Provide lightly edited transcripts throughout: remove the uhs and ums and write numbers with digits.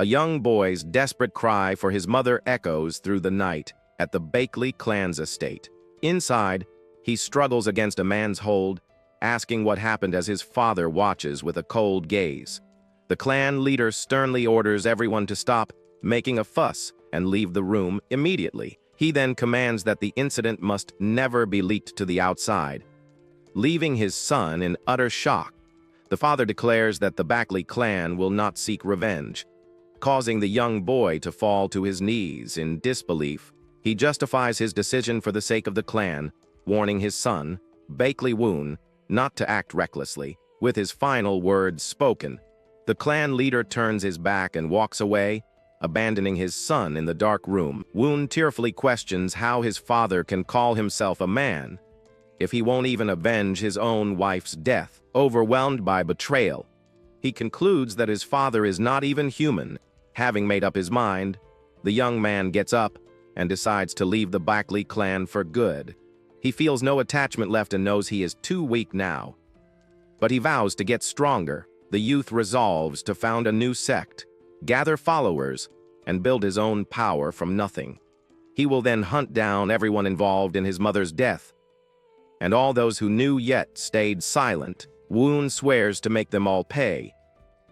A young boy's desperate cry for his mother echoes through the night at the Bakley clan's estate. Inside, he struggles against a man's hold, asking what happened as his father watches with a cold gaze. The clan leader sternly orders everyone to stop making a fuss and leave the room immediately. He then commands that the incident must never be leaked to the outside, leaving his son in utter shock. The father declares that the Bakley clan will not seek revenge, causing the young boy to fall to his knees in disbelief. He justifies his decision for the sake of the clan, warning his son, Bakley Woon, not to act recklessly. With his final words spoken, the clan leader turns his back and walks away, abandoning his son in the dark room. Woon tearfully questions how his father can call himself a man if he won't even avenge his own wife's death. Overwhelmed by betrayal, he concludes that his father is not even human. Having made up his mind, the young man gets up and decides to leave the Bakley clan for good. He feels no attachment left and knows he is too weak now. But he vows to get stronger. The youth resolves to found a new sect, gather followers, and build his own power from nothing. He will then hunt down everyone involved in his mother's death, and all those who knew yet stayed silent. Woon swears to make them all pay,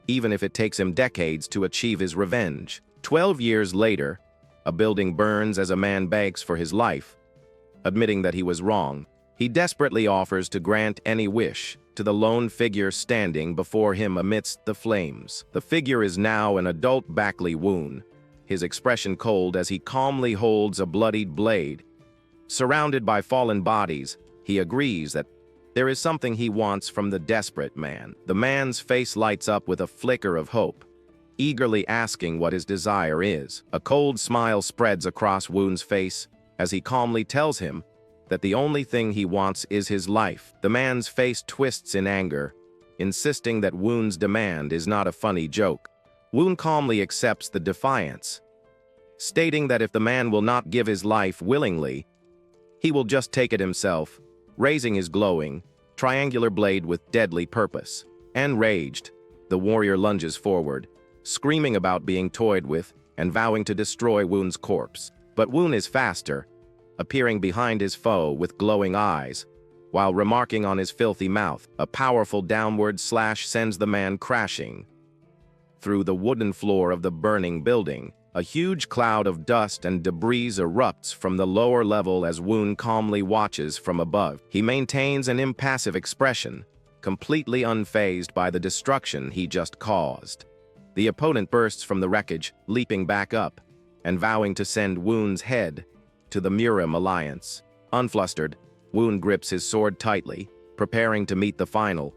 even if it takes him decades to achieve his revenge. 12 years later, a building burns as a man begs for his life. Admitting that he was wrong, he desperately offers to grant any wish to the lone figure standing before him amidst the flames. The figure is now an adult Bakley Woon, his expression cold as he calmly holds a bloodied blade. Surrounded by fallen bodies, he agrees that there is something he wants from the desperate man. The man's face lights up with a flicker of hope, eagerly asking what his desire is. A cold smile spreads across Woon's face as he calmly tells him that the only thing he wants is his life. The man's face twists in anger, insisting that Woon's demand is not a funny joke. Woon calmly accepts the defiance, stating that if the man will not give his life willingly, he will just take it himself, raising his glowing, triangular blade with deadly purpose. Enraged, the warrior lunges forward, screaming about being toyed with and vowing to destroy Woon's corpse. But Woon is faster, appearing behind his foe with glowing eyes, while remarking on his filthy mouth. A powerful downward slash sends the man crashing through the wooden floor of the burning building. A huge cloud of dust and debris erupts from the lower level as Woon calmly watches from above. He maintains an impassive expression, completely unfazed by the destruction he just caused. The opponent bursts from the wreckage, leaping back up, and vowing to send Woon's head to the Murim Alliance. Unflustered, Woon grips his sword tightly, preparing to meet the final,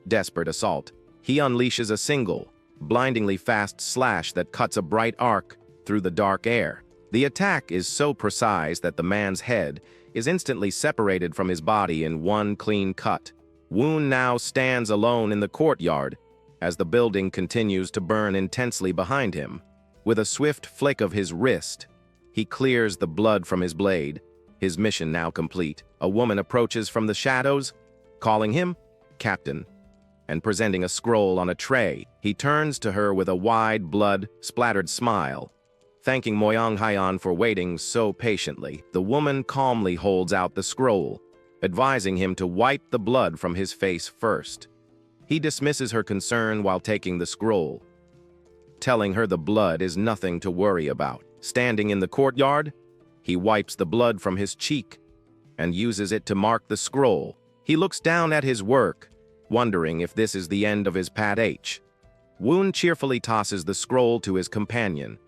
desperate assault. He unleashes a single, blindingly fast slash that cuts a bright arc through the dark air. The attack is so precise that the man's head is instantly separated from his body in one clean cut. Woon now stands alone in the courtyard as the building continues to burn intensely behind him. With a swift flick of his wrist, he clears the blood from his blade, his mission now complete. A woman approaches from the shadows, calling him Captain, and presenting a scroll on a tray. He turns to her with a wide, blood-splattered smile, thanking Moyang Hyan for waiting so patiently. The woman calmly holds out the scroll, advising him to wipe the blood from his face first. He dismisses her concern while taking the scroll, telling her the blood is nothing to worry about. Standing in the courtyard, he wipes the blood from his cheek and uses it to mark the scroll. He looks down at his work, wondering if this is the end of his pad H. Woon cheerfully tosses the scroll to his companion,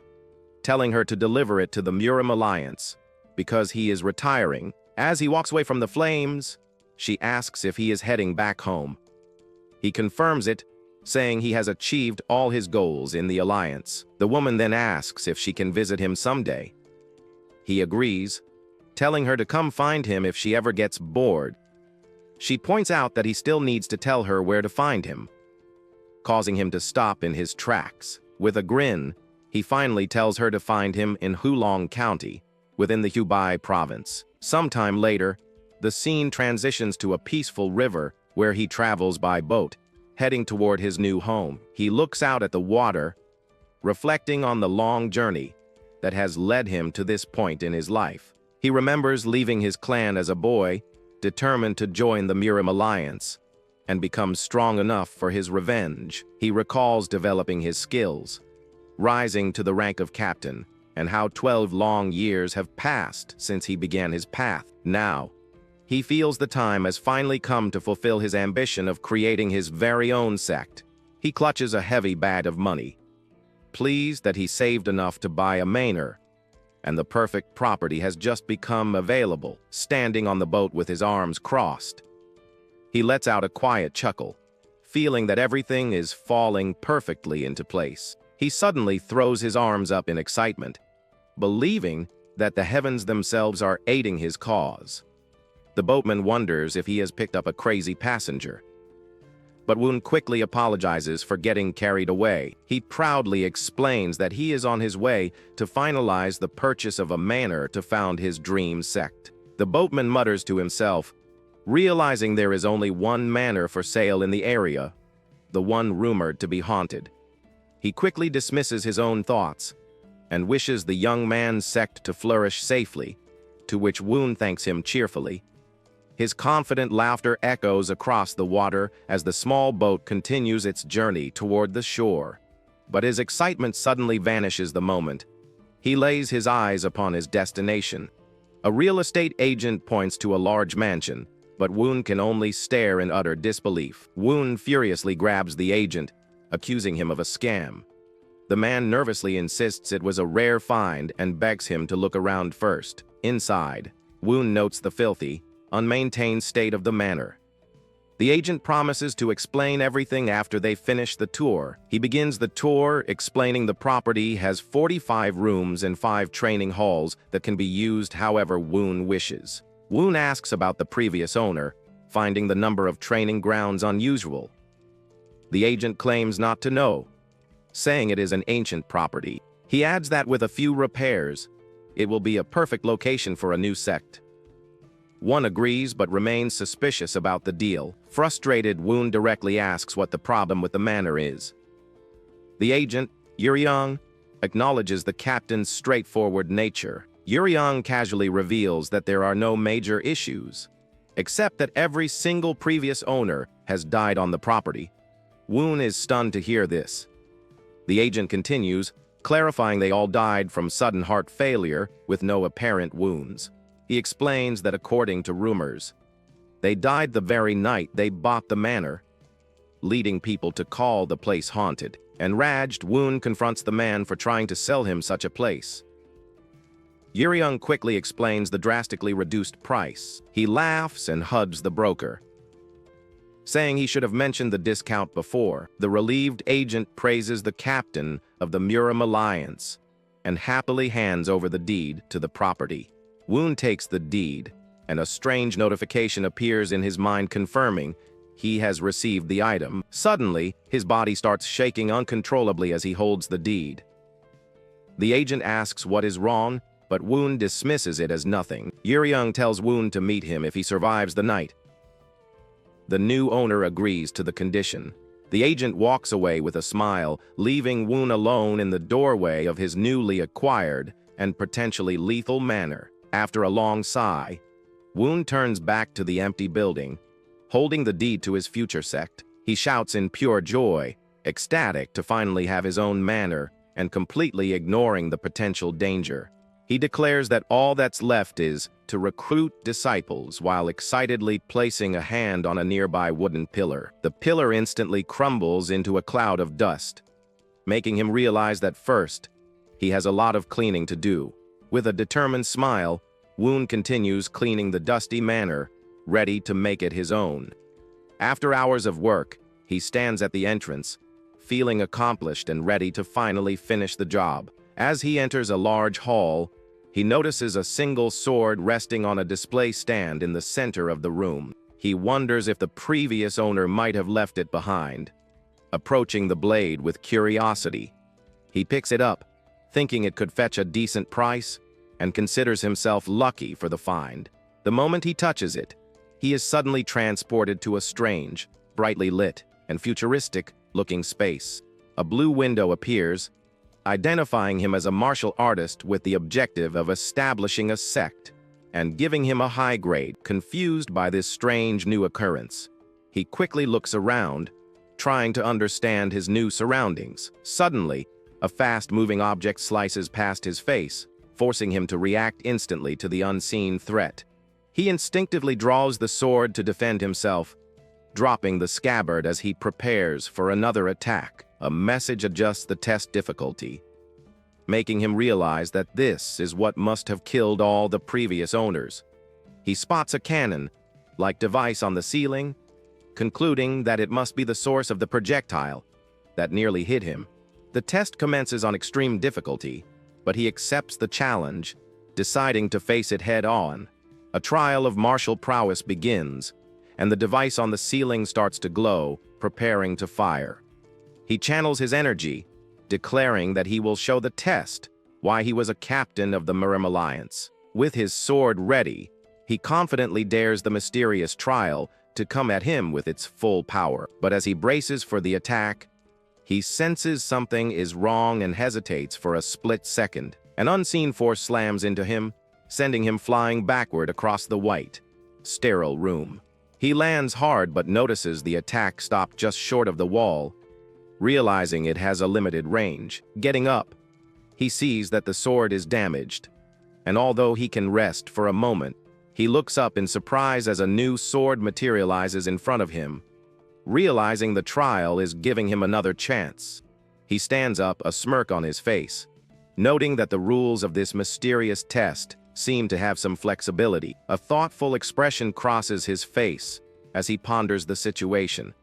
telling her to deliver it to the Murim Alliance because he is retiring. As he walks away from the flames, she asks if he is heading back home. He confirms it, saying he has achieved all his goals in the Alliance. The woman then asks if she can visit him someday. He agrees, telling her to come find him if she ever gets bored. She points out that he still needs to tell her where to find him, causing him to stop in his tracks. With a grin, he finally tells her to find him in Hulong County, within the Hubei province. Sometime later, the scene transitions to a peaceful river where he travels by boat, heading toward his new home. He looks out at the water, reflecting on the long journey that has led him to this point in his life. He remembers leaving his clan as a boy, determined to join the Miram Alliance, and becomes strong enough for his revenge. He recalls developing his skills, rising to the rank of captain, and how 12 long years have passed since he began his path. Now, he feels the time has finally come to fulfill his ambition of creating his very own sect. He clutches a heavy bag of money, pleased that he saved enough to buy a manor, and the perfect property has just become available. Standing on the boat with his arms crossed, he lets out a quiet chuckle, feeling that everything is falling perfectly into place. He suddenly throws his arms up in excitement, believing that the heavens themselves are aiding his cause. The boatman wonders if he has picked up a crazy passenger, but Woon quickly apologizes for getting carried away. He proudly explains that he is on his way to finalize the purchase of a manor to found his dream sect. The boatman mutters to himself, realizing there is only one manor for sale in the area, the one rumored to be haunted. He quickly dismisses his own thoughts and wishes the young man's sect to flourish safely, to which Woon thanks him cheerfully. His confident laughter echoes across the water as the small boat continues its journey toward the shore. But his excitement suddenly vanishes the moment he lays his eyes upon his destination. A real estate agent points to a large mansion, but Woon can only stare in utter disbelief. Woon furiously grabs the agent, accusing him of a scam. The man nervously insists it was a rare find and begs him to look around first. Inside, Woon notes the filthy, unmaintained state of the manor. The agent promises to explain everything after they finish the tour. He begins the tour explaining the property has 45 rooms and 5 training halls that can be used however Woon wishes. Woon asks about the previous owner, finding the number of training grounds unusual. The agent claims not to know, saying it is an ancient property. He adds that with a few repairs, it will be a perfect location for a new sect. One agrees but remains suspicious about the deal. Frustrated, Woon directly asks what the problem with the manor is. The agent, Yuryong, acknowledges the captain's straightforward nature. Yuryong casually reveals that there are no major issues, except that every single previous owner has died on the property. Woon is stunned to hear this. The agent continues, clarifying they all died from sudden heart failure with no apparent wounds. He explains that according to rumors, they died the very night they bought the manor, leading people to call the place haunted. Enraged, Woon confronts the man for trying to sell him such a place. Yuryong quickly explains the drastically reduced price. He laughs and hugs the broker, saying he should have mentioned the discount before. The relieved agent praises the captain of the Miram Alliance and happily hands over the deed to the property. Woon takes the deed, and a strange notification appears in his mind confirming he has received the item. Suddenly, his body starts shaking uncontrollably as he holds the deed. The agent asks what is wrong, but Woon dismisses it as nothing. Yuryong tells Woon to meet him if he survives the night. The new owner agrees to the condition. The agent walks away with a smile, leaving Woon alone in the doorway of his newly acquired and potentially lethal manor. After a long sigh, Woon turns back to the empty building, holding the deed to his future sect. He shouts in pure joy, ecstatic to finally have his own manor and completely ignoring the potential danger. He declares that all that's left is to recruit disciples while excitedly placing a hand on a nearby wooden pillar. The pillar instantly crumbles into a cloud of dust, making him realize that first, he has a lot of cleaning to do. With a determined smile, Woon continues cleaning the dusty manor, ready to make it his own. After hours of work, he stands at the entrance, feeling accomplished and ready to finally finish the job. As he enters a large hall, he notices a single sword resting on a display stand in the center of the room. He wonders if the previous owner might have left it behind. Approaching the blade with curiosity, he picks it up, thinking it could fetch a decent price, and considers himself lucky for the find. The moment he touches it, he is suddenly transported to a strange, brightly lit, and futuristic-looking space. A blue window appears, identifying him as a martial artist with the objective of establishing a sect, and giving him a high grade. Confused by this strange new occurrence, he quickly looks around, trying to understand his new surroundings. Suddenly, a fast-moving object slices past his face, forcing him to react instantly to the unseen threat. He instinctively draws the sword to defend himself, dropping the scabbard as he prepares for another attack. A message adjusts the test difficulty, making him realize that this is what must have killed all the previous owners. He spots a cannon-like device on the ceiling, concluding that it must be the source of the projectile that nearly hit him. The test commences on extreme difficulty, but he accepts the challenge, deciding to face it head-on. A trial of martial prowess begins, and the device on the ceiling starts to glow, preparing to fire. He channels his energy, declaring that he will show the test why he was a captain of the Mercenary Alliance. With his sword ready, he confidently dares the mysterious trial to come at him with its full power. But as he braces for the attack, he senses something is wrong and hesitates for a split second. An unseen force slams into him, sending him flying backward across the white, sterile room. He lands hard but notices the attack stopped just short of the wall, realizing it has a limited range. Getting up, he sees that the sword is damaged, and although he can rest for a moment, he looks up in surprise as a new sword materializes in front of him. Realizing the trial is giving him another chance, he stands up, a smirk on his face, noting that the rules of this mysterious test seem to have some flexibility. A thoughtful expression crosses his face as he ponders the situation,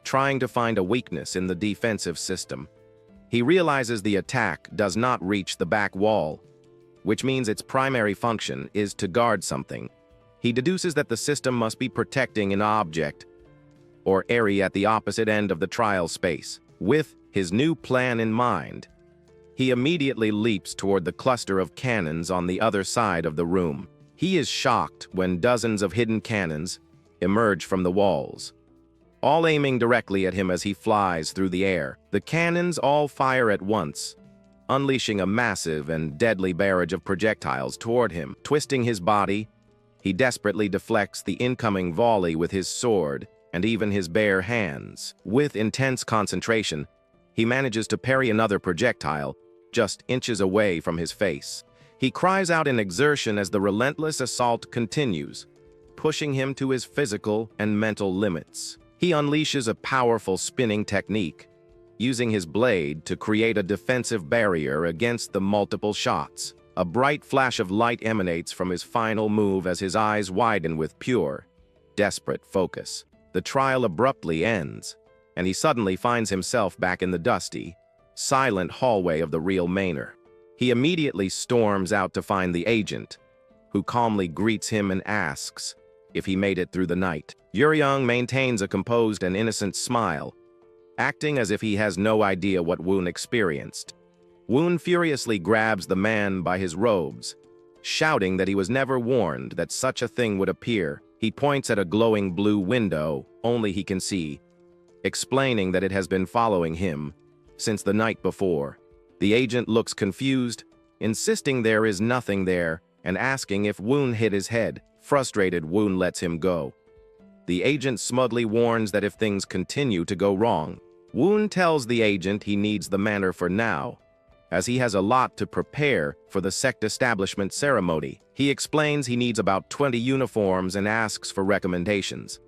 trying to find a weakness in the defensive system. He realizes the attack does not reach the back wall, which means its primary function is to guard something. He deduces that the system must be protecting an object or area at the opposite end of the trial space. With his new plan in mind, he immediately leaps toward the cluster of cannons on the other side of the room. He is shocked when dozens of hidden cannons emerge from the walls, all aiming directly at him as he flies through the air. The cannons all fire at once, unleashing a massive and deadly barrage of projectiles toward him. Twisting his body, he desperately deflects the incoming volley with his sword and even his bare hands. With intense concentration, he manages to parry another projectile just inches away from his face. He cries out in exertion as the relentless assault continues, pushing him to his physical and mental limits. He unleashes a powerful spinning technique, using his blade to create a defensive barrier against the multiple shots. A bright flash of light emanates from his final move as his eyes widen with pure, desperate focus. The trial abruptly ends, and he suddenly finds himself back in the dusty, silent hallway of the real manor. He immediately storms out to find the agent, who calmly greets him and asks if he made it through the night. Young maintains a composed and innocent smile, acting as if he has no idea what Woon experienced. Woon furiously grabs the man by his robes, shouting that he was never warned that such a thing would appear. He points at a glowing blue window only he can see, explaining that it has been following him since the night before. The agent looks confused, insisting there is nothing there and asking if Woon hit his head. Frustrated, Woon lets him go. The agent smugly warns that if things continue to go wrong, Woon tells the agent he needs the manor for now, as he has a lot to prepare for the sect establishment ceremony. He explains he needs about 20 uniforms and asks for recommendations.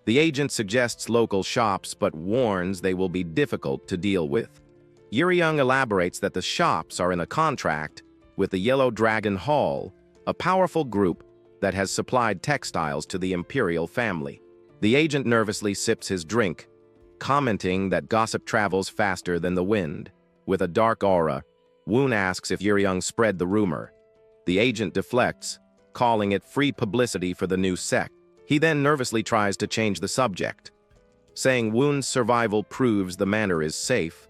The agent suggests local shops but warns they will be difficult to deal with. Young elaborates that the shops are in a contract with the Yellow Dragon Hall, a powerful group that has supplied textiles to the imperial family. The agent nervously sips his drink, commenting that gossip travels faster than the wind. With a dark aura, Woon asks if Young spread the rumor. The agent deflects, calling it free publicity for the new sect. He then nervously tries to change the subject, saying Woon's survival proves the manor is safe,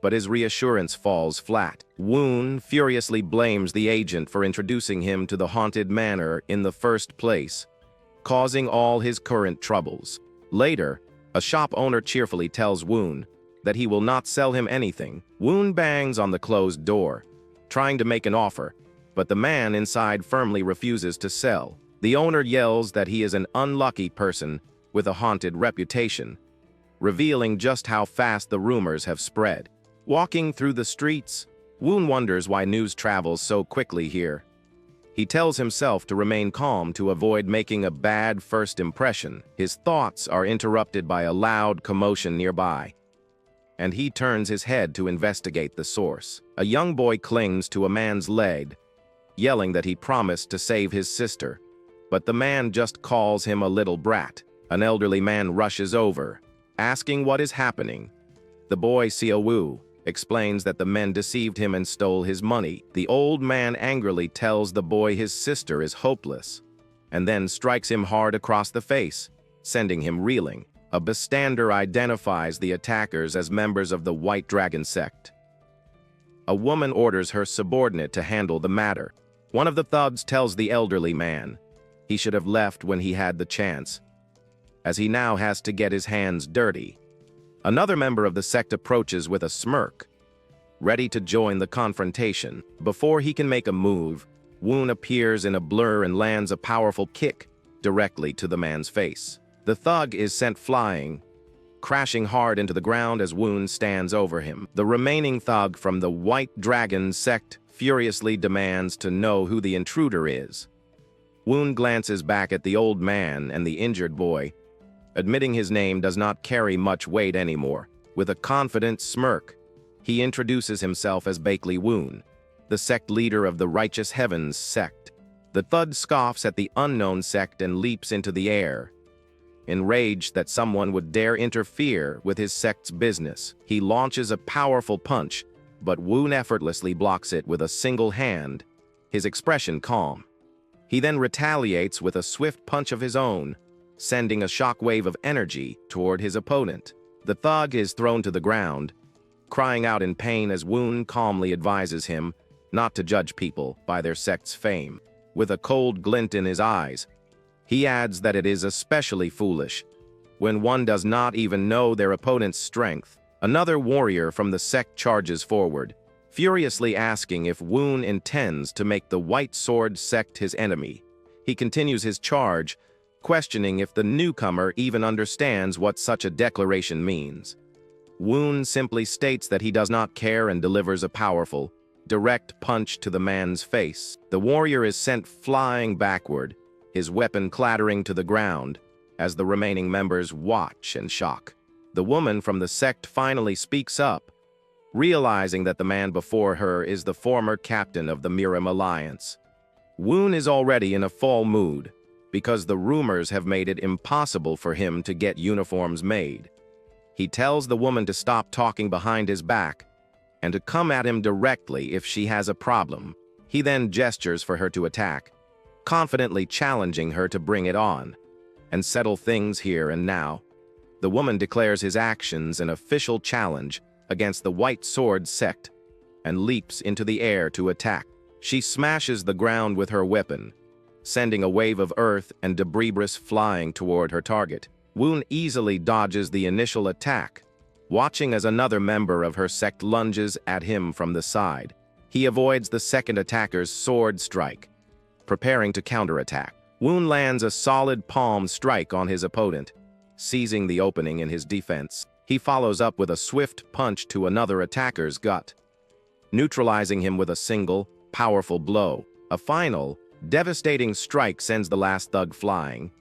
but his reassurance falls flat. Woon furiously blames the agent for introducing him to the haunted manor in the first place, causing all his current troubles. Later, a shop owner cheerfully tells Woon that he will not sell him anything. Woon bangs on the closed door, trying to make an offer, but the man inside firmly refuses to sell. The owner yells that he is an unlucky person with a haunted reputation, revealing just how fast the rumors have spread. Walking through the streets, Woon wonders why news travels so quickly here. He tells himself to remain calm to avoid making a bad first impression. His thoughts are interrupted by a loud commotion nearby, and he turns his head to investigate the source. A young boy clings to a man's leg, yelling that he promised to save his sister, but the man just calls him a little brat. An elderly man rushes over, asking what is happening. The boy Seo-woo explains that the men deceived him and stole his money. The old man angrily tells the boy his sister is hopeless, and then strikes him hard across the face, sending him reeling. A bystander identifies the attackers as members of the White Dragon sect. A woman orders her subordinate to handle the matter. One of the thugs tells the elderly man he should have left when he had the chance, as he now has to get his hands dirty. Another member of the sect approaches with a smirk, ready to join the confrontation. Before he can make a move, Woon appears in a blur and lands a powerful kick directly to the man's face. The thug is sent flying, crashing hard into the ground as Woon stands over him. The remaining thug from the White Dragon sect furiously demands to know who the intruder is. Woon glances back at the old man and the injured boy, admitting his name does not carry much weight anymore. With a confident smirk, he introduces himself as Bakley Woon, the sect leader of the Righteous Heavens sect. The thug scoffs at the unknown sect and leaps into the air, enraged that someone would dare interfere with his sect's business. He launches a powerful punch, but Woon effortlessly blocks it with a single hand, his expression calm. He then retaliates with a swift punch of his own, sending a shockwave of energy toward his opponent. The thug is thrown to the ground, crying out in pain as Woon calmly advises him not to judge people by their sect's fame. With a cold glint in his eyes, he adds that it is especially foolish when one does not even know their opponent's strength. Another warrior from the sect charges forward, furiously asking if Woon intends to make the White Sword sect his enemy. He continues his charge, questioning if the newcomer even understands what such a declaration means. Woon simply states that he does not care and delivers a powerful, direct punch to the man's face. The warrior is sent flying backward, his weapon clattering to the ground, as the remaining members watch in shock. The woman from the sect finally speaks up, realizing that the man before her is the former captain of the Miram Alliance. Woon is already in a fall mood, because the rumors have made it impossible for him to get uniforms made. He tells the woman to stop talking behind his back and to come at him directly if she has a problem. He then gestures for her to attack, confidently challenging her to bring it on and settle things here and now. The woman declares his actions an official challenge against the White Sword sect and leaps into the air to attack. She smashes the ground with her weapon, sending a wave of earth and debris flying toward her target. Woon easily dodges the initial attack, watching as another member of her sect lunges at him from the side. He avoids the second attacker's sword strike, preparing to counterattack. Woon lands a solid palm strike on his opponent, seizing the opening in his defense. He follows up with a swift punch to another attacker's gut, neutralizing him with a single, powerful blow. A final, devastating strike sends the last thug flying,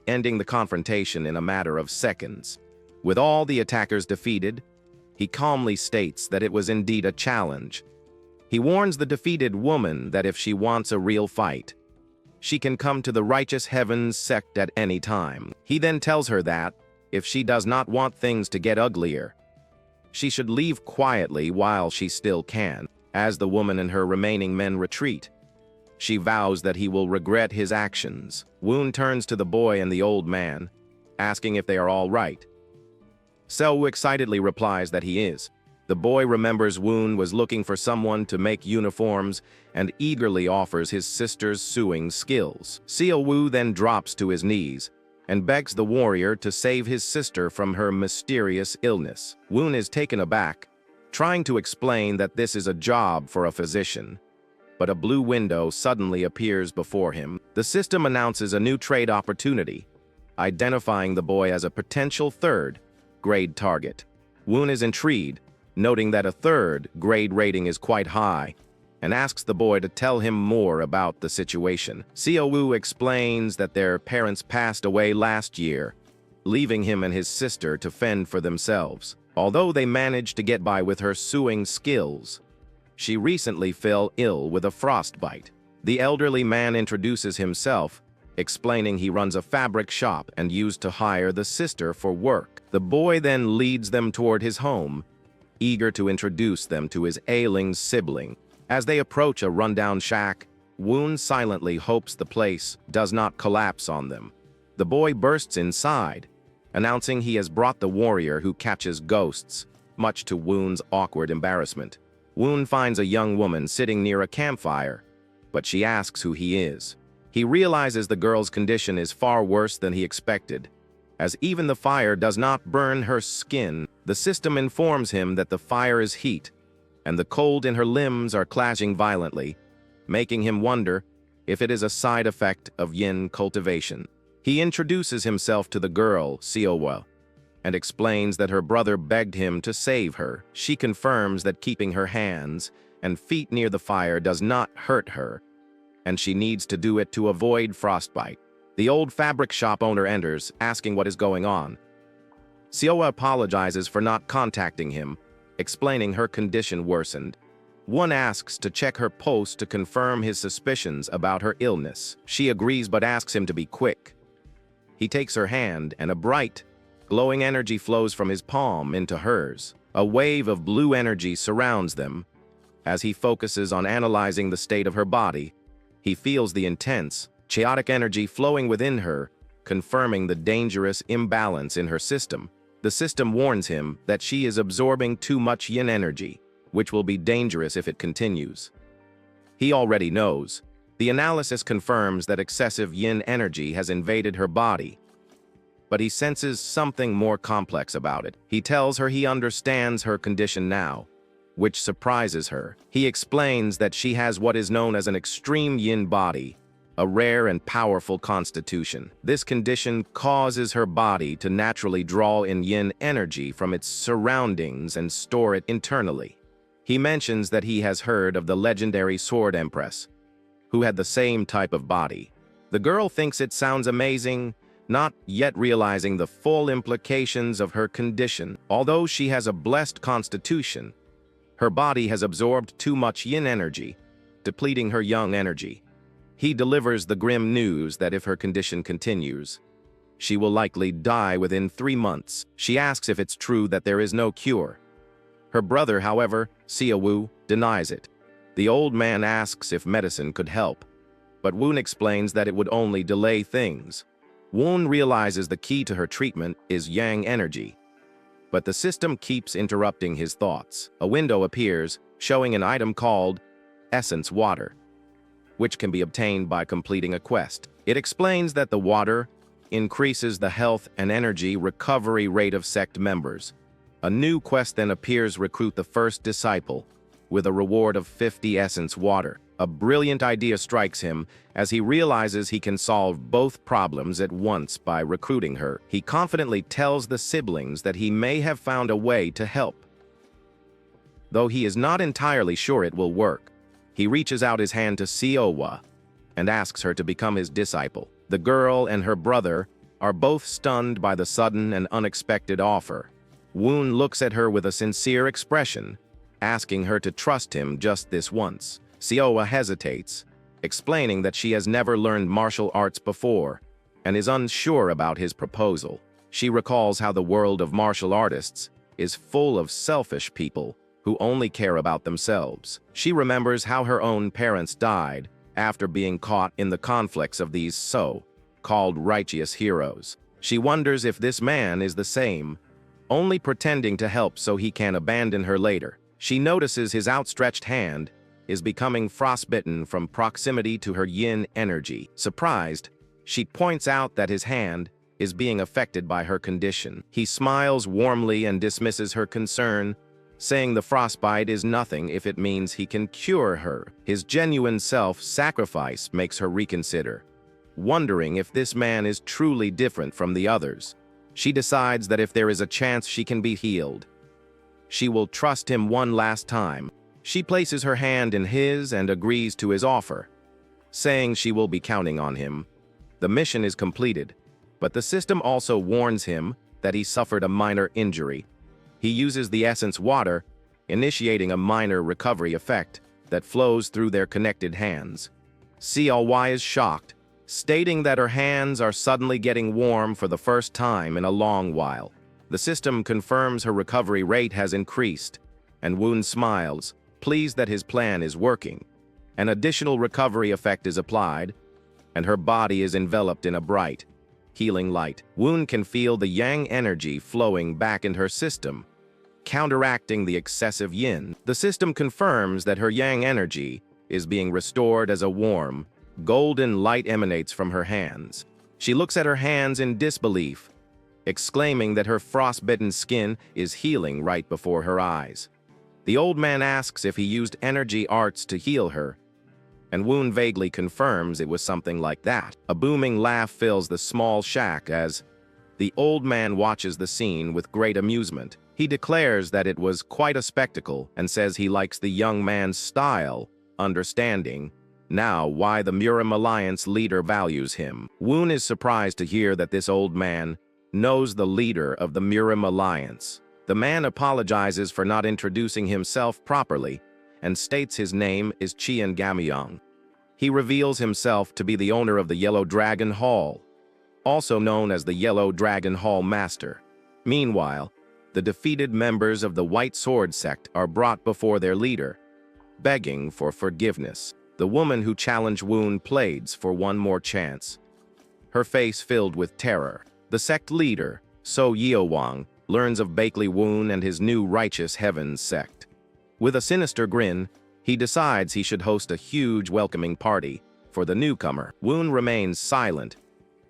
ending the confrontation in a matter of seconds. With all the attackers defeated, he calmly states that it was indeed a challenge. He warns the defeated woman that if she wants a real fight, she can come to the Righteous Heavens sect at any time. He then tells her that, if she does not want things to get uglier, she should leave quietly while she still can. As the woman and her remaining men retreat, she vows that he will regret his actions. Woon turns to the boy and the old man, asking if they are all right. Seo excitedly replies that he is. The boy remembers Woon was looking for someone to make uniforms and eagerly offers his sister's sewing skills. Seo-woo then drops to his knees, and begs the warrior to save his sister from her mysterious illness. Woon is taken aback, trying to explain that this is a job for a physician. But a blue window suddenly appears before him. The system announces a new trade opportunity, identifying the boy as a potential third-grade target. Woon is intrigued, noting that a third-grade rating is quite high, and asks the boy to tell him more about the situation. Seo-woo explains that their parents passed away last year, leaving him and his sister to fend for themselves. Although they managed to get by with her sewing skills, she recently fell ill with a frostbite. The elderly man introduces himself, explaining he runs a fabric shop and used to hire the sister for work. The boy then leads them toward his home, eager to introduce them to his ailing sibling. As they approach a rundown shack, Woon silently hopes the place does not collapse on them. The boy bursts inside, announcing he has brought the warrior who catches ghosts, much to Woon's awkward embarrassment. Woon finds a young woman sitting near a campfire, but she asks who he is. He realizes the girl's condition is far worse than he expected, as even the fire does not burn her skin. The system informs him that the fire is heat, and the cold in her limbs are clashing violently, making him wonder if it is a side effect of yin cultivation. He introduces himself to the girl, Seo-woo, and explains that her brother begged him to save her. She confirms that keeping her hands and feet near the fire does not hurt her, and she needs to do it to avoid frostbite. The old fabric shop owner enters, asking what is going on. Seo-woo apologizes for not contacting him, explaining her condition worsened. One asks to check her pulse to confirm his suspicions about her illness. She agrees but asks him to be quick. He takes her hand, and a bright, glowing energy flows from his palm into hers. A wave of blue energy surrounds them. As he focuses on analyzing the state of her body, he feels the intense, chaotic energy flowing within her, confirming the dangerous imbalance in her system. The system warns him that she is absorbing too much yin energy, which will be dangerous if it continues. He already knows. The analysis confirms that excessive yin energy has invaded her body, but he senses something more complex about it. He tells her he understands her condition now, which surprises her. He explains that she has what is known as an extreme yin body, a rare and powerful constitution. This condition causes her body to naturally draw in yin energy from its surroundings and store it internally. He mentions that he has heard of the legendary Sword Empress, who had the same type of body. The girl thinks it sounds amazing, not yet realizing the full implications of her condition. Although she has a blessed constitution, her body has absorbed too much yin energy, depleting her yang energy. He delivers the grim news that if her condition continues, she will likely die within 3 months. She asks if it's true that there is no cure. Her brother, however, Seo-woo, denies it. The old man asks if medicine could help, but Woon explains that it would only delay things. Woon realizes the key to her treatment is yang energy, but the system keeps interrupting his thoughts. A window appears, showing an item called Essence Water, which can be obtained by completing a quest. It explains that the water increases the health and energy recovery rate of sect members. A new quest then appears: recruit the first disciple, with a reward of 50 essence water. A brilliant idea strikes him as he realizes he can solve both problems at once by recruiting her. He confidently tells the siblings that he may have found a way to help, though he is not entirely sure it will work. He reaches out his hand to Seo-woo and asks her to become his disciple. The girl and her brother are both stunned by the sudden and unexpected offer. Woon looks at her with a sincere expression, asking her to trust him just this once. Seo-woo hesitates, explaining that she has never learned martial arts before and is unsure about his proposal. She recalls how the world of martial artists is full of selfish people who only care about themselves. She remembers how her own parents died after being caught in the conflicts of these so-called righteous heroes. She wonders if this man is the same, only pretending to help so he can abandon her later. She notices his outstretched hand is becoming frostbitten from proximity to her yin energy. Surprised, she points out that his hand is being affected by her condition. He smiles warmly and dismisses her concern, saying the frostbite is nothing if it means he can cure her. His genuine self-sacrifice makes her reconsider, wondering if this man is truly different from the others. She decides that if there is a chance she can be healed, she will trust him one last time. She places her hand in his and agrees to his offer, saying she will be counting on him. The mission is completed, but the system also warns him that he suffered a minor injury. He uses the essence water, initiating a minor recovery effect that flows through their connected hands. CLY is shocked, stating that her hands are suddenly getting warm for the first time in a long while. The system confirms her recovery rate has increased, and Woon smiles, pleased that his plan is working. An additional recovery effect is applied, and her body is enveloped in a bright, healing light. Woon can feel the yang energy flowing back in her system, counteracting the excessive yin. The system confirms that her yang energy is being restored as a warm, golden light emanates from her hands. She looks at her hands in disbelief, exclaiming that her frostbitten skin is healing right before her eyes. The old man asks if he used energy arts to heal her, and Woon vaguely confirms it was something like that. A booming laugh fills the small shack as the old man watches the scene with great amusement. He declares that it was quite a spectacle and says he likes the young man's style, understanding now why the Murim Alliance leader values him. Woon is surprised to hear that this old man knows the leader of the Murim Alliance. The man apologizes for not introducing himself properly and states his name is Qian Gamyong. He reveals himself to be the owner of the Yellow Dragon Hall, also known as the Yellow Dragon Hall Master. Meanwhile, the defeated members of the White Sword sect are brought before their leader, begging for forgiveness. The woman who challenged Woon pleads for one more chance, her face filled with terror. The sect leader, So Yeowang, learns of Bakley Woon and his new Righteous Heavens sect. With a sinister grin, he decides he should host a huge welcoming party for the newcomer. Woon remains silent,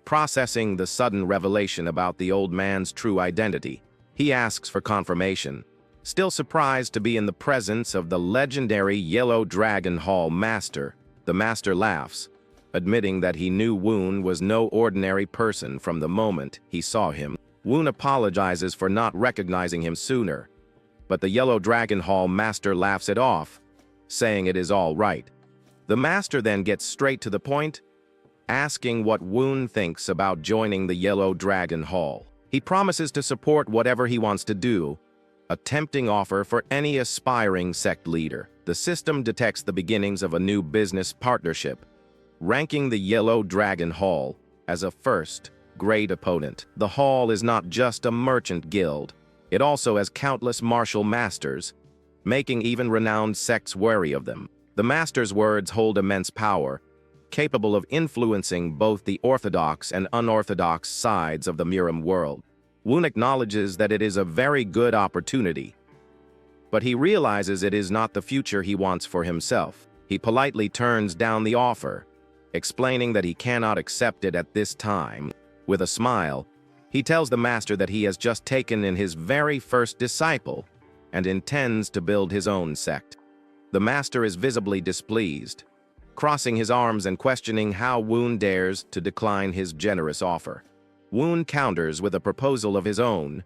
processing the sudden revelation about the old man's true identity. He asks for confirmation, still surprised to be in the presence of the legendary Yellow Dragon Hall Master. The master laughs, admitting that he knew Woon was no ordinary person from the moment he saw him. Woon apologizes for not recognizing him sooner, but the Yellow Dragon Hall Master laughs it off, saying it is all right. The master then gets straight to the point, asking what Woon thinks about joining the Yellow Dragon Hall. He promises to support whatever he wants to do, a tempting offer for any aspiring sect leader. The system detects the beginnings of a new business partnership, ranking the Yellow Dragon Hall as a first-grade opponent. The hall is not just a merchant guild, it also has countless martial masters, making even renowned sects wary of them. The master's words hold immense power, capable of influencing both the orthodox and unorthodox sides of the Murim world. Woon acknowledges that it is a very good opportunity, but he realizes it is not the future he wants for himself. He politely turns down the offer, explaining that he cannot accept it at this time. With a smile, he tells the master that he has just taken in his very first disciple and intends to build his own sect. The master is visibly displeased, crossing his arms and questioning how Woon dares to decline his generous offer. Woon counters with a proposal of his own,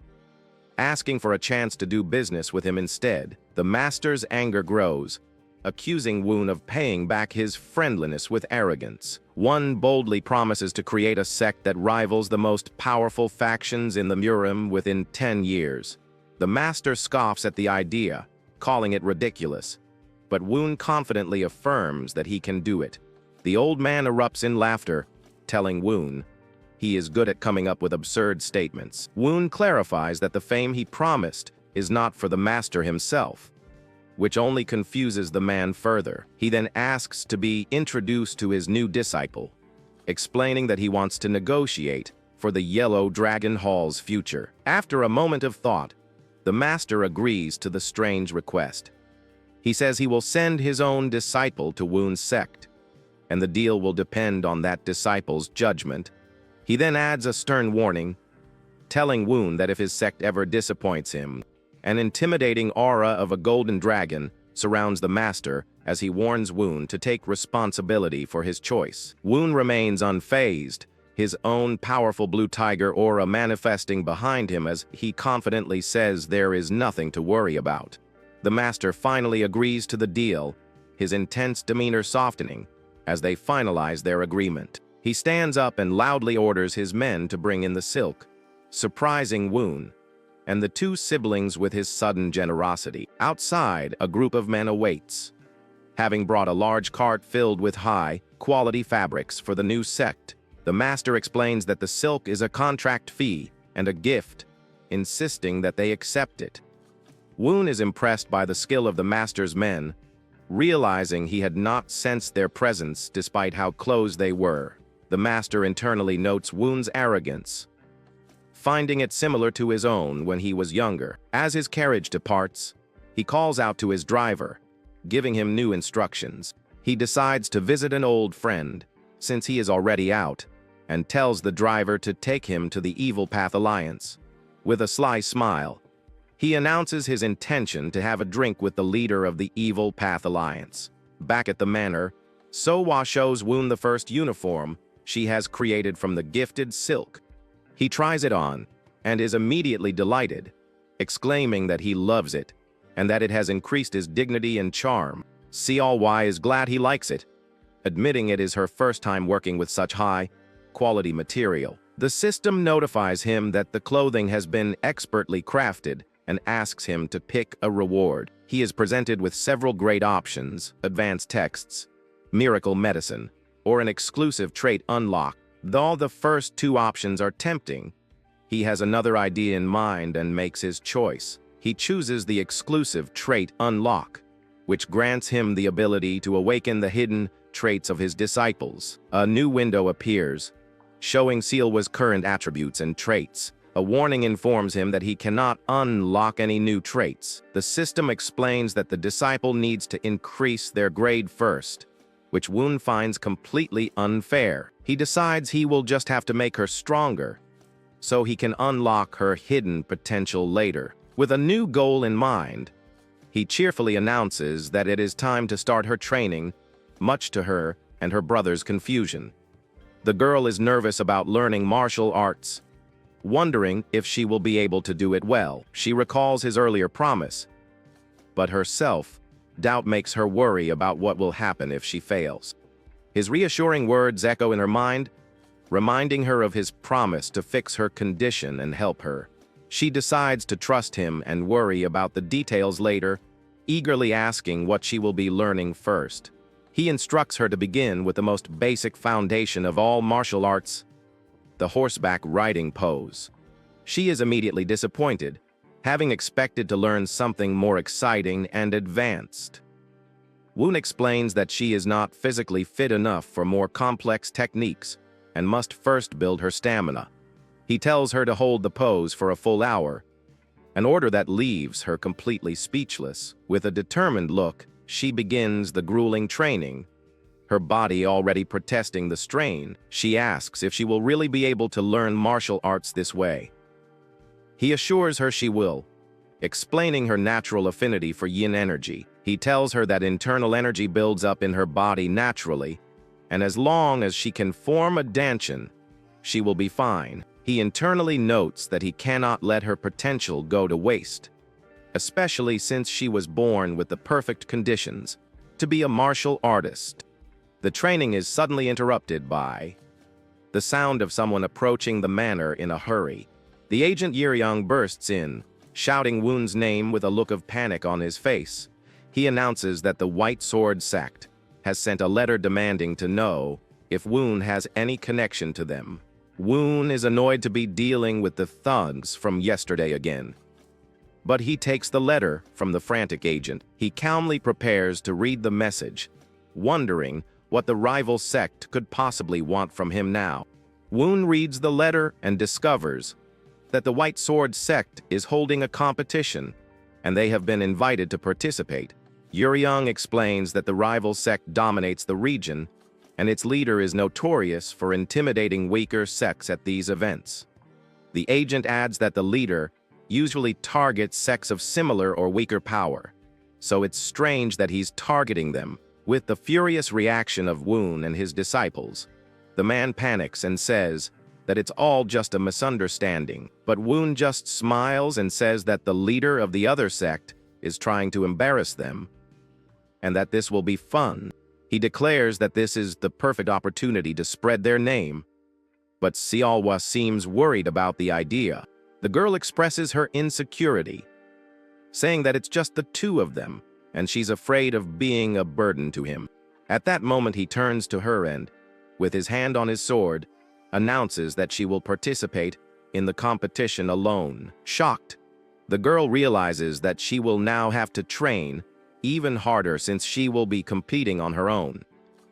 asking for a chance to do business with him instead. The master's anger grows, accusing Woon of paying back his friendliness with arrogance. One boldly promises to create a sect that rivals the most powerful factions in the Murim within 10 years. The master scoffs at the idea, calling it ridiculous, but Woon confidently affirms that he can do it. The old man erupts in laughter, telling Woon he is good at coming up with absurd statements. Woon clarifies that the fame he promised is not for the master himself, which only confuses the man further. He then asks to be introduced to his new disciple, explaining that he wants to negotiate for the Yellow Dragon Hall's future. After a moment of thought, the master agrees to the strange request. He says he will send his own disciple to Woon's sect, and the deal will depend on that disciple's judgment He then adds a stern warning, telling Woon that if his sect ever disappoints him, an intimidating aura of a golden dragon surrounds the master as he warns Woon to take responsibility for his choice. Woon remains unfazed, his own powerful blue tiger aura manifesting behind him as he confidently says there is nothing to worry about. The master finally agrees to the deal, his intense demeanor softening as they finalize their agreement. He stands up and loudly orders his men to bring in the silk, surprising Woon and the two siblings with his sudden generosity. Outside, a group of men awaits, having brought a large cart filled with high-quality fabrics for the new sect. The master explains that the silk is a contract fee and a gift, insisting that they accept it. Woon is impressed by the skill of the master's men, realizing he had not sensed their presence despite how close they were. The master internally notes Woon's arrogance, finding it similar to his own when he was younger. As his carriage departs, he calls out to his driver, giving him new instructions. He decides to visit an old friend, since he is already out, and tells the driver to take him to the Evil Path Alliance. With a sly smile, he announces his intention to have a drink with the leader of the Evil Path Alliance. Back at the manor, So-Wa shows Woon the first uniform she has created from the gifted silk. He tries it on and is immediately delighted, exclaiming that he loves it and that it has increased his dignity and charm. So-Wa is glad he likes it, admitting it is her first time working with such high-quality material. The system notifies him that the clothing has been expertly crafted and asks him to pick a reward. He is presented with several great options: advanced texts, miracle medicine, or an exclusive trait unlock. Though the first two options are tempting, he has another idea in mind and makes his choice. He chooses the exclusive trait unlock, which grants him the ability to awaken the hidden traits of his disciples. A new window appears, showing So-Wa's current attributes and traits. A warning informs him that he cannot unlock any new traits. The system explains that the disciple needs to increase their grade first, which Woon finds completely unfair. He decides he will just have to make her stronger, so he can unlock her hidden potential later. With a new goal in mind, he cheerfully announces that it is time to start her training, much to her and her brother's confusion. The girl is nervous about learning martial arts, wondering if she will be able to do it well. She recalls his earlier promise, but her self-doubt makes her worry about what will happen if she fails. His reassuring words echo in her mind, reminding her of his promise to fix her condition and help her. She decides to trust him and worry about the details later, eagerly asking what she will be learning first. He instructs her to begin with the most basic foundation of all martial arts, the horseback riding pose. She is immediately disappointed, having expected to learn something more exciting and advanced. Woon explains that she is not physically fit enough for more complex techniques and must first build her stamina. He tells her to hold the pose for a full hour, an order that leaves her completely speechless. With a determined look, she begins the grueling training, her body already protesting the strain. She asks if she will really be able to learn martial arts this way. He assures her she will, explaining her natural affinity for yin energy. He tells her that internal energy builds up in her body naturally, and as long as she can form a danshin, she will be fine. He internally notes that he cannot let her potential go to waste, especially since she was born with the perfect conditions to be a martial artist. The training is suddenly interrupted by the sound of someone approaching the manor in a hurry. The agent Yeryong bursts in, shouting Woon's name with a look of panic on his face. He announces that the White Sword sect has sent a letter demanding to know if Woon has any connection to them. Woon is annoyed to be dealing with the thugs from yesterday again, but he takes the letter from the frantic agent. He calmly prepares to read the message, wondering what the rival sect could possibly want from him now. Woon reads the letter and discovers that the White Sword sect is holding a competition, and they have been invited to participate. Yeryong explains that the rival sect dominates the region and its leader is notorious for intimidating weaker sects at these events. The agent adds that the leader usually targets sects of similar or weaker power, so it's strange that he's targeting them. With the furious reaction of Woon and his disciples, the man panics and says that it's all just a misunderstanding, but Woon just smiles and says that the leader of the other sect is trying to embarrass them, and that this will be fun. He declares that this is the perfect opportunity to spread their name, but Seolwa seems worried about the idea. The girl expresses her insecurity, saying that it's just the two of them, and she's afraid of being a burden to him. At that moment, he turns to her and, with his hand on his sword, announces that she will participate in the competition alone. Shocked, the girl realizes that she will now have to train even harder since she will be competing on her own.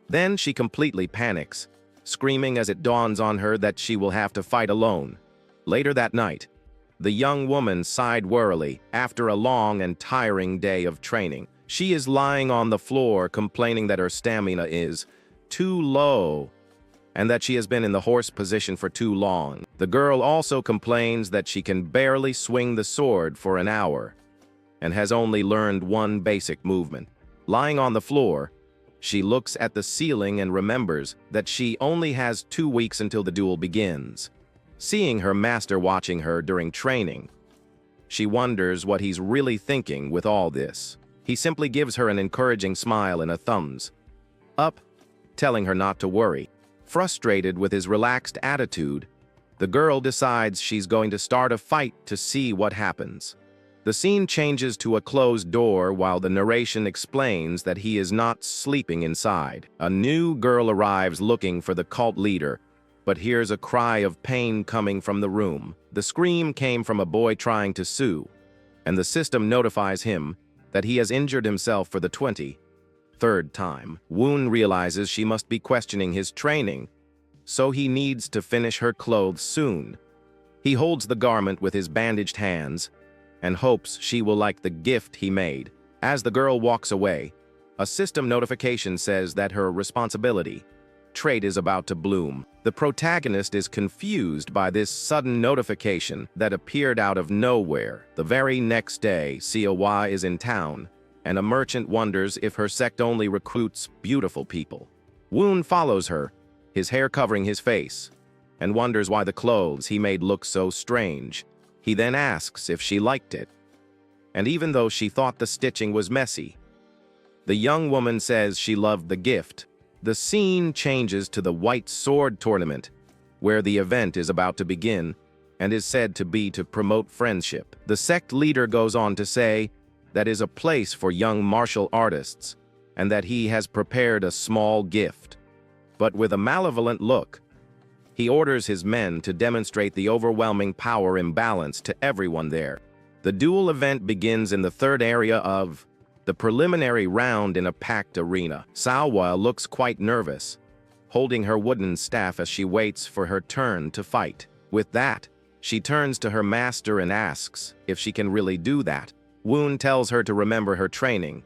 Then she completely panics, screaming as it dawns on her that she will have to fight alone. Later that night, the young woman sighed wearily after a long and tiring day of training. She is lying on the floor complaining that her stamina is too low and that she has been in the horse position for too long. The girl also complains that she can barely swing the sword for an hour and has only learned one basic movement. Lying on the floor, she looks at the ceiling and remembers that she only has 2 weeks until the duel begins. Seeing her master watching her during training, she wonders what he's really thinking with all this. He simply gives her an encouraging smile and a thumbs up, telling her not to worry. Frustrated with his relaxed attitude, the girl decides she's going to start a fight to see what happens. The scene changes to a closed door while the narration explains that he is not sleeping inside. A new girl arrives looking for the cult leader, but hears a cry of pain coming from the room. The scream came from a boy trying to sue, and the system notifies him that he has injured himself for the 23rd time. Woon realizes she must be questioning his training, so he needs to finish her clothes soon. He holds the garment with his bandaged hands and hopes she will like the gift he made. As the girl walks away, a system notification says that her responsibility trait is about to bloom. The protagonist is confused by this sudden notification that appeared out of nowhere. The very next day, Seolwa is in town, and a merchant wonders if her sect only recruits beautiful people. Woon follows her, his hair covering his face, and wonders why the clothes he made look so strange. He then asks if she liked it, and even though she thought the stitching was messy, the young woman says she loved the gift. The scene changes to the White Sword Tournament, where the event is about to begin and is said to be to promote friendship. The sect leader goes on to say that is a place for young martial artists and that he has prepared a small gift. But with a malevolent look, he orders his men to demonstrate the overwhelming power imbalance to everyone there. The duel event begins in the third area of the preliminary round in a packed arena. Seolwa looks quite nervous, holding her wooden staff as she waits for her turn to fight. With that, she turns to her master and asks if she can really do that. Woon tells her to remember her training,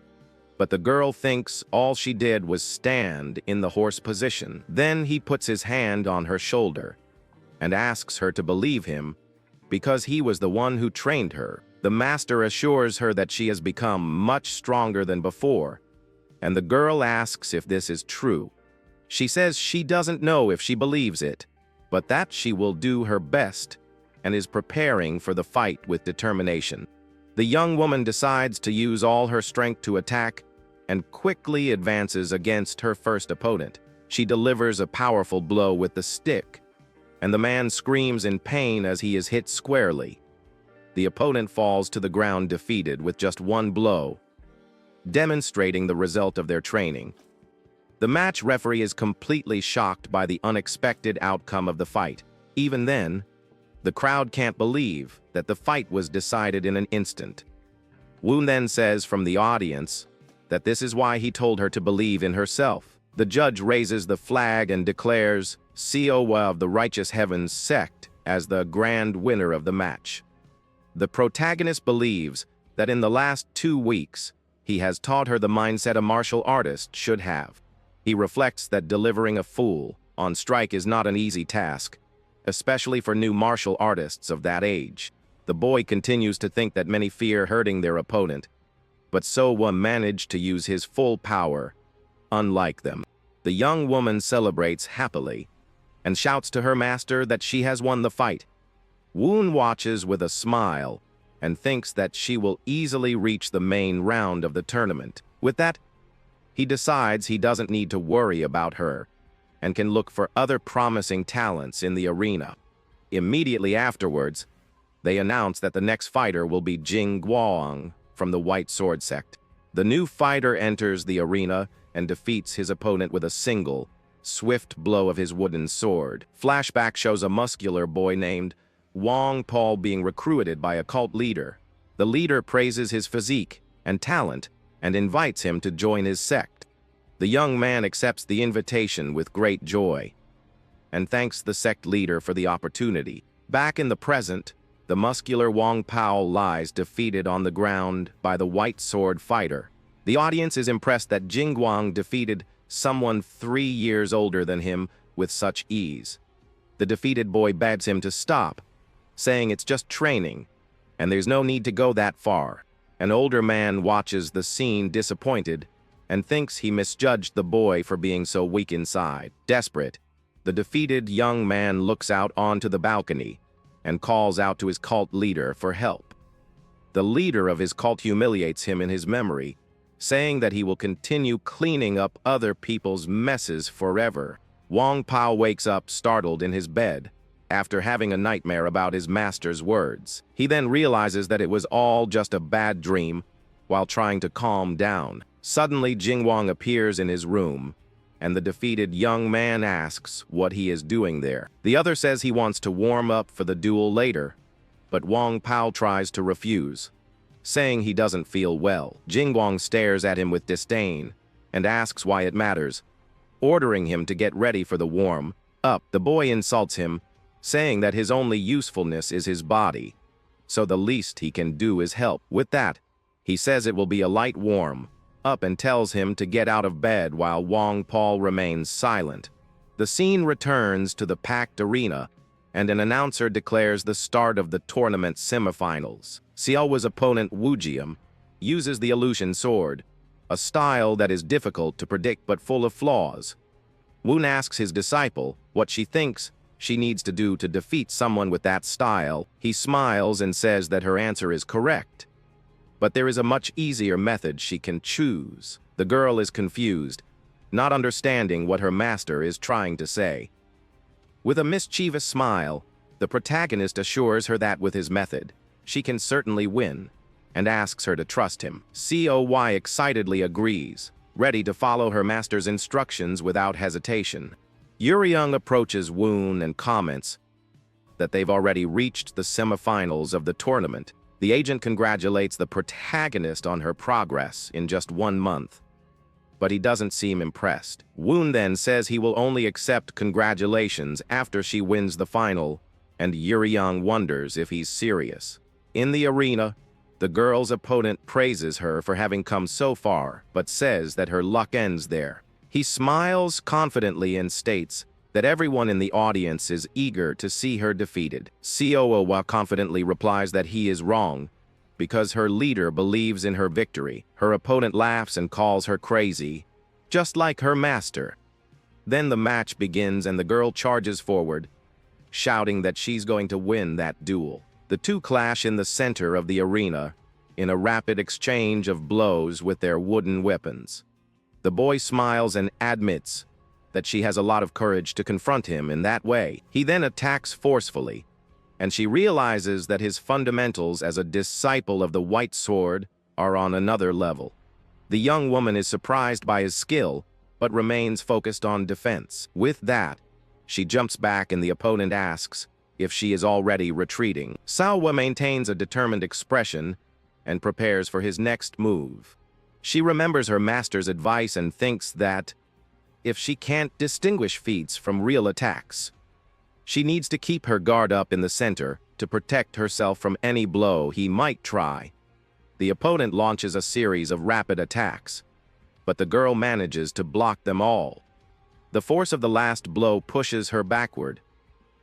but the girl thinks all she did was stand in the horse position. Then he puts his hand on her shoulder and asks her to believe him because he was the one who trained her. The master assures her that she has become much stronger than before, and the girl asks if this is true. She says she doesn't know if she believes it, but that she will do her best and is preparing for the fight with determination. The young woman decides to use all her strength to attack and quickly advances against her first opponent. She delivers a powerful blow with the stick, and the man screams in pain as he is hit squarely. The opponent falls to the ground defeated with just one blow, demonstrating the result of their training. The match referee is completely shocked by the unexpected outcome of the fight. Even then, the crowd can't believe that the fight was decided in an instant. Woon then says from the audience that this is why he told her to believe in herself. The judge raises the flag and declares Seolwa of the Righteous Heavens sect as the grand winner of the match. The protagonist believes that in the last 2 weeks, he has taught her the mindset a martial artist should have. He reflects that delivering a fool on strike is not an easy task, especially for new martial artists of that age. The boy continues to think that many fear hurting their opponent, but Sowa managed to use his full power, unlike them. The young woman celebrates happily and shouts to her master that she has won the fight. Woon watches with a smile and thinks that she will easily reach the main round of the tournament. With that, he decides he doesn't need to worry about her and can look for other promising talents in the arena. Immediately afterwards, they announce that the next fighter will be Jing Guang from the White Sword sect. The new fighter enters the arena and defeats his opponent with a single, swift blow of his wooden sword. Flashback shows a muscular boy named Wang Paul being recruited by a cult leader. The leader praises his physique and talent and invites him to join his sect. The young man accepts the invitation with great joy and thanks the sect leader for the opportunity. Back in the present, the muscular Wang Pao lies defeated on the ground by the White Sword fighter. The audience is impressed that Jing Guang defeated someone 3 years older than him with such ease. The defeated boy begs him to stop, saying it's just training, and there's no need to go that far. An older man watches the scene disappointed and thinks he misjudged the boy for being so weak inside. Desperate, the defeated young man looks out onto the balcony and calls out to his cult leader for help. The leader of his cult humiliates him in his memory, saying that he will continue cleaning up other people's messes forever. Wang Pao wakes up startled in his bed after having a nightmare about his master's words. He then realizes that it was all just a bad dream while trying to calm down. Suddenly, Jing Guang appears in his room, and the defeated young man asks what he is doing there. The other says he wants to warm up for the duel later, but Wang Pao tries to refuse, saying he doesn't feel well. Jing Guang stares at him with disdain and asks why it matters, ordering him to get ready for the warm-up. The boy insults him, saying that his only usefulness is his body, so the least he can do is help. With that, he says it will be a light warm-up and tells him to get out of bed while Wang Paul remains silent. The scene returns to the packed arena, and an announcer declares the start of the tournament semifinals. Xiaowa's opponent Wu Jiam uses the illusion sword, a style that is difficult to predict but full of flaws. Woon asks his disciple what she thinks she needs to do to defeat someone with that style. He smiles and says that her answer is correct, but there is a much easier method she can choose. The girl is confused, not understanding what her master is trying to say. With a mischievous smile, the protagonist assures her that with his method, she can certainly win, and asks her to trust him. Coy excitedly agrees, ready to follow her master's instructions without hesitation. Yuriyoung approaches Woon and comments that they've already reached the semifinals of the tournament. The agent congratulates the protagonist on her progress in just 1 month, but he doesn't seem impressed. Woon then says he will only accept congratulations after she wins the final, and Yuriyoung wonders if he's serious. In the arena, the girl's opponent praises her for having come so far, but says that her luck ends there. He smiles confidently and states that everyone in the audience is eager to see her defeated. Coy confidently replies that he is wrong, because her leader believes in her victory. Her opponent laughs and calls her crazy, just like her master. Then the match begins and the girl charges forward, shouting that she's going to win that duel. The two clash in the center of the arena, in a rapid exchange of blows with their wooden weapons. The boy smiles and admits that she has a lot of courage to confront him in that way. He then attacks forcefully, and she realizes that his fundamentals as a disciple of the White Sword are on another level. The young woman is surprised by his skill, but remains focused on defense. With that, she jumps back and the opponent asks if she is already retreating. Salwa maintains a determined expression and prepares for his next move. She remembers her master's advice and thinks that if she can't distinguish feats from real attacks, she needs to keep her guard up in the center to protect herself from any blow he might try. The opponent launches a series of rapid attacks, but the girl manages to block them all. The force of the last blow pushes her backward,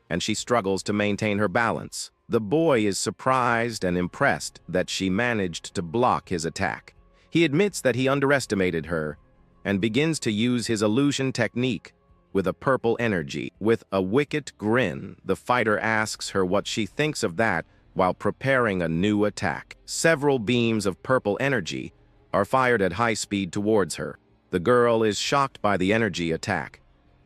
and she struggles to maintain her balance. The boy is surprised and impressed that she managed to block his attack. He admits that he underestimated her and begins to use his illusion technique with a purple energy. With a wicked grin, the fighter asks her what she thinks of that while preparing a new attack. Several beams of purple energy are fired at high speed towards her. The girl is shocked by the energy attack,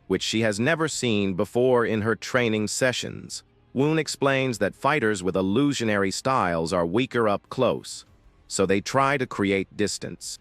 which she has never seen before in her training sessions. Woon explains that fighters with illusionary styles are weaker up close, so they try to create distance.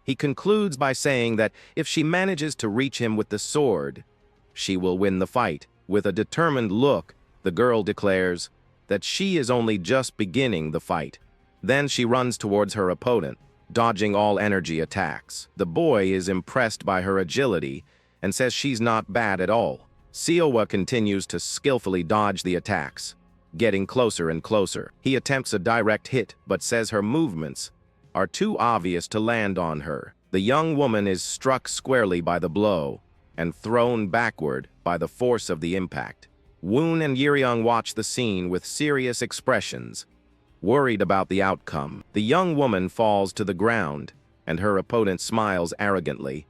He concludes by saying that if she manages to reach him with the sword, she will win the fight. With a determined look, the girl declares that she is only just beginning the fight. Then she runs towards her opponent, dodging all energy attacks. The boy is impressed by her agility and says she's not bad at all. Seowa continues to skillfully dodge the attacks, getting closer and closer. He attempts a direct hit, but says her movements are too obvious to land on her. The young woman is struck squarely by the blow and thrown backward by the force of the impact. Woon and Yeryung watch the scene with serious expressions, worried about the outcome. The young woman falls to the ground, and her opponent smiles arrogantly,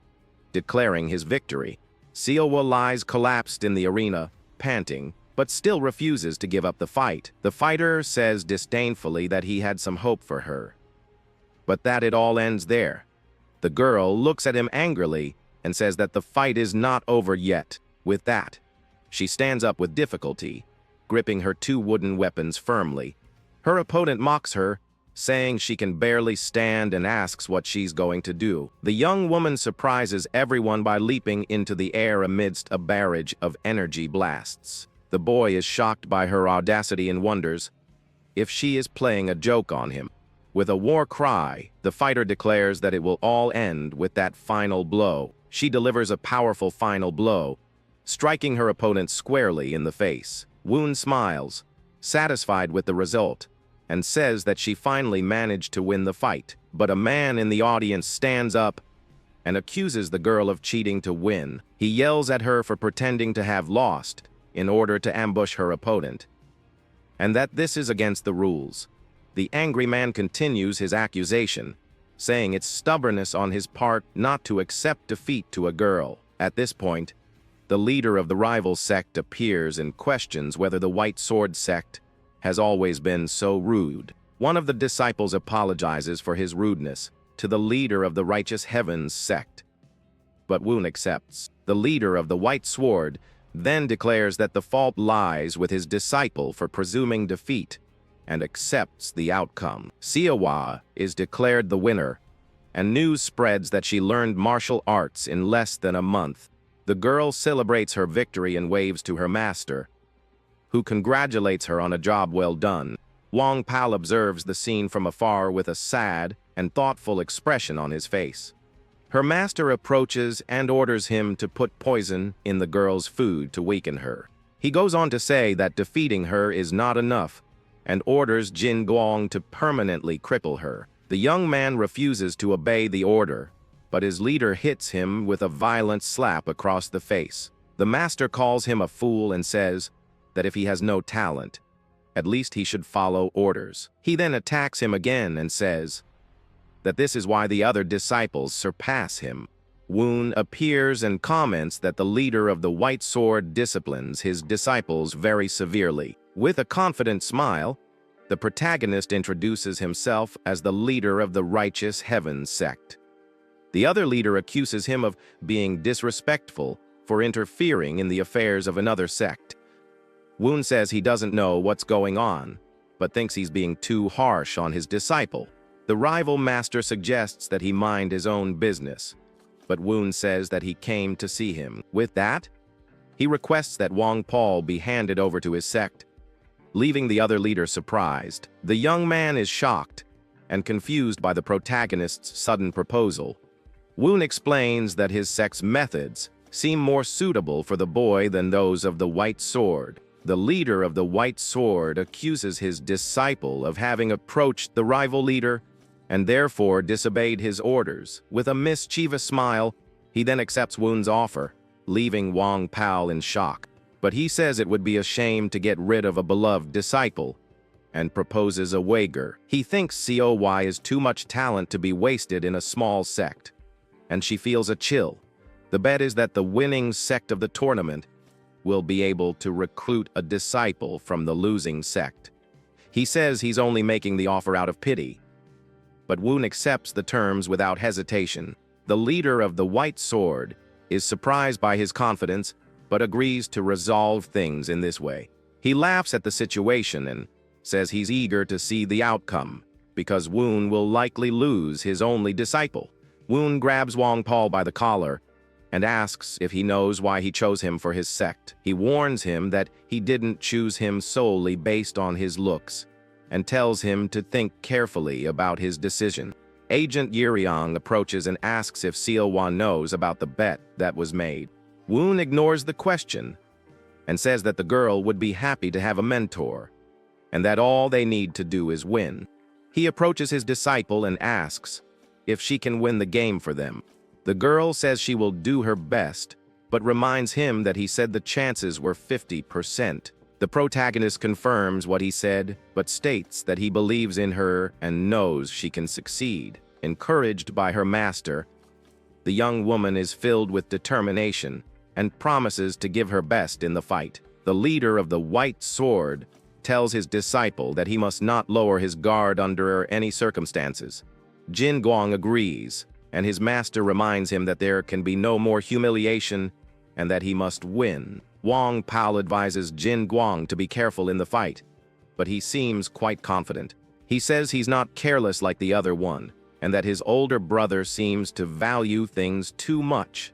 declaring his victory. Seowa lies collapsed in the arena, panting, but still refuses to give up the fight. The fighter says disdainfully that he had some hope for her, but that it all ends there. The girl looks at him angrily and says that the fight is not over yet. With that, she stands up with difficulty, gripping her two wooden weapons firmly. Her opponent mocks her, saying she can barely stand, and asks what she's going to do. The young woman surprises everyone by leaping into the air amidst a barrage of energy blasts. The boy is shocked by her audacity and wonders if she is playing a joke on him. With a war cry, the fighter declares that it will all end with that final blow. She delivers a powerful final blow, striking her opponent squarely in the face. Woon smiles, satisfied with the result, and says that she finally managed to win the fight. But a man in the audience stands up and accuses the girl of cheating to win. He yells at her for pretending to have lost in order to ambush her opponent, and that this is against the rules. The angry man continues his accusation, saying it's stubbornness on his part not to accept defeat to a girl. At this point, the leader of the rival sect appears and questions whether the White Sword sect has always been so rude. One of the disciples apologizes for his rudeness to the leader of the Righteous Heavens sect, but Woon accepts. The leader of the White Sword then declares that the fault lies with his disciple for presuming defeat, and accepts the outcome. Seowa is declared the winner, and news spreads that she learned martial arts in less than a month. The girl celebrates her victory and waves to her master, who congratulates her on a job well done. Wong Pal observes the scene from afar with a sad and thoughtful expression on his face. Her master approaches and orders him to put poison in the girl's food to weaken her. He goes on to say that defeating her is not enough, and orders Jin Guang to permanently cripple her. The young man refuses to obey the order, but his leader hits him with a violent slap across the face. The master calls him a fool and says that if he has no talent, at least he should follow orders. He then attacks him again and says that this is why the other disciples surpass him. Woon appears and comments that the leader of the White Sword disciplines his disciples very severely. With a confident smile, the protagonist introduces himself as the leader of the Righteous Heavens sect. The other leader accuses him of being disrespectful for interfering in the affairs of another sect. Woon says he doesn't know what's going on, but thinks he's being too harsh on his disciple. The rival master suggests that he mind his own business, but Woon says that he came to see him. With that, he requests that Wong Paul be handed over to his sect, leaving the other leader surprised. The young man is shocked and confused by the protagonist's sudden proposal. Woon explains that his sect's methods seem more suitable for the boy than those of the White Sword. The leader of the White Sword accuses his disciple of having approached the rival leader and therefore disobeyed his orders. With a mischievous smile, he then accepts Woon's offer, leaving Wang Pao in shock. But he says it would be a shame to get rid of a beloved disciple, and proposes a wager. He thinks COY is too much talent to be wasted in a small sect, and she feels a chill. The bet is that the winning sect of the tournament will be able to recruit a disciple from the losing sect. He says he's only making the offer out of pity, but Woon accepts the terms without hesitation. The leader of the White Sword is surprised by his confidence, but agrees to resolve things in this way. He laughs at the situation and says he's eager to see the outcome, because Woon will likely lose his only disciple. Woon grabs Wang Pao by the collar and asks if he knows why he chose him for his sect. He warns him that he didn't choose him solely based on his looks, and tells him to think carefully about his decision. Agent Yuriang approaches and asks if COY knows about the bet that was made. Woon ignores the question and says that the girl would be happy to have a mentor, and that all they need to do is win. He approaches his disciple and asks if she can win the game for them. The girl says she will do her best, but reminds him that he said the chances were 50%. The protagonist confirms what he said, but states that he believes in her and knows she can succeed. Encouraged by her master, the young woman is filled with determination and promises to give her best in the fight. The leader of the White Sword tells his disciple that he must not lower his guard under any circumstances. Jin Guang agrees, and his master reminds him that there can be no more humiliation and that he must win. Wang Pao advises Jin Guang to be careful in the fight, but he seems quite confident. He says he's not careless like the other one, and that his older brother seems to value things too much.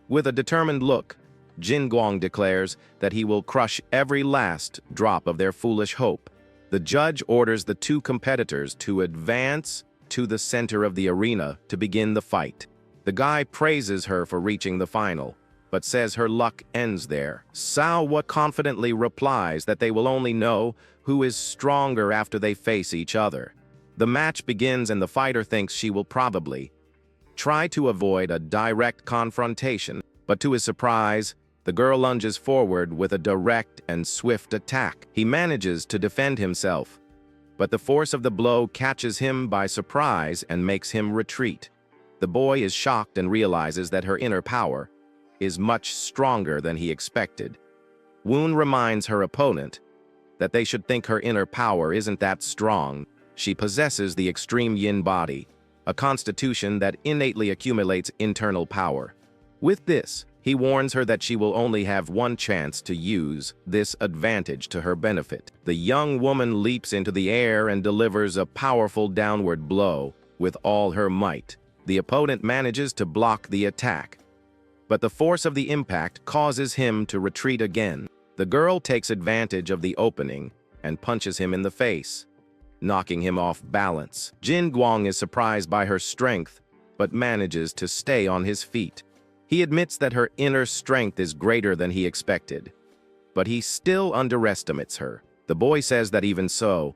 With a determined look, Jin Guang declares that he will crush every last drop of their foolish hope. The judge orders the two competitors to advance to the center of the arena to begin the fight. The guy praises her for reaching the final, but says her luck ends there. Sao confidently replies that they will only know who is stronger after they face each other. The match begins and the fighter thinks she will probably try to avoid a direct confrontation, but to his surprise, the girl lunges forward with a direct and swift attack. He manages to defend himself, but the force of the blow catches him by surprise and makes him retreat. The boy is shocked and realizes that her inner power is much stronger than he expected. Woon reminds her opponent that they should think her inner power isn't that strong. She possesses the extreme yin body, a constitution that innately accumulates internal power. With this, he warns her that she will only have one chance to use this advantage to her benefit. The young woman leaps into the air and delivers a powerful downward blow with all her might. The opponent manages to block the attack, but the force of the impact causes him to retreat again. The girl takes advantage of the opening and punches him in the face, knocking him off balance. Jin Guang is surprised by her strength, but manages to stay on his feet. He admits that her inner strength is greater than he expected, but he still underestimates her. The boy says that even so,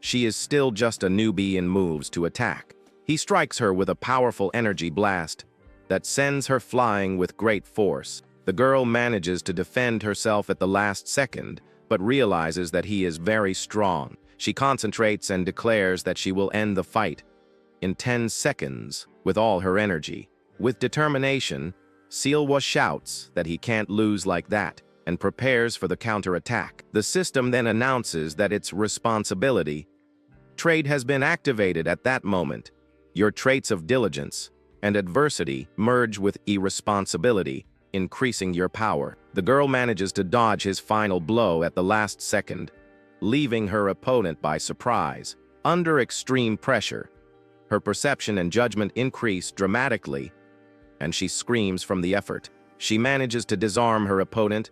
she is still just a newbie in moves to attack. He strikes her with a powerful energy blast that sends her flying with great force. The girl manages to defend herself at the last second, but realizes that he is very strong. She concentrates and declares that she will end the fight in 10 seconds with all her energy. With determination, Sealwa shouts that he can't lose like that and prepares for the counterattack. The system then announces that its responsibility trait has been activated at that moment. Your traits of diligence and adversity merge with irresponsibility, increasing your power. The girl manages to dodge his final blow at the last second, leaving her opponent by surprise. Under extreme pressure, her perception and judgment increase dramatically, and she screams from the effort. She manages to disarm her opponent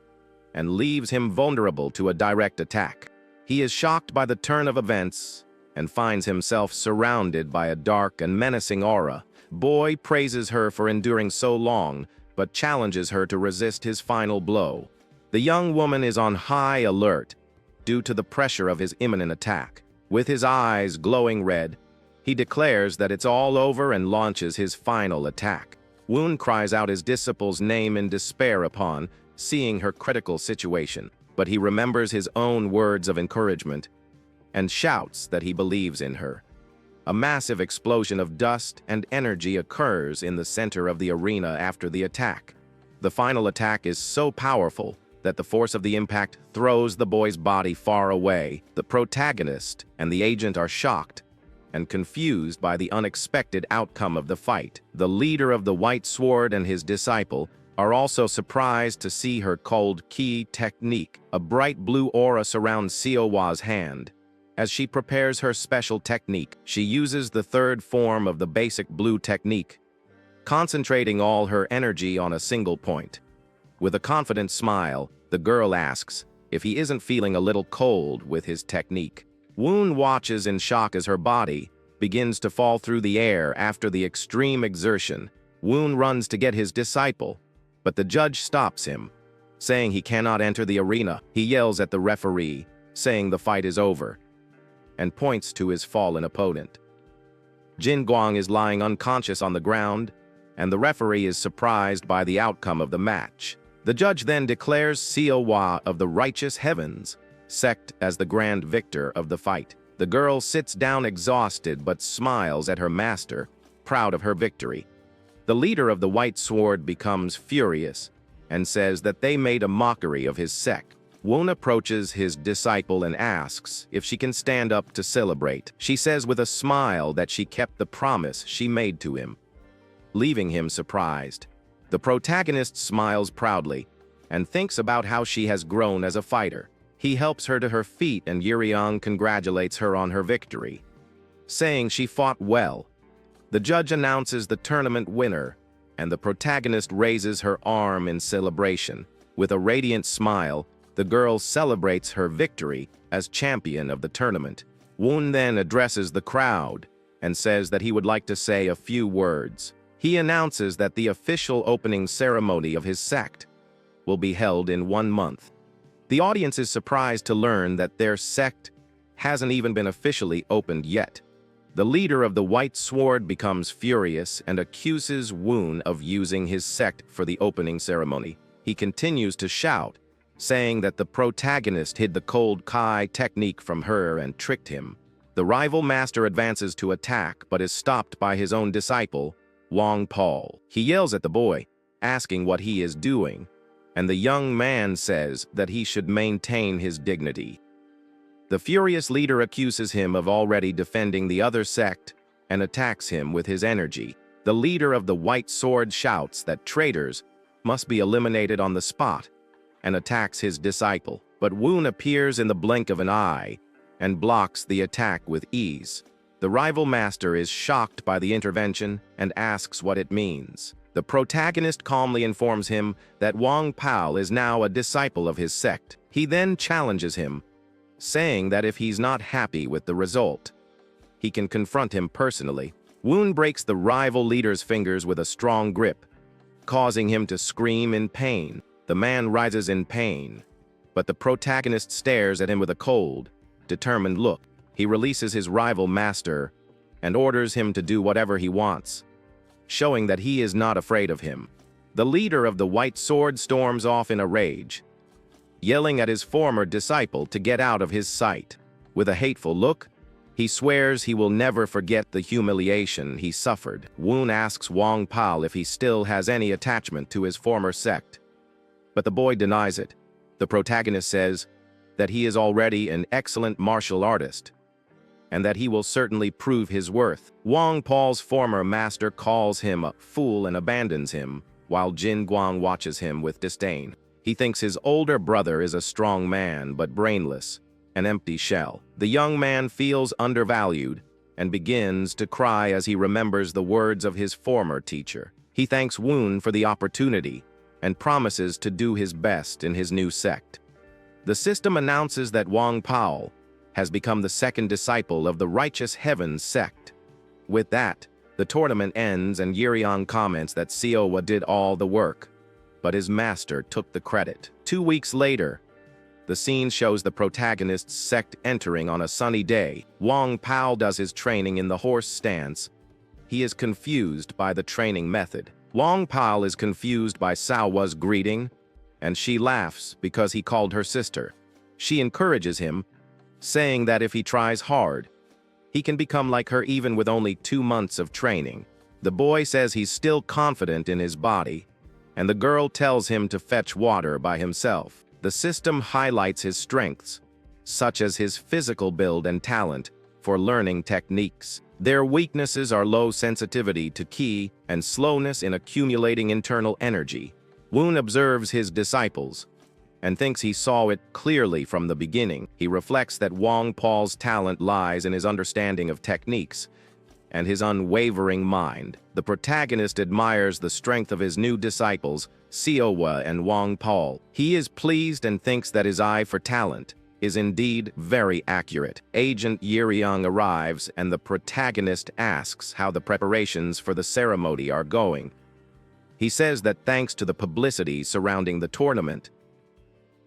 and leaves him vulnerable to a direct attack. He is shocked by the turn of events and finds himself surrounded by a dark and menacing aura. Boy praises her for enduring so long, but challenges her to resist his final blow. The young woman is on high alert due to the pressure of his imminent attack. With his eyes glowing red, He declares that it's all over and launches his final attack. Woon cries out his disciple's name in despair upon seeing her critical situation, but he remembers his own words of encouragement and shouts that he believes in her. A massive explosion of dust and energy occurs in the center of the arena after the attack. The final attack is so powerful that the force of the impact throws the boy's body far away. The protagonist and the agent are shocked and confused by the unexpected outcome of the fight. The leader of the White Sword and his disciple are also surprised to see her cold ki technique. A bright blue aura surrounds Seowa's hand. As she prepares her special technique, she uses the third form of the basic blue technique, concentrating all her energy on a single point. With a confident smile, the girl asks if he isn't feeling a little cold with his technique. Woon watches in shock as her body begins to fall through the air after the extreme exertion. Woon runs to get his disciple, but the judge stops him, saying he cannot enter the arena. He yells at the referee, saying the fight is over, and points to his fallen opponent. Jin Guang is lying unconscious on the ground, and the referee is surprised by the outcome of the match. The judge then declares Seowa of the Righteous Heavens sect as the grand victor of the fight. The girl sits down exhausted but smiles at her master, proud of her victory. The leader of the White Sword becomes furious and says that they made a mockery of his sect. Woon approaches his disciple and asks if she can stand up to celebrate. She says with a smile that she kept the promise she made to him, leaving him surprised. The protagonist smiles proudly and thinks about how she has grown as a fighter. He helps her to her feet and Yuriang congratulates her on her victory, saying she fought well. The judge announces the tournament winner, and the protagonist raises her arm in celebration. With a radiant smile, the girl celebrates her victory as champion of the tournament. Woon then addresses the crowd and says that he would like to say a few words. He announces that the official opening ceremony of his sect will be held in 1 month. The audience is surprised to learn that their sect hasn't even been officially opened yet. The leader of the White Sword becomes furious and accuses Woon of using his sect for the opening ceremony. He continues to shout, saying that the protagonist hid the cold Kai technique from her and tricked him. The rival master advances to attack but is stopped by his own disciple, Wang Paul. He yells at the boy, asking what he is doing, and the young man says that he should maintain his dignity. The furious leader accuses him of already defending the other sect and attacks him with his energy. The leader of the White Sword shouts that traitors must be eliminated on the spot and attacks his disciple. But Woon appears in the blink of an eye and blocks the attack with ease. The rival master is shocked by the intervention and asks what it means. The protagonist calmly informs him that Wang Pao is now a disciple of his sect. He then challenges him, saying that if he's not happy with the result, he can confront him personally. Woon breaks the rival leader's fingers with a strong grip, causing him to scream in pain. The man rises in pain, but the protagonist stares at him with a cold, determined look. He releases his rival master and orders him to do whatever he wants, showing that he is not afraid of him. The leader of the White Sword storms off in a rage, yelling at his former disciple to get out of his sight. With a hateful look, he swears he will never forget the humiliation he suffered. Woon asks Wang Pao if he still has any attachment to his former sect, but the boy denies it. The protagonist says that he is already an excellent martial artist, and that he will certainly prove his worth. Wang Pao's former master calls him a fool and abandons him, while Jin Guang watches him with disdain. He thinks his older brother is a strong man, but brainless, an empty shell. The young man feels undervalued and begins to cry as he remembers the words of his former teacher. He thanks Woon for the opportunity and promises to do his best in his new sect. The system announces that Wang Pao has become the second disciple of the Righteous Heavens sect. With that, the tournament ends and Yuriang comments that Seowa did all the work, but his master took the credit. 2 weeks later, The scene shows the protagonist's sect entering on a sunny day. Wong Pao does his training in the horse stance. He is confused by the training method. Wong Pao is confused by Saowa's greeting, and she laughs because he called her sister. She encourages him, saying that if he tries hard, he can become like her even with only 2 months of training. The boy says he's still confident in his body, and the girl tells him to fetch water by himself. The system highlights his strengths, such as his physical build and talent for learning techniques. Their weaknesses are low sensitivity to ki and slowness in accumulating internal energy. Woon observes his disciples and thinks he saw it clearly from the beginning. He reflects that Wong Paul's talent lies in his understanding of techniques and his unwavering mind. The protagonist admires the strength of his new disciples, Siowa and Wong Paul. He is pleased and thinks that his eye for talent is indeed very accurate. Agent Yiriang arrives and the protagonist asks how the preparations for the ceremony are going. He says that thanks to the publicity surrounding the tournament,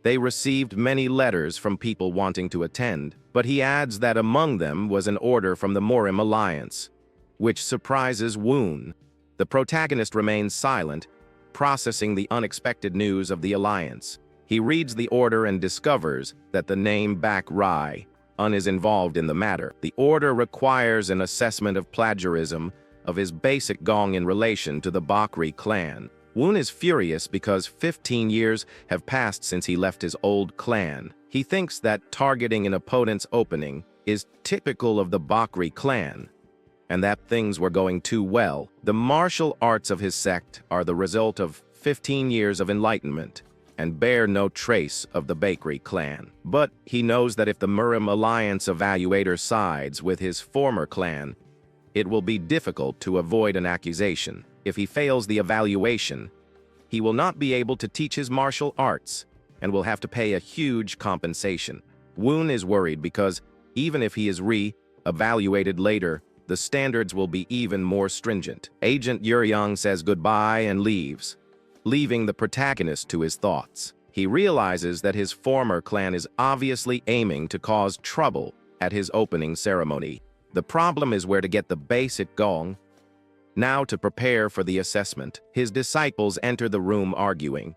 they received many letters from people wanting to attend, but he adds that among them was an order from the Morim Alliance, which surprises Woon. The protagonist remains silent, processing the unexpected news of the alliance. He reads the order and discovers that the name Bak Rai is involved in the matter. The order requires an assessment of plagiarism of his basic gong in relation to the Bakri clan. Woon is furious because 15 years have passed since he left his old clan. He thinks that targeting an opponent's opening is typical of the Bakri clan, and that things were going too well. The martial arts of his sect are the result of 15 years of enlightenment and bear no trace of the Bakri clan. But he knows that if the Morim Alliance evaluator sides with his former clan, it will be difficult to avoid an accusation. If he fails the evaluation, he will not be able to teach his martial arts and will have to pay a huge compensation. Woon is worried because even if he is re-evaluated later, the standards will be even more stringent. Agent Yuryang says goodbye and leaves, leaving the protagonist to his thoughts. He realizes that his former clan is obviously aiming to cause trouble at his opening ceremony. The problem is where to get the basic gong. Now, to prepare for the assessment, his disciples enter the room arguing,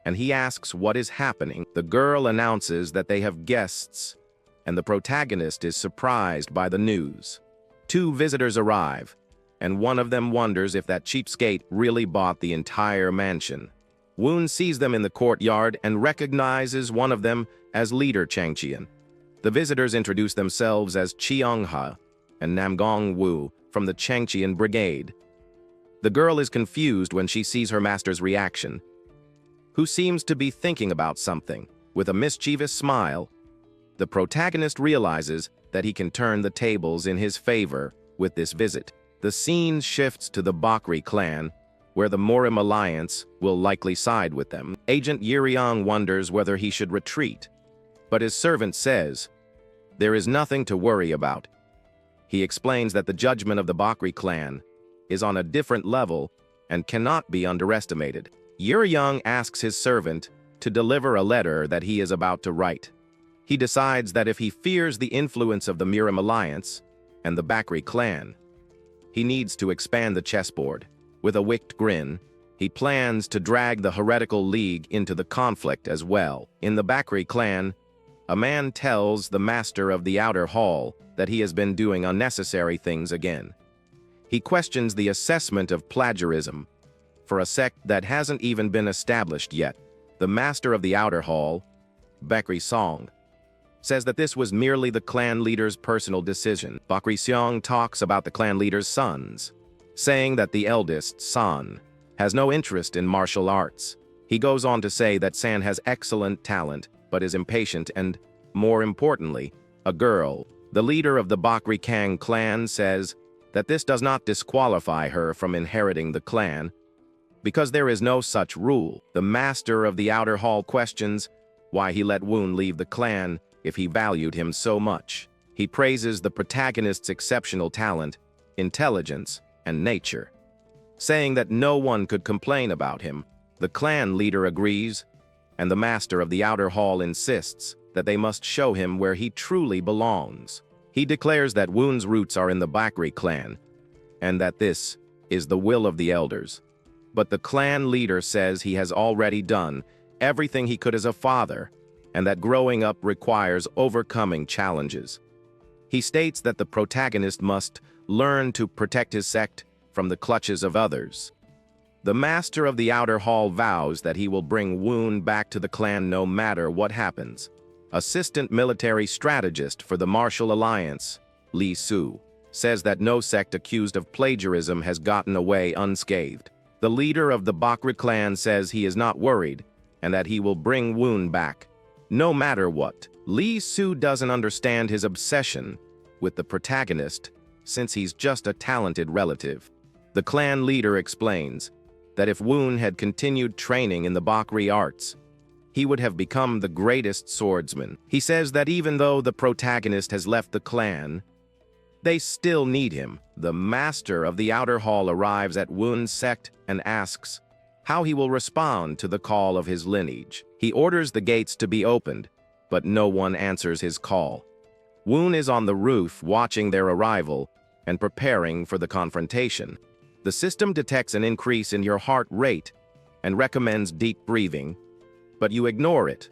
and he asks what is happening. The girl announces that they have guests, and the protagonist is surprised by the news. 2 visitors arrive, and one of them wonders if that cheapskate really bought the entire mansion. Woon sees them in the courtyard and recognizes one of them as leader Changqian. The visitors introduce themselves as Cheongha and Namgong Wu from the Changqian brigade. The girl is confused when she sees her master's reaction, who seems to be thinking about something. With a mischievous smile, the protagonist realizes that he can turn the tables in his favor with this visit. The scene shifts to the Bakri clan, where the Morim Alliance will likely side with them. Agent Yiriang wonders whether he should retreat, but his servant says, "There is nothing to worry about." He explains that the judgment of the Bakri clan is on a different level and cannot be underestimated. Yuriang asks his servant to deliver a letter that he is about to write. He decides that if he fears the influence of the Morim Alliance and the Bakri clan, he needs to expand the chessboard. With a wicked grin, he plans to drag the heretical league into the conflict as well. In the Bakri clan, a man tells the master of the outer hall that he has been doing unnecessary things again. He questions the assessment of plagiarism for a sect that hasn't even been established yet. The master of the outer hall, Bakri Song, says that this was merely the clan leader's personal decision. Bakri Seong talks about the clan leader's sons, saying that the eldest, San, has no interest in martial arts. He goes on to say that San has excellent talent, but is impatient and, more importantly, a girl. The leader of the Bakri Kang clan says that this does not disqualify her from inheriting the clan, because there is no such rule. The master of the outer hall questions why he let Woon leave the clan if he valued him so much. He praises the protagonist's exceptional talent, intelligence, and nature, saying that no one could complain about him. The clan leader agrees, and the master of the outer hall insists that they must show him where he truly belongs. He declares that Woon's roots are in the Bakri clan, and that this is the will of the elders. But the clan leader says he has already done everything he could as a father, and that growing up requires overcoming challenges. He states that the protagonist must learn to protect his sect from the clutches of others. The master of the outer hall vows that he will bring Woon back to the clan no matter what happens. Assistant military strategist for the Martial Alliance, Lee Soo, says that no sect accused of plagiarism has gotten away unscathed. The leader of the Bakri clan says he is not worried and that he will bring Woon back, no matter what. Lee Soo doesn't understand his obsession with the protagonist since he's just a talented relative. The clan leader explains that if Woon had continued training in the Bakri arts, he would have become the greatest swordsman. He says that even though the protagonist has left the clan, they still need him. The master of the outer hall arrives at Woon's sect and asks how he will respond to the call of his lineage. He orders the gates to be opened, but no one answers his call. Woon is on the roof watching their arrival and preparing for the confrontation. The system detects an increase in your heart rate and recommends deep breathing, but you ignore it.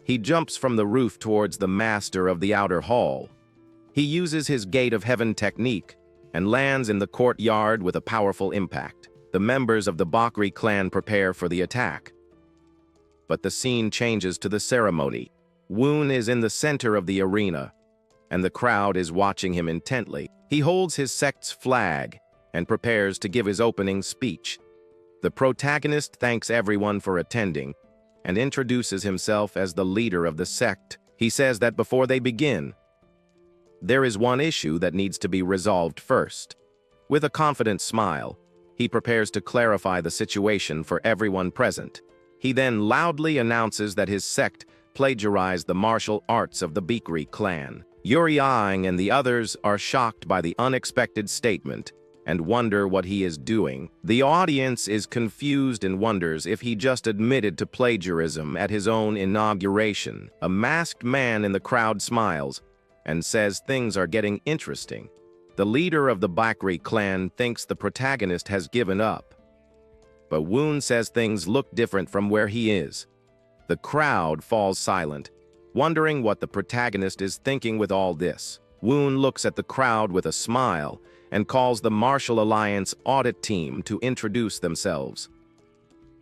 He jumps from the roof towards the master of the outer hall. He uses his Gate of Heaven technique and lands in the courtyard with a powerful impact. The members of the Bakri clan prepare for the attack. But the scene changes to the ceremony. Woon is in the center of the arena, and the crowd is watching him intently. He holds his sect's flag and prepares to give his opening speech. The protagonist thanks everyone for attending and introduces himself as the leader of the sect. He says that before they begin, there is one issue that needs to be resolved first. With a confident smile, he prepares to clarify the situation for everyone present. He then loudly announces that his sect plagiarized the martial arts of the Bakri clan. Yuri Aang and the others are shocked by the unexpected statement and wonder what he is doing. The audience is confused and wonders if he just admitted to plagiarism at his own inauguration. A masked man in the crowd smiles and says things are getting interesting. The leader of the Bakri clan thinks the protagonist has given up, but Woon says things look different from where he is. The crowd falls silent, wondering what the protagonist is thinking with all this. Woon looks at the crowd with a smile and calls the Martial Alliance audit team to introduce themselves.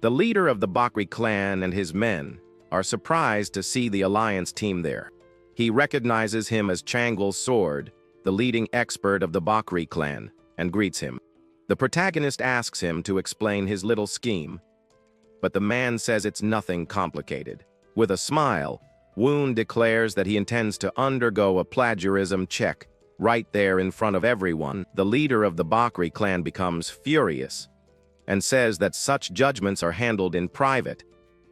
The leader of the Bakri clan and his men are surprised to see the Alliance team there. He recognizes him as Changul Sword, the leading expert of the Bakri clan, and greets him. The protagonist asks him to explain his little scheme, but the man says it's nothing complicated. With a smile, Woon declares that he intends to undergo a plagiarism check right there in front of everyone. The leader of the Bakri clan becomes furious and says that such judgments are handled in private,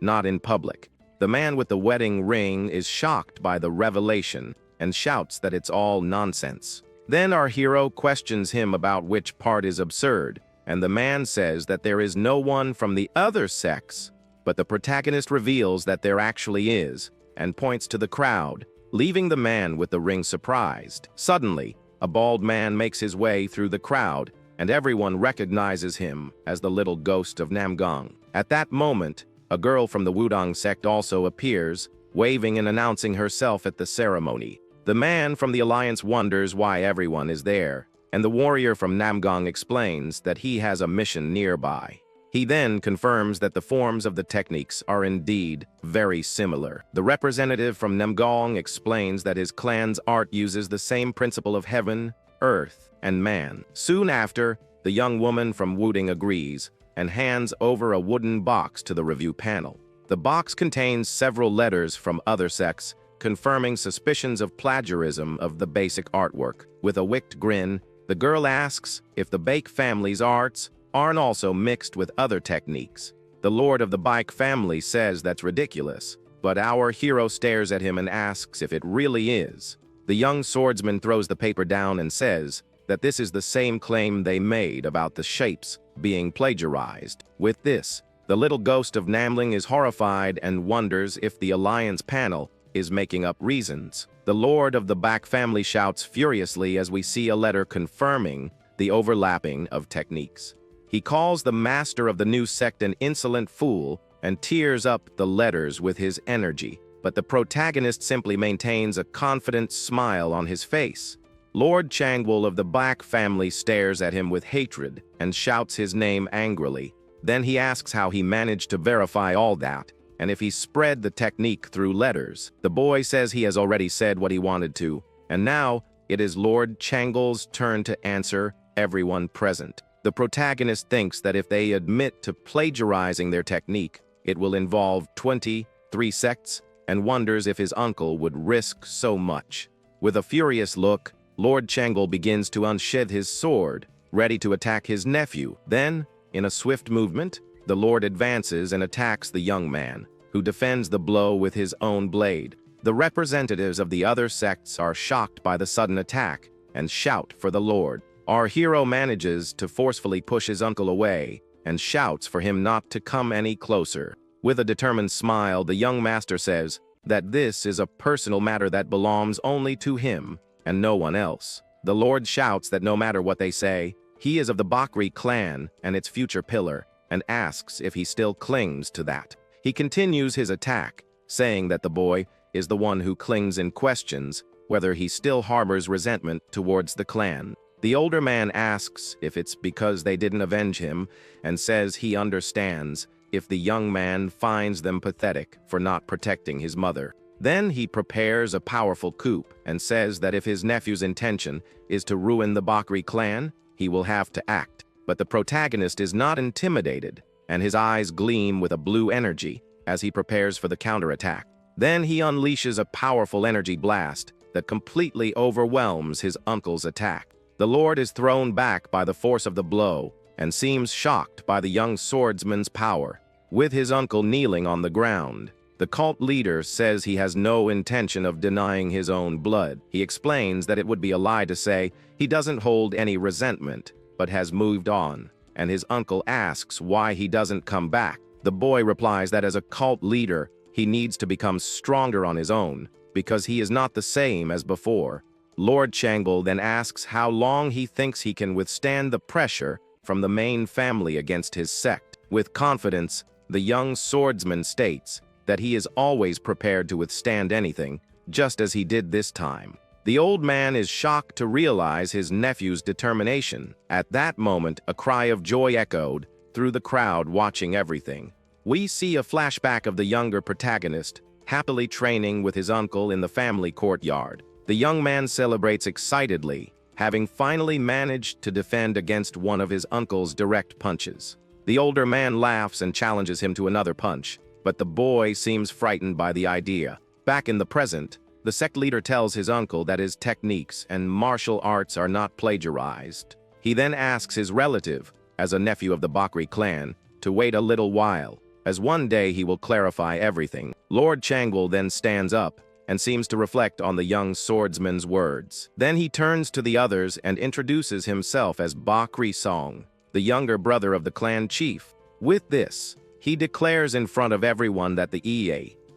not in public. The man with the wedding ring is shocked by the revelation and shouts that it's all nonsense. Then our hero questions him about which part is absurd, and the man says that there is no one from the other sex, but the protagonist reveals that there actually is, and points to the crowd, leaving the man with the ring surprised. Suddenly, a bald man makes his way through the crowd, and everyone recognizes him as the little ghost of Namgang. At that moment, a girl from the Wudong sect also appears, waving and announcing herself at the ceremony. The man from the Alliance wonders why everyone is there, and the warrior from Namgang explains that he has a mission nearby. He then confirms that the forms of the techniques are indeed very similar. The representative from Namgang explains that his clan's art uses the same principle of heaven, earth, and man. Soon after, the young woman from Wudong agrees and hands over a wooden box to the review panel. The box contains several letters from other sects, confirming suspicions of plagiarism of the basic artwork. With a wicked grin, the girl asks if the Bake family's arts aren't also mixed with other techniques. The lord of the Bake family says that's ridiculous, but our hero stares at him and asks if it really is. The young swordsman throws the paper down and says that this is the same claim they made about the shapes being plagiarized. With this, The little ghost of Namling is horrified and wonders if the Alliance panel is making up reasons. The Lord of the Back family shouts furiously as we see a letter confirming the overlapping of techniques. He calls the master of the new sect an insolent fool and tears up the letters with his energy, but the protagonist simply maintains a confident smile on his face. Lord Changwol of the Black family stares at him with hatred and shouts his name angrily. Then he asks how he managed to verify all that, and if he spread the technique through letters. The boy says he has already said what he wanted to, and now it is Lord Changwol's turn to answer everyone present. The protagonist thinks that if they admit to plagiarizing their technique, it will involve 23 sects, and wonders if his uncle would risk so much. With a furious look, Lord Changwol begins to unsheath his sword, ready to attack his nephew. Then, in a swift movement, the Lord advances and attacks the young man, who defends the blow with his own blade. The representatives of the other sects are shocked by the sudden attack and shout for the Lord. Our hero manages to forcefully push his uncle away and shouts for him not to come any closer. With a determined smile, the young master says that this is a personal matter that belongs only to him and no one else. The Lord shouts that no matter what they say, he is of the Bakri clan and its future pillar, and asks if he still clings to that. He continues his attack, saying that the boy is the one who clings and questions whether he still harbors resentment towards the clan. The older man asks if it's because they didn't avenge him, and says he understands if the young man finds them pathetic for not protecting his mother. Then he prepares a powerful coup and says that if his nephew's intention is to ruin the Bakri clan, he will have to act. But the protagonist is not intimidated, and his eyes gleam with a blue energy as he prepares for the counterattack. Then he unleashes a powerful energy blast that completely overwhelms his uncle's attack. The Lord is thrown back by the force of the blow and seems shocked by the young swordsman's power. With his uncle kneeling on the ground, the cult leader says he has no intention of denying his own blood. He explains that it would be a lie to say he doesn't hold any resentment, but has moved on, and his uncle asks why he doesn't come back. The boy replies that as a cult leader, he needs to become stronger on his own, because he is not the same as before. Lord Changwol then asks how long he thinks he can withstand the pressure from the main family against his sect. With confidence, the young swordsman states that he is always prepared to withstand anything, just as he did this time. The old man is shocked to realize his nephew's determination. At that moment, a cry of joy echoed through the crowd watching everything. We see a flashback of the younger protagonist, happily training with his uncle in the family courtyard. The young man celebrates excitedly, having finally managed to defend against one of his uncle's direct punches. The older man laughs and challenges him to another punch, but the boy seems frightened by the idea. Back in the present, the sect leader tells his uncle that his techniques and martial arts are not plagiarized. He then asks his relative, as a nephew of the Bakri clan, to wait a little while, as one day he will clarify everything. Lord Changwol then stands up and seems to reflect on the young swordsman's words. Then he turns to the others and introduces himself as Bakri Song, the younger brother of the clan chief. With this, he declares in front of everyone that the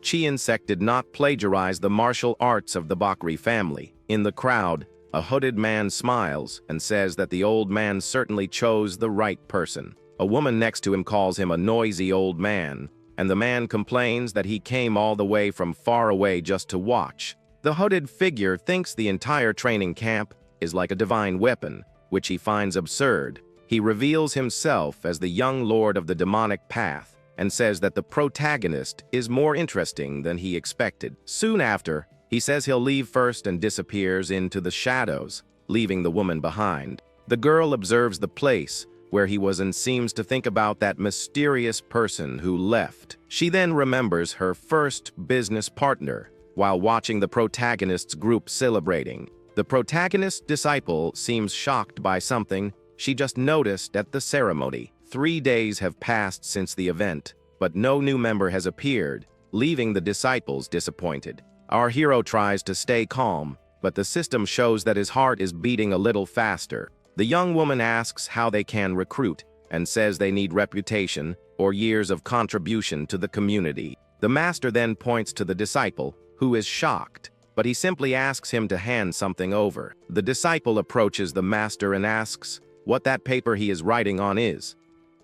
Chian sect did not plagiarize the martial arts of the Bakri family. In the crowd, a hooded man smiles and says that the old man certainly chose the right person. A woman next to him calls him a noisy old man, and the man complains that he came all the way from far away just to watch. The hooded figure thinks the entire training camp is like a divine weapon, which he finds absurd. He reveals himself as the young lord of the demonic path, and says that the protagonist is more interesting than he expected. Soon after, he says he'll leave first and disappears into the shadows, leaving the woman behind. The girl observes the place where he was and seems to think about that mysterious person who left. She then remembers her first business partner while watching the protagonist's group celebrating. The protagonist's disciple seems shocked by something she just noticed at the ceremony. 3 days have passed since the event, but no new member has appeared, leaving the disciples disappointed. Our hero tries to stay calm, but the system shows that his heart is beating a little faster. The young woman asks how they can recruit, and says they need reputation or years of contribution to the community. The master then points to the disciple, who is shocked, but he simply asks him to hand something over. The disciple approaches the master and asks what that paper he is writing on is.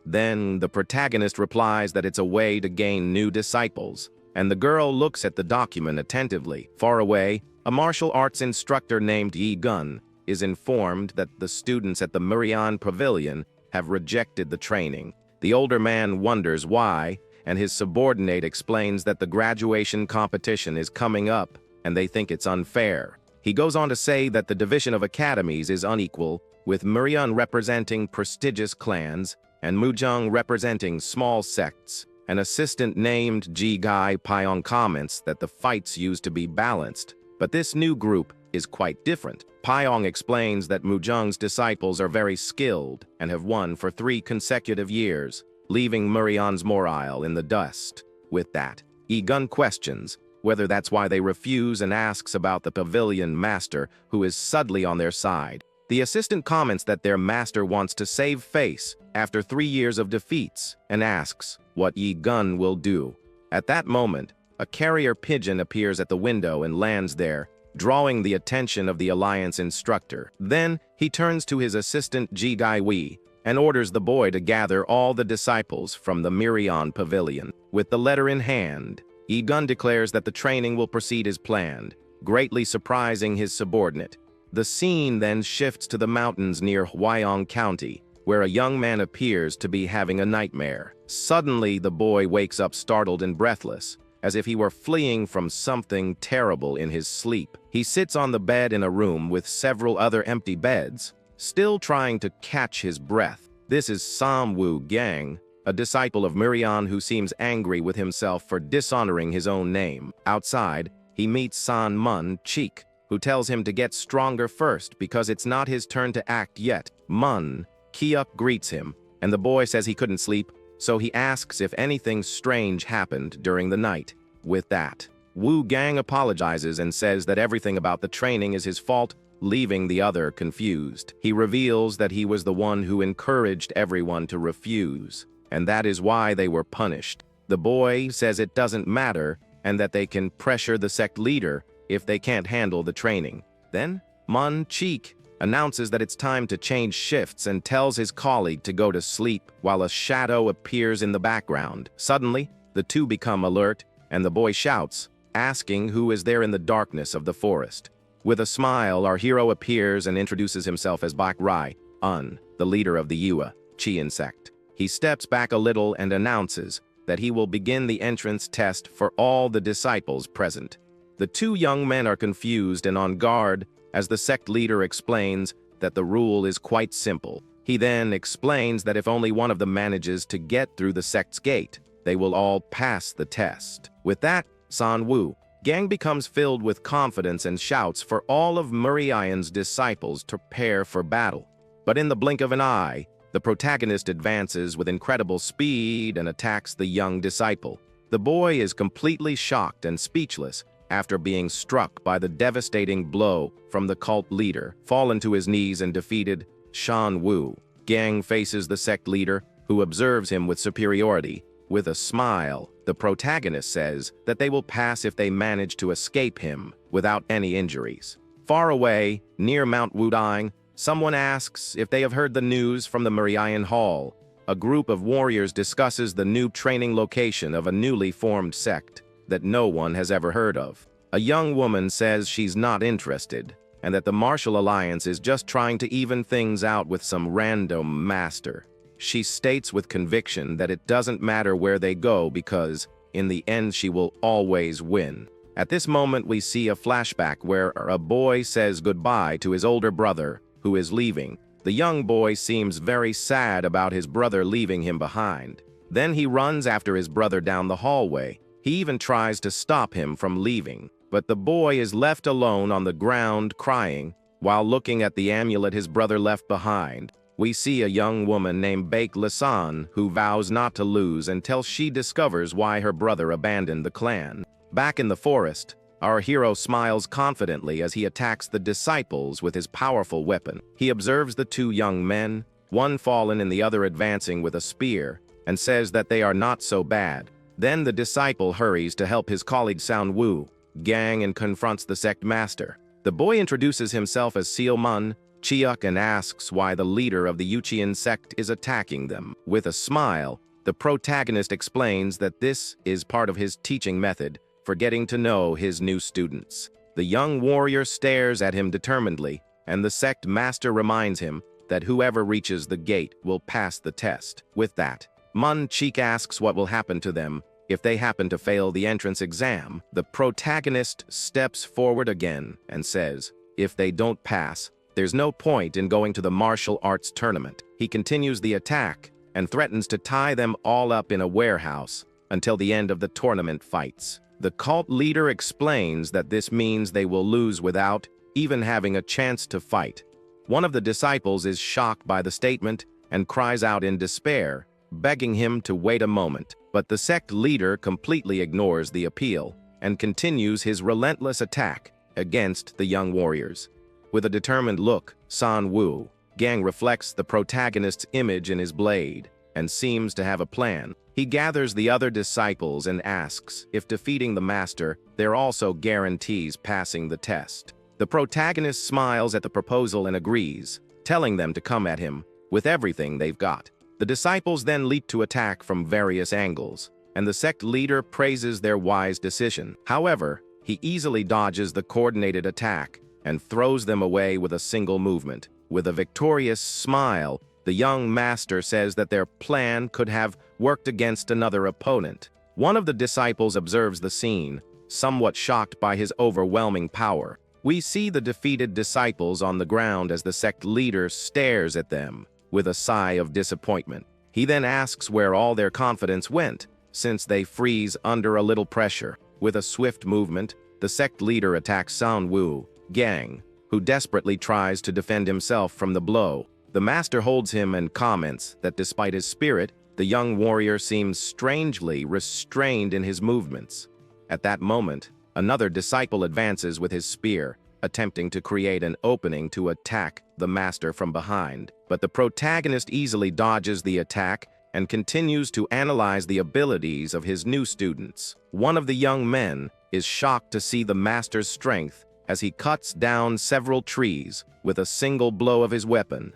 Then the protagonist replies that it's a way to gain new disciples, and the girl looks at the document attentively. Far away, a martial arts instructor named Yi Gun is informed that the students at the Murian Pavilion have rejected the training. The older man wonders why, and his subordinate explains that the graduation competition is coming up and they think it's unfair. He goes on to say that the division of academies is unequal, with Murian representing prestigious clans and Mujang representing small sects. An assistant named Ji Gai Pyong comments that the fights used to be balanced, but this new group is quite different. Pyong explains that Mujang's disciples are very skilled and have won for 3 consecutive years, leaving Murian's morale in the dust. With that, Yi Gun questions whether that's why they refuse and asks about the pavilion master, who is suddenly on their side. The assistant comments that their master wants to save face after 3 years of defeats and asks what Yi Gun will do. At that moment, a carrier pigeon appears at the window and lands there, drawing the attention of the Alliance instructor. Then, he turns to his assistant Ji Gai Wei and orders the boy to gather all the disciples from the Murian Pavilion. With the letter in hand, Yi Gun declares that the training will proceed as planned, greatly surprising his subordinate. The scene then shifts to the mountains near Huayong County, where a young man appears to be having a nightmare. Suddenly, the boy wakes up startled and breathless, as if he were fleeing from something terrible in his sleep. He sits on the bed in a room with several other empty beds, still trying to catch his breath. This is Sam Wu Gang, a disciple of Murian who seems angry with himself for dishonoring his own name. Outside, he meets San Mun Cheek, who tells him to get stronger first because it's not his turn to act yet. Mun Kiuk greets him, and the boy says he couldn't sleep, so he asks if anything strange happened during the night. With that, Wu Gang apologizes and says that everything about the training is his fault, leaving the other confused. He reveals that he was the one who encouraged everyone to refuse, and that is why they were punished. The boy says it doesn't matter and that they can pressure the sect leader if they can't handle the training. Then, Mun Cheek announces that it's time to change shifts and tells his colleague to go to sleep while a shadow appears in the background. Suddenly, the two become alert, and the boy shouts, asking who is there in the darkness of the forest. With a smile, our hero appears and introduces himself as Bak Rai Un, the leader of the Yua Chian sect. He steps back a little and announces that he will begin the entrance test for all the disciples present. The two young men are confused and on guard as the sect leader explains that the rule is quite simple. He then explains that if only one of them manages to get through the sect's gate, they will all pass the test. With that, San Wu Gang becomes filled with confidence and shouts for all of Murian's disciples to prepare for battle. But in the blink of an eye, the protagonist advances with incredible speed and attacks the young disciple. The boy is completely shocked and speechless after being struck by the devastating blow from the cult leader. Fallen to his knees and defeated, Shan Wu Gang faces the sect leader, who observes him with superiority. With a smile, the protagonist says that they will pass if they manage to escape him without any injuries. Far away, near Mount Wudang, someone asks if they have heard the news from the Murian Hall. A group of warriors discusses the new training location of a newly formed sect that no one has ever heard of. A young woman says she's not interested, and that the Martial Alliance is just trying to even things out with some random master. She states with conviction that it doesn't matter where they go because, in the end, she will always win. At this moment, we see a flashback where a boy says goodbye to his older brother, who is leaving. The young boy seems very sad about his brother leaving him behind. Then he runs after his brother down the hallway. He even tries to stop him from leaving, but the boy is left alone on the ground crying while looking at the amulet his brother left behind. We see a young woman named Baek Lisan who vows not to lose until she discovers why her brother abandoned the clan. Back in the forest, our hero smiles confidently as he attacks the disciples with his powerful weapon. He observes the two young men, one fallen and the other advancing with a spear, and says that they are not so bad. Then the disciple hurries to help his colleague Sang-woo, Gang, and confronts the sect master. The boy introduces himself as Seo-mun, Chiuk, and asks why the leader of the Yuchian sect is attacking them. With a smile, the protagonist explains that this is part of his teaching method for getting to know his new students. The young warrior stares at him determinedly, and the sect master reminds him that whoever reaches the gate will pass the test. With that, Mun-chik asks what will happen to them if they happen to fail the entrance exam. The protagonist steps forward again and says, if they don't pass, there's no point in going to the martial arts tournament. He continues the attack and threatens to tie them all up in a warehouse until the end of the tournament fights. The cult leader explains that this means they will lose without even having a chance to fight. One of the disciples is shocked by the statement and cries out in despair, begging him to wait a moment. But the sect leader completely ignores the appeal and continues his relentless attack against the young warriors. With a determined look, Sang-woo, Gang reflects the protagonist's image in his blade and seems to have a plan. He gathers the other disciples and asks if defeating the master, there also guarantees passing the test. The protagonist smiles at the proposal and agrees, telling them to come at him with everything they've got. The disciples then leap to attack from various angles, and the sect leader praises their wise decision. However, he easily dodges the coordinated attack and throws them away with a single movement. With a victorious smile, the young master says that their plan could have worked against another opponent. One of the disciples observes the scene, somewhat shocked by his overwhelming power. We see the defeated disciples on the ground as the sect leader stares at them with a sigh of disappointment. He then asks where all their confidence went, since they freeze under a little pressure. With a swift movement, the sect leader attacks Sang-woo, Gang, who desperately tries to defend himself from the blow. The master holds him and comments that despite his spirit, the young warrior seems strangely restrained in his movements. At that moment, another disciple advances with his spear, attempting to create an opening to attack the master from behind. But the protagonist easily dodges the attack and continues to analyze the abilities of his new students. One of the young men is shocked to see the master's strength as he cuts down several trees with a single blow of his weapon.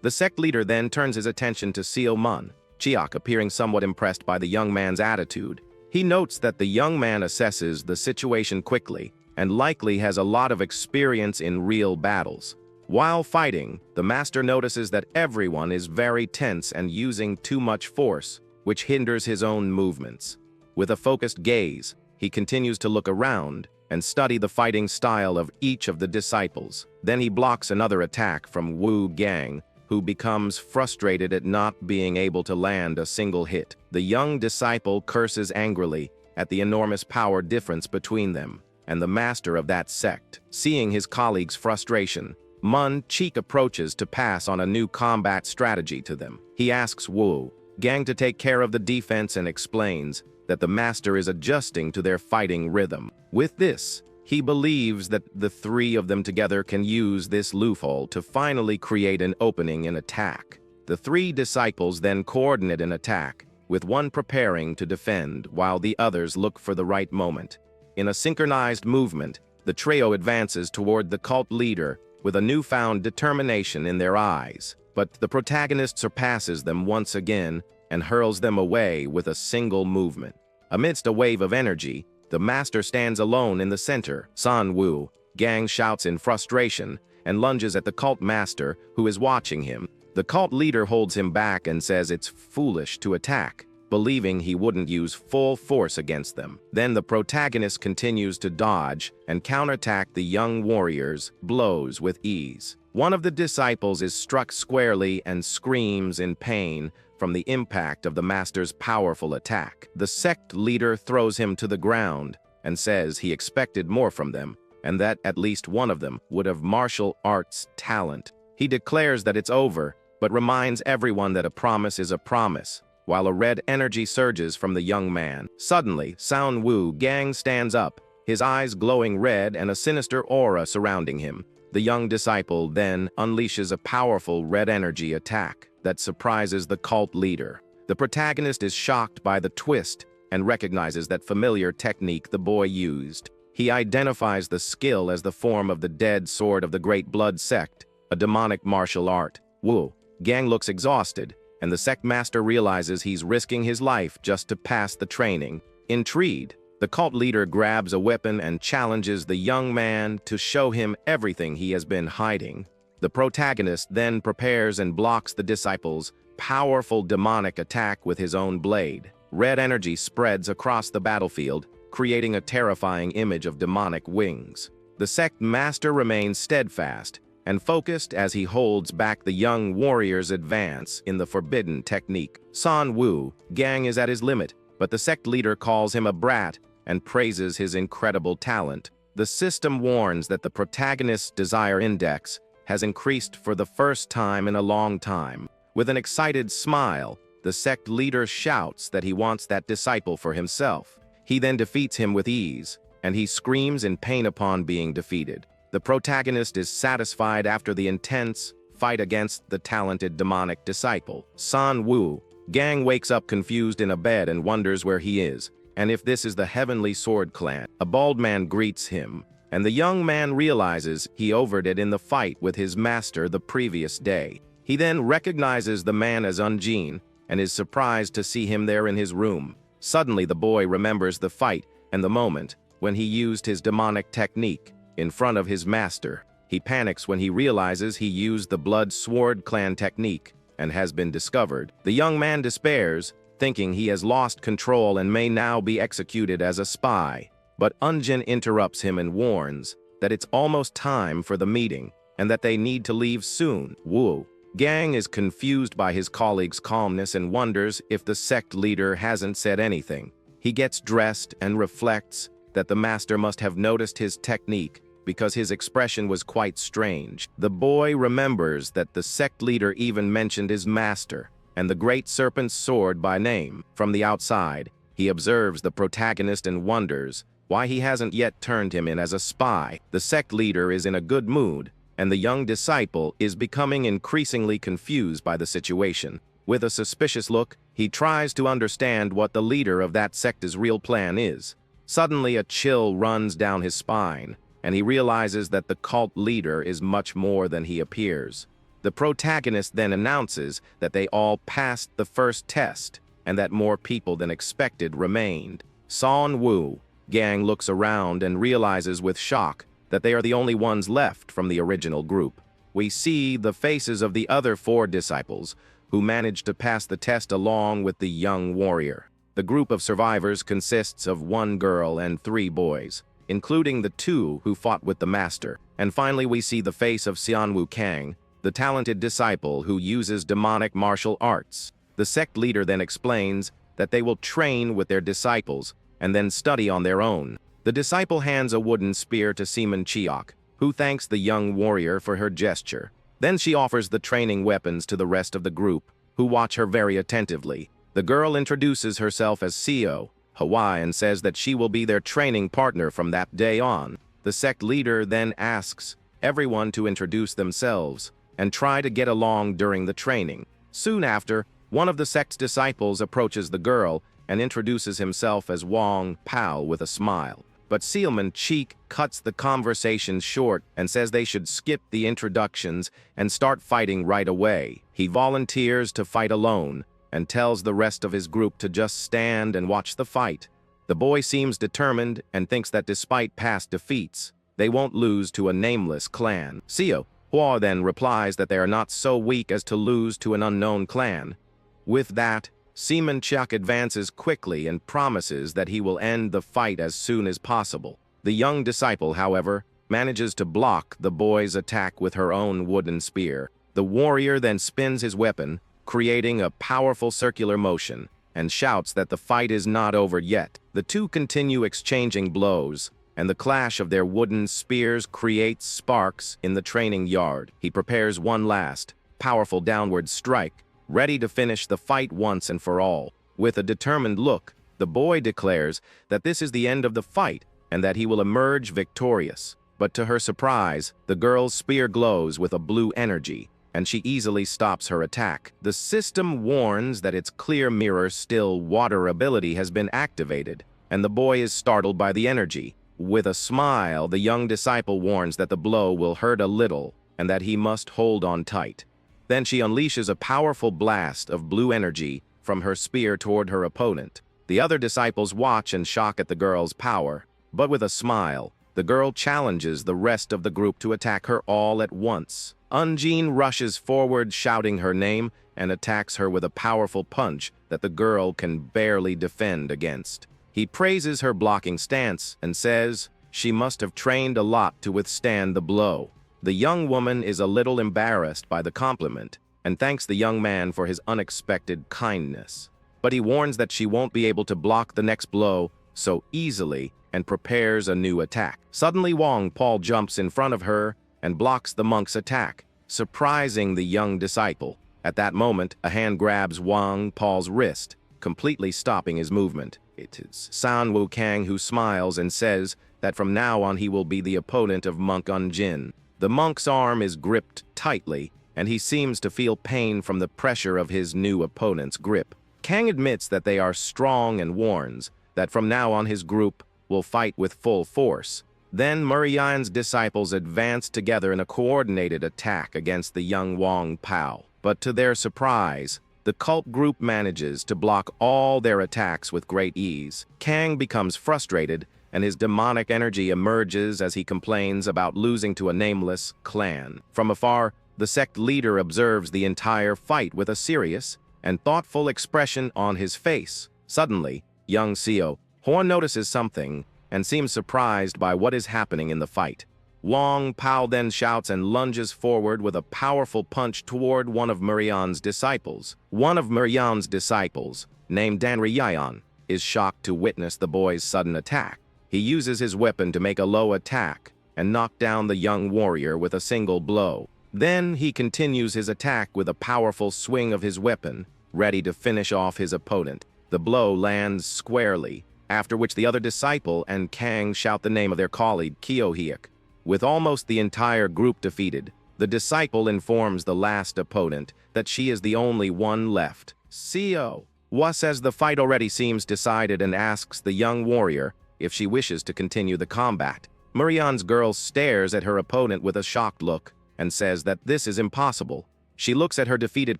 The sect leader then turns his attention to Seo-mun, Chiuk appearing somewhat impressed by the young man's attitude. He notes that the young man assesses the situation quickly and likely has a lot of experience in real battles. While fighting, the master notices that everyone is very tense and using too much force, which hinders his own movements. With a focused gaze, he continues to look around and study the fighting style of each of the disciples. Then he blocks another attack from Woo Gang, who becomes frustrated at not being able to land a single hit. The young disciple curses angrily at the enormous power difference between them and the master of that sect. Seeing his colleague's frustration, Mun-chik approaches to pass on a new combat strategy to them. He asks Woo Gang to take care of the defense and explains that the master is adjusting to their fighting rhythm. With this, he believes that the three of them together can use this loophole to finally create an opening in attack. The three disciples then coordinate an attack, with one preparing to defend while the others look for the right moment. In a synchronized movement, the trio advances toward the cult leader with a newfound determination in their eyes. But the protagonist surpasses them once again and hurls them away with a single movement. Amidst a wave of energy, the master stands alone in the center. Sang-woo, Gang shouts in frustration and lunges at the cult master, who is watching him. The cult leader holds him back and says it's foolish to attack, believing he wouldn't use full force against them. Then the protagonist continues to dodge and counterattack the young warrior's blows with ease. One of the disciples is struck squarely and screams in pain from the impact of the master's powerful attack. The sect leader throws him to the ground and says he expected more from them, and that at least one of them would have martial arts talent. He declares that it's over, but reminds everyone that a promise is a promise, while a red energy surges from the young man. Suddenly, Sang-woo Gang stands up, his eyes glowing red and a sinister aura surrounding him. The young disciple then unleashes a powerful red energy attack that surprises the cult leader. The protagonist is shocked by the twist and recognizes that familiar technique the boy used. He identifies the skill as the form of the dead sword of the Great Blood Sect, a demonic martial art. Woo. Gang looks exhausted, and the sect master realizes he's risking his life just to pass the training. Intrigued, the cult leader grabs a weapon and challenges the young man to show him everything he has been hiding. The protagonist then prepares and blocks the disciple's powerful demonic attack with his own blade. Red energy spreads across the battlefield, creating a terrifying image of demonic wings. The sect master remains steadfast and focused as he holds back the young warrior's advance in the forbidden technique. San Wu Gang is at his limit, but the sect leader calls him a brat and praises his incredible talent. The system warns that the protagonist's desire index has increased for the first time in a long time. With an excited smile, the sect leader shouts that he wants that disciple for himself. He then defeats him with ease, and he screams in pain upon being defeated. The protagonist is satisfied after the intense fight against the talented demonic disciple. San Wu Gang wakes up confused in a bed and wonders where he is, and if this is the Heavenly Sword Clan. A bald man greets him, and the young man realizes he overdid in the fight with his master the previous day. He then recognizes the man as Unjin and is surprised to see him there in his room. Suddenly the boy remembers the fight and the moment when he used his demonic technique in front of his master. He panics when he realizes he used the Blood Sword Clan technique and has been discovered. The young man despairs, thinking he has lost control and may now be executed as a spy. But Unjin interrupts him and warns that it's almost time for the meeting and that they need to leave soon. Wu Gang is confused by his colleague's calmness and wonders if the sect leader hasn't said anything. He gets dressed and reflects that the master must have noticed his technique because his expression was quite strange. The boy remembers that the sect leader even mentioned his master and the great serpent's sword by name. From the outside, he observes the protagonist and wonders why he hasn't yet turned him in as a spy. The sect leader is in a good mood, and the young disciple is becoming increasingly confused by the situation. With a suspicious look, he tries to understand what the leader of that sect's real plan is. Suddenly, a chill runs down his spine, and he realizes that the cult leader is much more than he appears. The protagonist then announces that they all passed the first test, and that more people than expected remained. San Wu Gang looks around and realizes with shock that they are the only ones left from the original group. We see the faces of the other 4 disciples who managed to pass the test along with the young warrior. The group of survivors consists of 1 girl and 3 boys, including the 2 who fought with the master. And finally we see the face of San Wu Gang, the talented disciple who uses demonic martial arts. The sect leader then explains that they will train with their disciples and then study on their own. The disciple hands a wooden spear to Seaman Chiok, who thanks the young warrior for her gesture. Then she offers the training weapons to the rest of the group, who watch her very attentively. The girl introduces herself as Seo Hawaii and says that she will be their training partner from that day on. The sect leader then asks everyone to introduce themselves and try to get along during the training. Soon after, one of the sect's disciples approaches the girl and introduces himself as Wong Pao with a smile. But Sealman Cheek cuts the conversation short and says they should skip the introductions and start fighting right away. He volunteers to fight alone and tells the rest of his group to just stand and watch the fight. The boy seems determined and thinks that despite past defeats, they won't lose to a nameless clan. Seo Hua then replies that they are not so weak as to lose to an unknown clan. With that, Seaman Chuck advances quickly and promises that he will end the fight as soon as possible. The young disciple, however, manages to block the boy's attack with her own wooden spear. The warrior then spins his weapon, creating a powerful circular motion, and shouts that the fight is not over yet. The 2 continue exchanging blows, and the clash of their wooden spears creates sparks in the training yard. He prepares one last, powerful downward strike, ready to finish the fight once and for all. With a determined look, the boy declares that this is the end of the fight and that he will emerge victorious. But to her surprise, the girl's spear glows with a blue energy, and she easily stops her attack. The system warns that its clear mirror still water ability has been activated, and the boy is startled by the energy. With a smile, the young disciple warns that the blow will hurt a little and that he must hold on tight. Then she unleashes a powerful blast of blue energy from her spear toward her opponent. The other disciples watch in shock at the girl's power, but with a smile, the girl challenges the rest of the group to attack her all at once. Unjin rushes forward shouting her name and attacks her with a powerful punch that the girl can barely defend against. He praises her blocking stance and says she must have trained a lot to withstand the blow. The young woman is a little embarrassed by the compliment and thanks the young man for his unexpected kindness. But he warns that she won't be able to block the next blow so easily and prepares a new attack. Suddenly Wang Paul jumps in front of her and blocks the monk's attack, surprising the young disciple. At that moment, a hand grabs Wang Paul's wrist, completely stopping his movement. It is San Wukang who smiles and says that from now on he will be the opponent of Monk Unjin. The monk's arm is gripped tightly, and he seems to feel pain from the pressure of his new opponent's grip. Kang admits that they are strong and warns that from now on his group will fight with full force. Then Murian's disciples advance together in a coordinated attack against the young Wang Pao. But to their surprise, the cult group manages to block all their attacks with great ease. Kang becomes frustrated, and his demonic energy emerges as he complains about losing to a nameless clan. From afar, the sect leader observes the entire fight with a serious and thoughtful expression on his face. Suddenly, young Seo Horn notices something and seems surprised by what is happening in the fight. Wang Pao then shouts and lunges forward with a powerful punch toward one of Murian's disciples. One of Murian's disciples, named Danri Yayan, is shocked to witness the boy's sudden attack. He uses his weapon to make a low attack and knock down the young warrior with a single blow. Then he continues his attack with a powerful swing of his weapon, ready to finish off his opponent. The blow lands squarely, after which the other disciple and Kang shout the name of their colleague, Kyohyuk. With almost the entire group defeated, the disciple informs the last opponent that she is the only one left. Seo Hwa says the fight already seems decided and asks the young warrior if she wishes to continue the combat. Murian's girl stares at her opponent with a shocked look and says that this is impossible. She looks at her defeated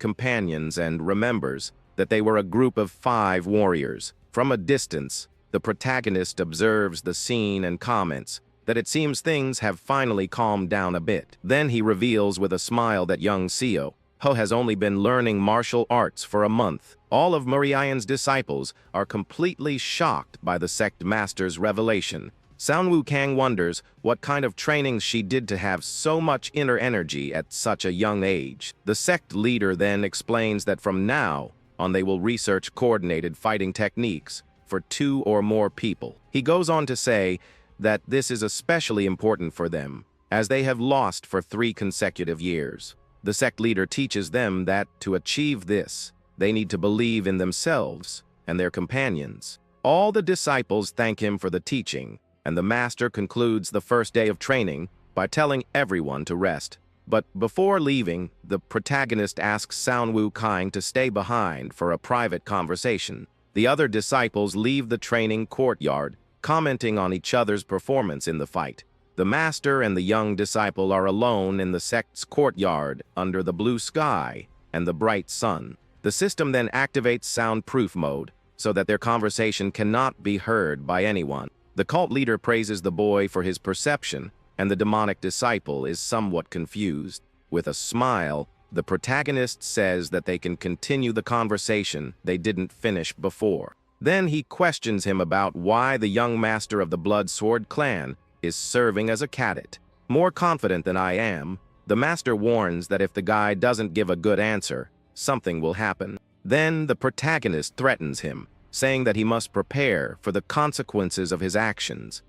companions and remembers that they were a group of 5 warriors. From a distance, the protagonist observes the scene and comments that it seems things have finally calmed down a bit. Then he reveals with a smile that young Seo Ho has only been learning martial arts for a month. All of Murian's disciples are completely shocked by the sect master's revelation. San Wukang wonders what kind of training she did to have so much inner energy at such a young age. The sect leader then explains that from now on they will research coordinated fighting techniques for 2 or more people. He goes on to say that this is especially important for them, as they have lost for 3 consecutive years. The sect leader teaches them that to achieve this, they need to believe in themselves and their companions. All the disciples thank him for the teaching, and the master concludes the first day of training by telling everyone to rest. But before leaving, the protagonist asks San Wukang to stay behind for a private conversation. The other disciples leave the training courtyard, commenting on each other's performance in the fight. The master and the young disciple are alone in the sect's courtyard under the blue sky and the bright sun. The system then activates soundproof mode so that their conversation cannot be heard by anyone. The cult leader praises the boy for his perception, and the demonic disciple is somewhat confused. With a smile, the protagonist says that they can continue the conversation they didn't finish before. Then he questions him about why the young master of the Blood Sword clan is serving as a cadet. More confident than I am, the master warns that if the guy doesn't give a good answer, something will happen. Then the protagonist threatens him, saying that he must prepare for the consequences of his actions.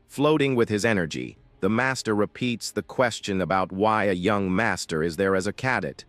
Floating with his energy, the master repeats the question about why a young master is there as a cadet.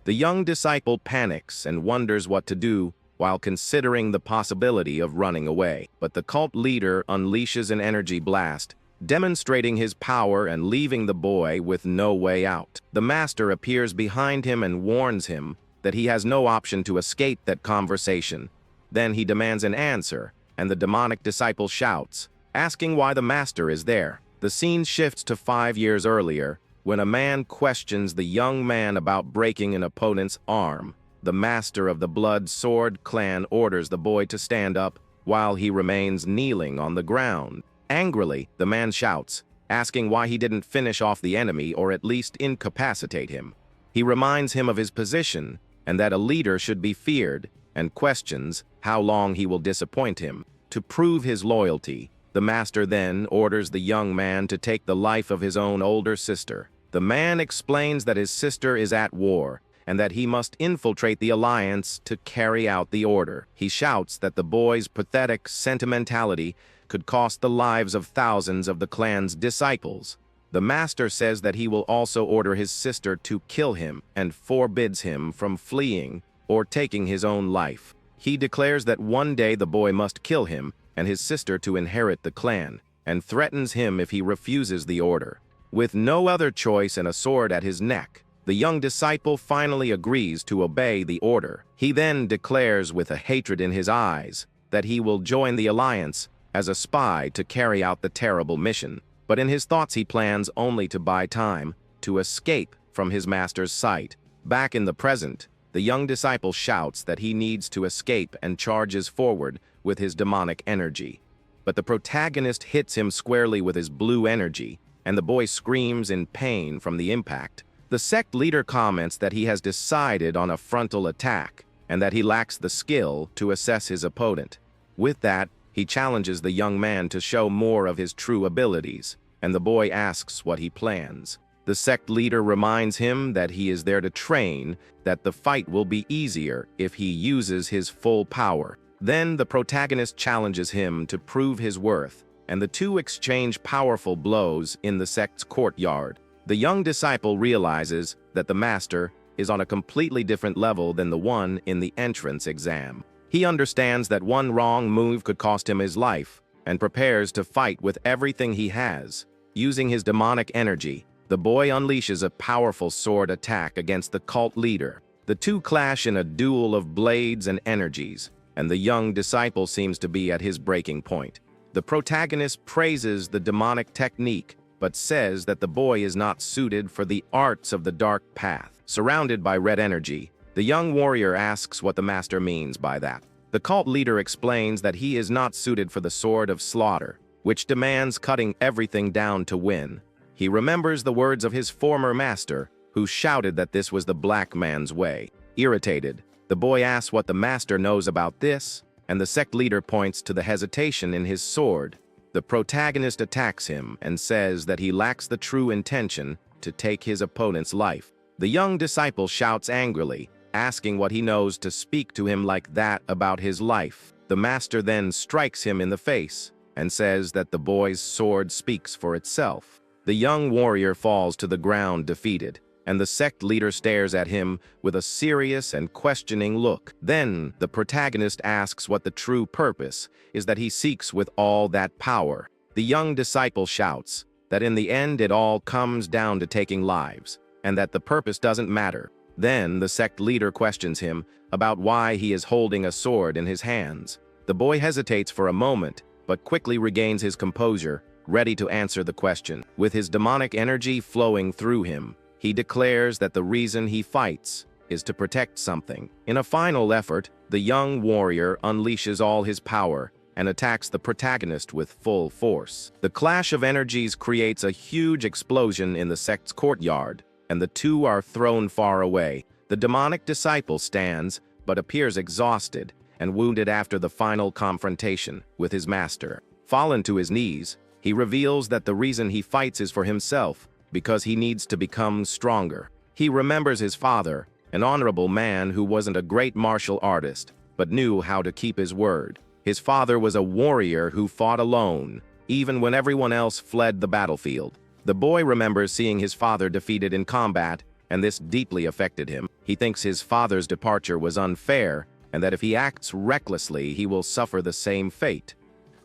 The young disciple panics and wonders what to do while considering the possibility of running away. But the cult leader unleashes an energy blast demonstrating his power and leaving the boy with no way out. The master appears behind him and warns him that he has no option to escape that conversation. Then he demands an answer, and the demonic disciple shouts, asking why the master is there. The scene shifts to 5 years earlier, when a man questions the young man about breaking an opponent's arm. The master of the Blood Sword clan orders the boy to stand up while he remains kneeling on the ground. Angrily, the man shouts, asking why he didn't finish off the enemy or at least incapacitate him. He reminds him of his position and that a leader should be feared, and questions how long he will disappoint him. To prove his loyalty, the master then orders the young man to take the life of his own older sister. The man explains that his sister is at war and that he must infiltrate the alliance to carry out the order. He shouts that the boy's pathetic sentimentality could cost the lives of thousands of the clan's disciples. The master says that he will also order his sister to kill him and forbids him from fleeing or taking his own life. He declares that one day the boy must kill him and his sister to inherit the clan, and threatens him if he refuses the order. With no other choice and a sword at his neck, the young disciple finally agrees to obey the order. He then declares with a hatred in his eyes that he will join the alliance as a spy to carry out the terrible mission. But in his thoughts he plans only to buy time to escape from his master's sight. Back in the present, the young disciple shouts that he needs to escape and charges forward with his demonic energy. But the protagonist hits him squarely with his blue energy, and the boy screams in pain from the impact. The sect leader comments that he has decided on a frontal attack, and that he lacks the skill to assess his opponent. With that, he challenges the young man to show more of his true abilities, and the boy asks what he plans. The sect leader reminds him that he is there to train, that the fight will be easier if he uses his full power. Then the protagonist challenges him to prove his worth, and the two exchange powerful blows in the sect's courtyard. The young disciple realizes that the master is on a completely different level than the one in the entrance exam. He understands that one wrong move could cost him his life, and prepares to fight with everything he has. Using his demonic energy, the boy unleashes a powerful sword attack against the cult leader. The two clash in a duel of blades and energies, and the young disciple seems to be at his breaking point. The protagonist praises the demonic technique, but says that the boy is not suited for the arts of the dark path. Surrounded by red energy, the young warrior asks what the master means by that. The cult leader explains that he is not suited for the sword of slaughter, which demands cutting everything down to win. He remembers the words of his former master, who shouted that this was the black man's way. Irritated, the boy asks what the master knows about this, and the sect leader points to the hesitation in his sword. The protagonist attacks him and says that he lacks the true intention to take his opponent's life. The young disciple shouts angrily, asking what he knows to speak to him like that about his life. The master then strikes him in the face and says that the boy's sword speaks for itself. The young warrior falls to the ground defeated, and the sect leader stares at him with a serious and questioning look. Then the protagonist asks what the true purpose is that he seeks with all that power. The young disciple shouts that in the end it all comes down to taking lives, and that the purpose doesn't matter. Then the sect leader questions him about why he is holding a sword in his hands. The boy hesitates for a moment, but quickly regains his composure, ready to answer the question. With his demonic energy flowing through him, he declares that the reason he fights is to protect something. In a final effort, the young warrior unleashes all his power and attacks the protagonist with full force. The clash of energies creates a huge explosion in the sect's courtyard, and the two are thrown far away. The demonic disciple stands, but appears exhausted and wounded after the final confrontation with his master. Fallen to his knees, he reveals that the reason he fights is for himself, because he needs to become stronger. He remembers his father, an honorable man who wasn't a great martial artist, but knew how to keep his word. His father was a warrior who fought alone, even when everyone else fled the battlefield. The boy remembers seeing his father defeated in combat, and this deeply affected him. He thinks his father's departure was unfair, and that if he acts recklessly, he will suffer the same fate.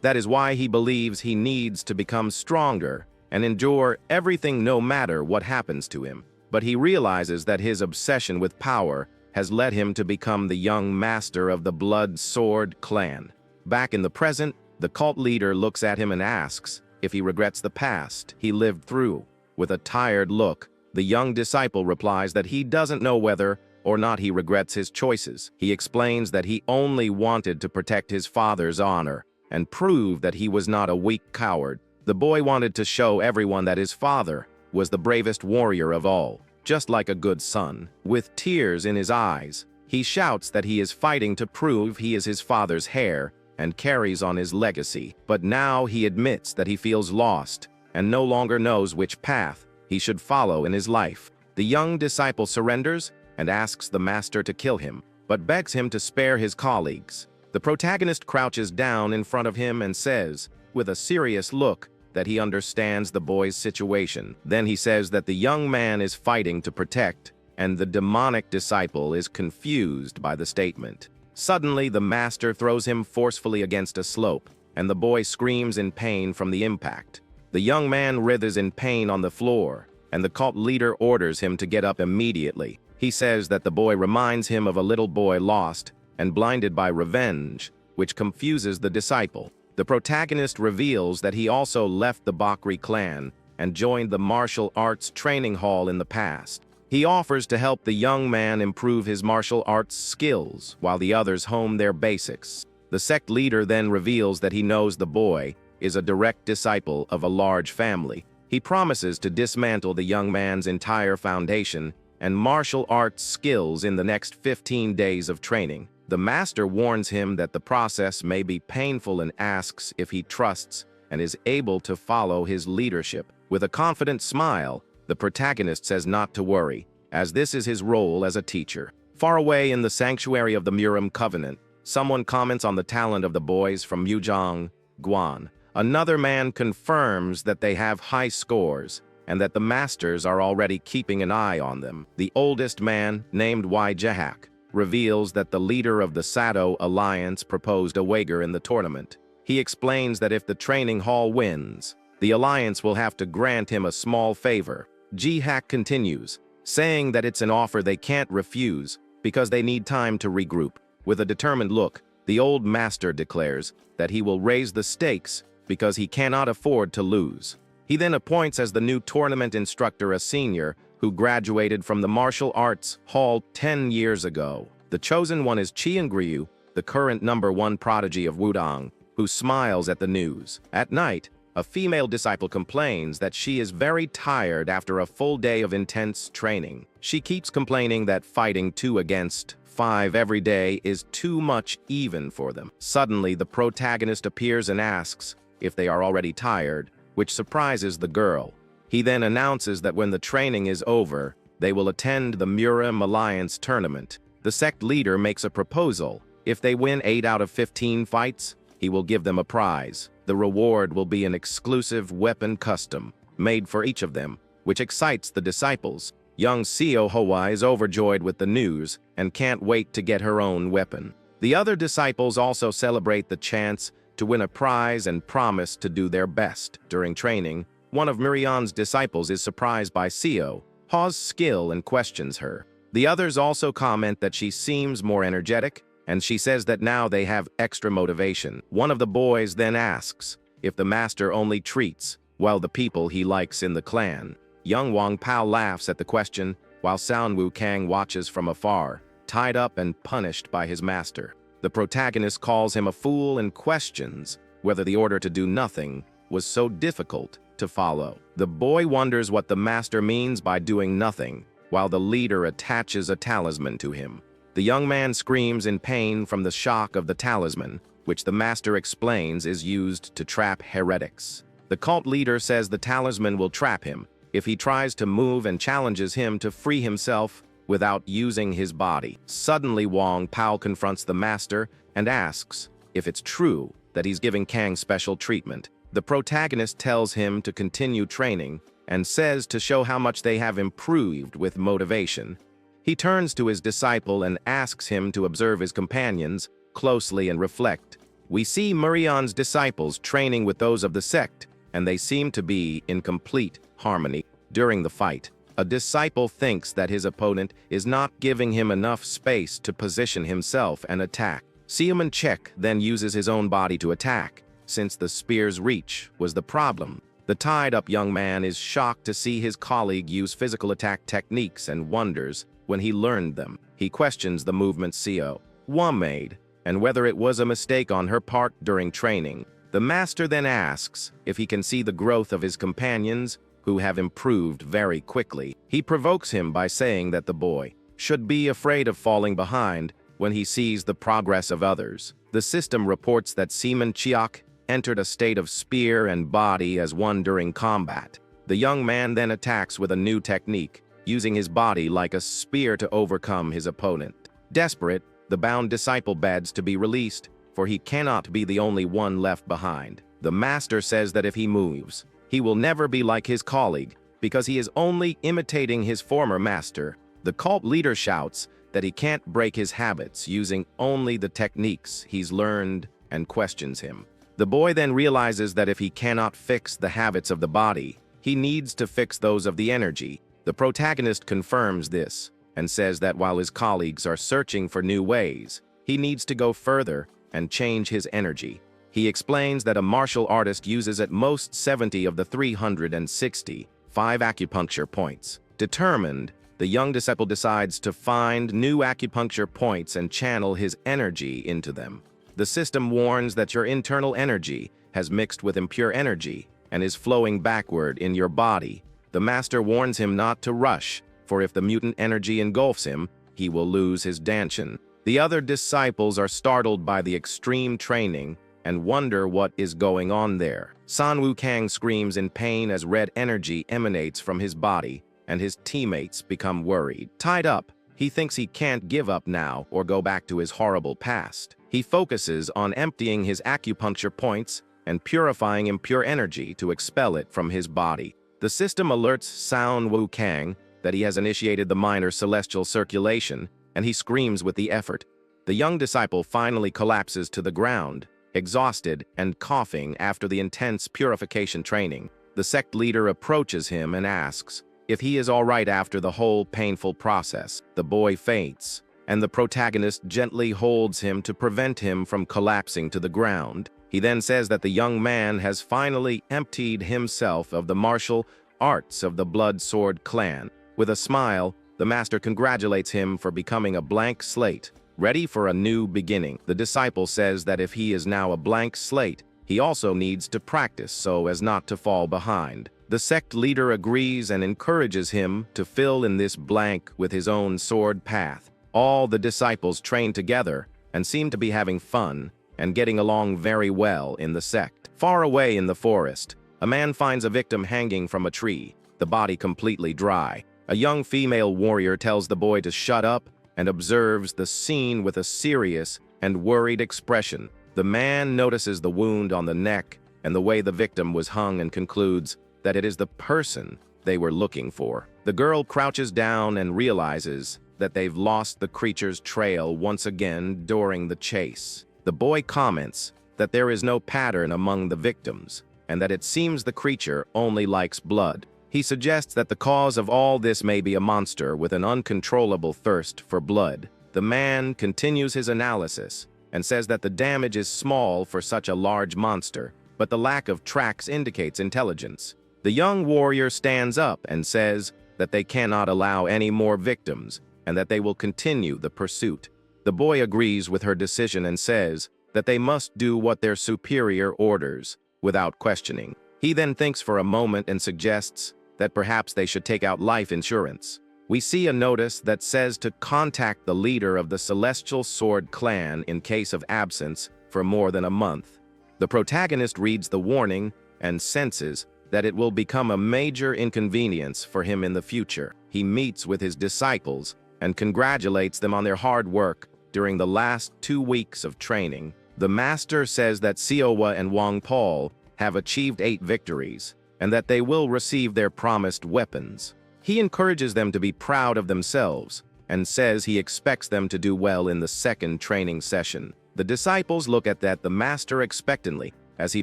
That is why he believes he needs to become stronger and endure everything no matter what happens to him. But he realizes that his obsession with power has led him to become the young master of the Blood Sword clan. Back in the present, the cult leader looks at him and asks if he regrets the past he lived through. With a tired look, the young disciple replies that he doesn't know whether or not he regrets his choices. He explains that he only wanted to protect his father's honor and prove that he was not a weak coward. The boy wanted to show everyone that his father was the bravest warrior of all, just like a good son. With tears in his eyes, he shouts that he is fighting to prove he is his father's heir and carries on his legacy. But now he admits that he feels lost and no longer knows which path he should follow in his life. The young disciple surrenders and asks the master to kill him, but begs him to spare his colleagues. The protagonist crouches down in front of him and says, with a serious look, that he understands the boy's situation. Then he says that the young man is fighting to protect, and the demonic disciple is confused by the statement. Suddenly, the master throws him forcefully against a slope, and the boy screams in pain from the impact. The young man writhes in pain on the floor, and the cult leader orders him to get up immediately. He says that the boy reminds him of a little boy lost and blinded by revenge, which confuses the disciple. The protagonist reveals that he also left the Bakri clan and joined the martial arts training hall in the past. He offers to help the young man improve his martial arts skills while the others hone their basics. The sect leader then reveals that he knows the boy is a direct disciple of a large family. He promises to dismantle the young man's entire foundation and martial arts skills in the next 15 days of training. The master warns him that the process may be painful and asks if he trusts and is able to follow his leadership. With a confident smile, the protagonist says not to worry, as this is his role as a teacher. Far away in the sanctuary of the Muram Covenant, someone comments on the talent of the boys from Mujang, Guan. Another man confirms that they have high scores and that the masters are already keeping an eye on them. The oldest man, named Y Jahak, reveals that the leader of the Sado Alliance proposed a wager in the tournament. He explains that if the training hall wins, the Alliance will have to grant him a small favor. Jihak continues, saying that it's an offer they can't refuse because they need time to regroup. With a determined look, the old master declares that he will raise the stakes because he cannot afford to lose. He then appoints as the new tournament instructor a senior who graduated from the martial arts hall 10 years ago. The chosen one is Qiangryu, the current #1 prodigy of Wudong, who smiles at the news. At night, a female disciple complains that she is very tired after a full day of intense training. She keeps complaining that fighting 2 against 5 every day is too much even for them. Suddenly, the protagonist appears and asks if they are already tired, which surprises the girl. He then announces that when the training is over, they will attend the Muram Alliance tournament. The sect leader makes a proposal. If they win 8 out of 15 fights, he will give them a prize. The reward will be an exclusive weapon custom, made for each of them, which excites the disciples. Young Seo Hoa is overjoyed with the news and can't wait to get her own weapon. The other disciples also celebrate the chance to win a prize and promise to do their best. During training, one of Miriam's disciples is surprised by Seo Ha's skill and questions her. The others also comment that she seems more energetic, and she says that now they have extra motivation. One of the boys then asks if the master only treats well the people he likes in the clan. Young Wang Pao laughs at the question, while San Wu Kang watches from afar, tied up and punished by his master. The protagonist calls him a fool and questions whether the order to do nothing was so difficult to follow. The boy wonders what the master means by doing nothing, while the leader attaches a talisman to him. The young man screams in pain from the shock of the talisman, which the master explains is used to trap heretics. The cult leader says the talisman will trap him if he tries to move and challenges him to free himself without using his body. Suddenly, Wang Pao confronts the master and asks if it's true that he's giving Kang special treatment. The protagonist tells him to continue training and says to show how much they have improved with motivation. He turns to his disciple and asks him to observe his companions closely and reflect We see Murion's disciples training with those of the sect, and they seem to be in complete harmony. During the fight, a disciple thinks that his opponent is not giving him enough space to position himself and attack. Seoman-chek then uses his own body to attack, since the spear's reach was the problem. The tied-up young man is shocked to see his colleague use physical attack techniques and wonders when he learned them. He questions the movement Seo-wa made, and whether it was a mistake on her part during training. The master then asks if he can see the growth of his companions, who have improved very quickly. He provokes him by saying that the boy should be afraid of falling behind when he sees the progress of others. The system reports that Seoman-chek entered a state of spear and body as one during combat. The young man then attacks with a new technique, using his body like a spear to overcome his opponent. Desperate, the bound disciple begs to be released, for he cannot be the only one left behind. The master says that if he moves, he will never be like his colleague, because he is only imitating his former master. The cult leader shouts that he can't break his habits using only the techniques he's learned and questions him. The boy then realizes that if he cannot fix the habits of the body, he needs to fix those of the energy. The protagonist confirms this and says that while his colleagues are searching for new ways, he needs to go further and change his energy. He explains that a martial artist uses at most 70 of the 365 acupuncture points. Determined, the young disciple decides to find new acupuncture points and channel his energy into them. The system warns that your internal energy has mixed with impure energy and is flowing backward in your body. The master warns him not to rush, for if the mutant energy engulfs him, he will lose his danshan. The other disciples are startled by the extreme training and wonder what is going on there. San Wukang screams in pain as red energy emanates from his body, and his teammates become worried. Tied up, he thinks he can't give up now or go back to his horrible past. He focuses on emptying his acupuncture points and purifying impure energy to expel it from his body. The system alerts San Wukang that he has initiated the minor celestial circulation, and he screams with the effort. The young disciple finally collapses to the ground, exhausted and coughing after the intense purification training. The sect leader approaches him and asks if he is all right after the whole painful process. The boy faints, and the protagonist gently holds him to prevent him from collapsing to the ground. He then says that the young man has finally emptied himself of the martial arts of the Blood Sword clan. With a smile, the master congratulates him for becoming a blank slate, ready for a new beginning. The disciple says that if he is now a blank slate, he also needs to practice so as not to fall behind. The sect leader agrees and encourages him to fill in this blank with his own sword path. All the disciples train together and seem to be having fun and getting along very well in the sect. Far away in the forest, a man finds a victim hanging from a tree, the body completely dry. A young female warrior tells the boy to shut up and observes the scene with a serious and worried expression. The man notices the wound on the neck and the way the victim was hung and concludes that it is the person they were looking for. The girl crouches down and realizes that they've lost the creature's trail once again during the chase. The boy comments that there is no pattern among the victims and that it seems the creature only likes blood. He suggests that the cause of all this may be a monster with an uncontrollable thirst for blood. The man continues his analysis and says that the damage is small for such a large monster, but the lack of tracks indicates intelligence. The young warrior stands up and says that they cannot allow any more victims and that they will continue the pursuit. The boy agrees with her decision and says that they must do what their superior orders without questioning. He then thinks for a moment and suggests that perhaps they should take out life insurance. We see a notice that says to contact the leader of the Celestial Sword clan in case of absence for more than a month. The protagonist reads the warning and senses that it will become a major inconvenience for him in the future. He meets with his disciples and congratulates them on their hard work during the last 2 weeks of training. The master says that Seowa and Wang Paul have achieved 8 victories and that they will receive their promised weapons. He encourages them to be proud of themselves and says he expects them to do well in the second training session. The disciples look at the master expectantly as he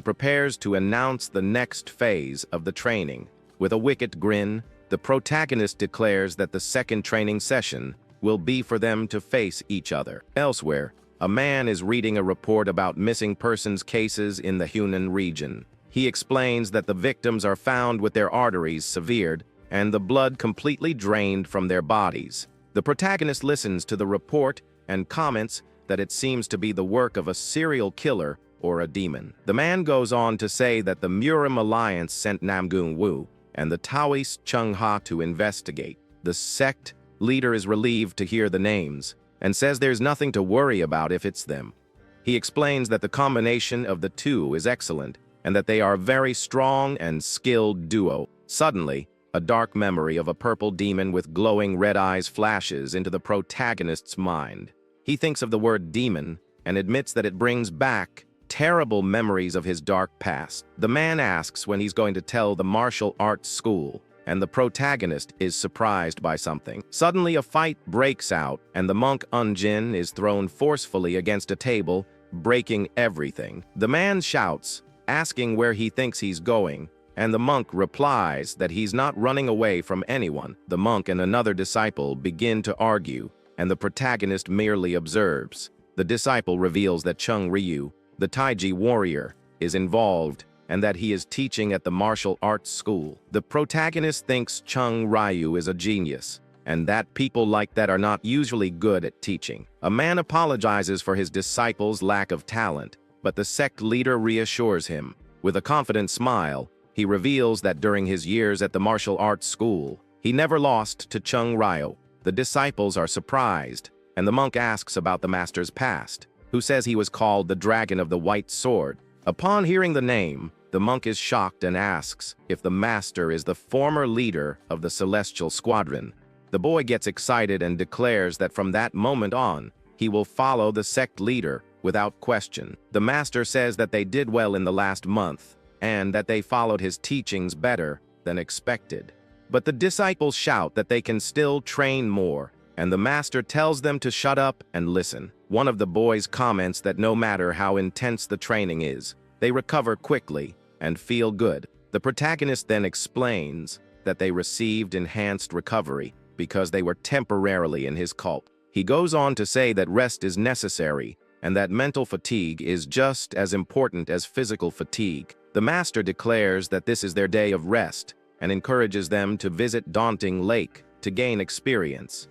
prepares to announce the next phase of the training. With a wicked grin, the protagonist declares that the second training session will be for them to face each other. Elsewhere, a man is reading a report about missing persons cases in the Hunan region. He explains that the victims are found with their arteries severed and the blood completely drained from their bodies. The protagonist listens to the report and comments that it seems to be the work of a serial killer or a demon. The man goes on to say that the Murim Alliance sent Namgung Wu and the Taoist Chung Ha to investigate. The sect leader is relieved to hear the names and says there's nothing to worry about if it's them. He explains that the combination of the two is excellent and that they are a very strong and skilled duo. Suddenly, a dark memory of a purple demon with glowing red eyes flashes into the protagonist's mind. He thinks of the word demon and admits that it brings back terrible memories of his dark past. The man asks when he's going to tell the martial arts school, and the protagonist is surprised by something. Suddenly a fight breaks out, and the monk Unjin is thrown forcefully against a table, breaking everything. The man shouts, asking where he thinks he's going, and the monk replies that he's not running away from anyone. The monk and another disciple begin to argue, and the protagonist merely observes. The disciple reveals that Chung Ryu, the Taiji warrior, is involved and that he is teaching at the martial arts school. The protagonist thinks Chung Ryu is a genius, and that people like that are not usually good at teaching. A man apologizes for his disciple's lack of talent, but the sect leader reassures him. With a confident smile, he reveals that during his years at the martial arts school, he never lost to Chung Ryu. The disciples are surprised, and the monk asks about the master's past, who says he was called the Dragon of the White Sword. Upon hearing the name, the monk is shocked and asks if the master is the former leader of the Celestial Squadron. The boy gets excited and declares that from that moment on, he will follow the sect leader without question. The master says that they did well in the last month, and that they followed his teachings better than expected. But the disciples shout that they can still train more, and the master tells them to shut up and listen. One of the boys comments that no matter how intense the training is, they recover quickly and feel good. The protagonist then explains that they received enhanced recovery because they were temporarily in his cult. He goes on to say that rest is necessary and that mental fatigue is just as important as physical fatigue. The master declares that this is their day of rest and encourages them to visit Daunting Lake to gain experience.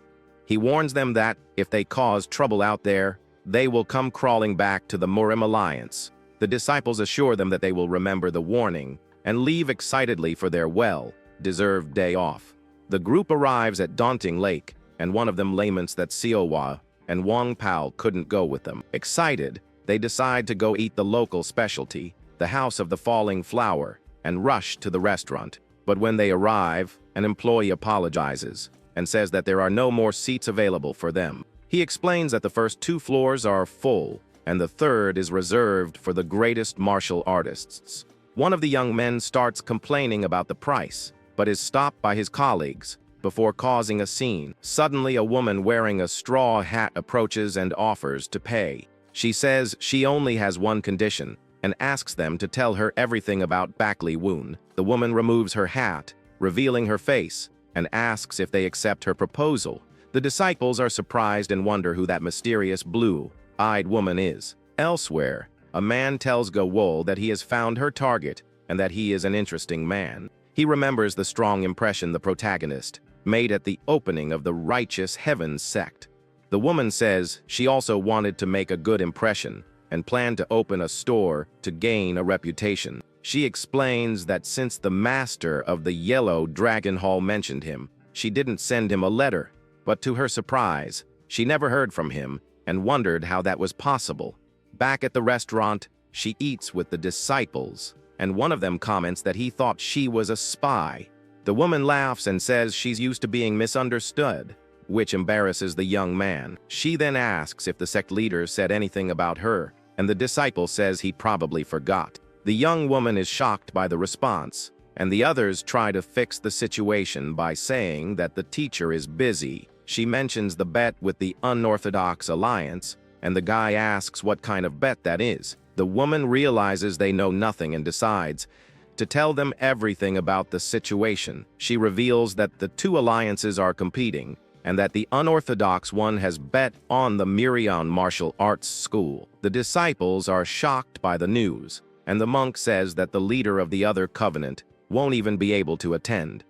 He warns them that, if they cause trouble out there, they will come crawling back to the Murim Alliance. The disciples assure them that they will remember the warning and leave excitedly for their well-deserved day off. The group arrives at Daunting Lake, and one of them laments that Siowa and Wang Pao couldn't go with them. Excited, they decide to go eat the local specialty, the House of the Falling Flower, and rush to the restaurant. But when they arrive, an employee apologizes and says that there are no more seats available for them. He explains that the first 2 floors are full, and the third is reserved for the greatest martial artists. One of the young men starts complaining about the price, but is stopped by his colleagues before causing a scene. Suddenly, a woman wearing a straw hat approaches and offers to pay. She says she only has one condition and asks them to tell her everything about Bakley Woon. The woman removes her hat, revealing her face, and asks if they accept her proposal. The disciples are surprised and wonder who that mysterious blue-eyed woman is. Elsewhere, a man tells Go-Wol that he has found her target and that he is an interesting man. He remembers the strong impression the protagonist made at the opening of the Righteous Heavens sect. The woman says she also wanted to make a good impression and planned to open a store to gain a reputation. She explains that since the master of the Yellow Dragon Hall mentioned him, she didn't send him a letter, but to her surprise, she never heard from him and wondered how that was possible. Back at the restaurant, she eats with the disciples, and one of them comments that he thought she was a spy. The woman laughs and says she's used to being misunderstood, which embarrasses the young man. She then asks if the sect leader said anything about her, and the disciple says he probably forgot. The young woman is shocked by the response, and the others try to fix the situation by saying that the teacher is busy. She mentions the bet with the Unorthodox Alliance, and the guy asks what kind of bet that is. The woman realizes they know nothing and decides to tell them everything about the situation. She reveals that the two alliances are competing, and that the unorthodox one has bet on the Miriam martial arts school. The disciples are shocked by the news, and the monk says that the leader of the other covenant won't even be able to attend.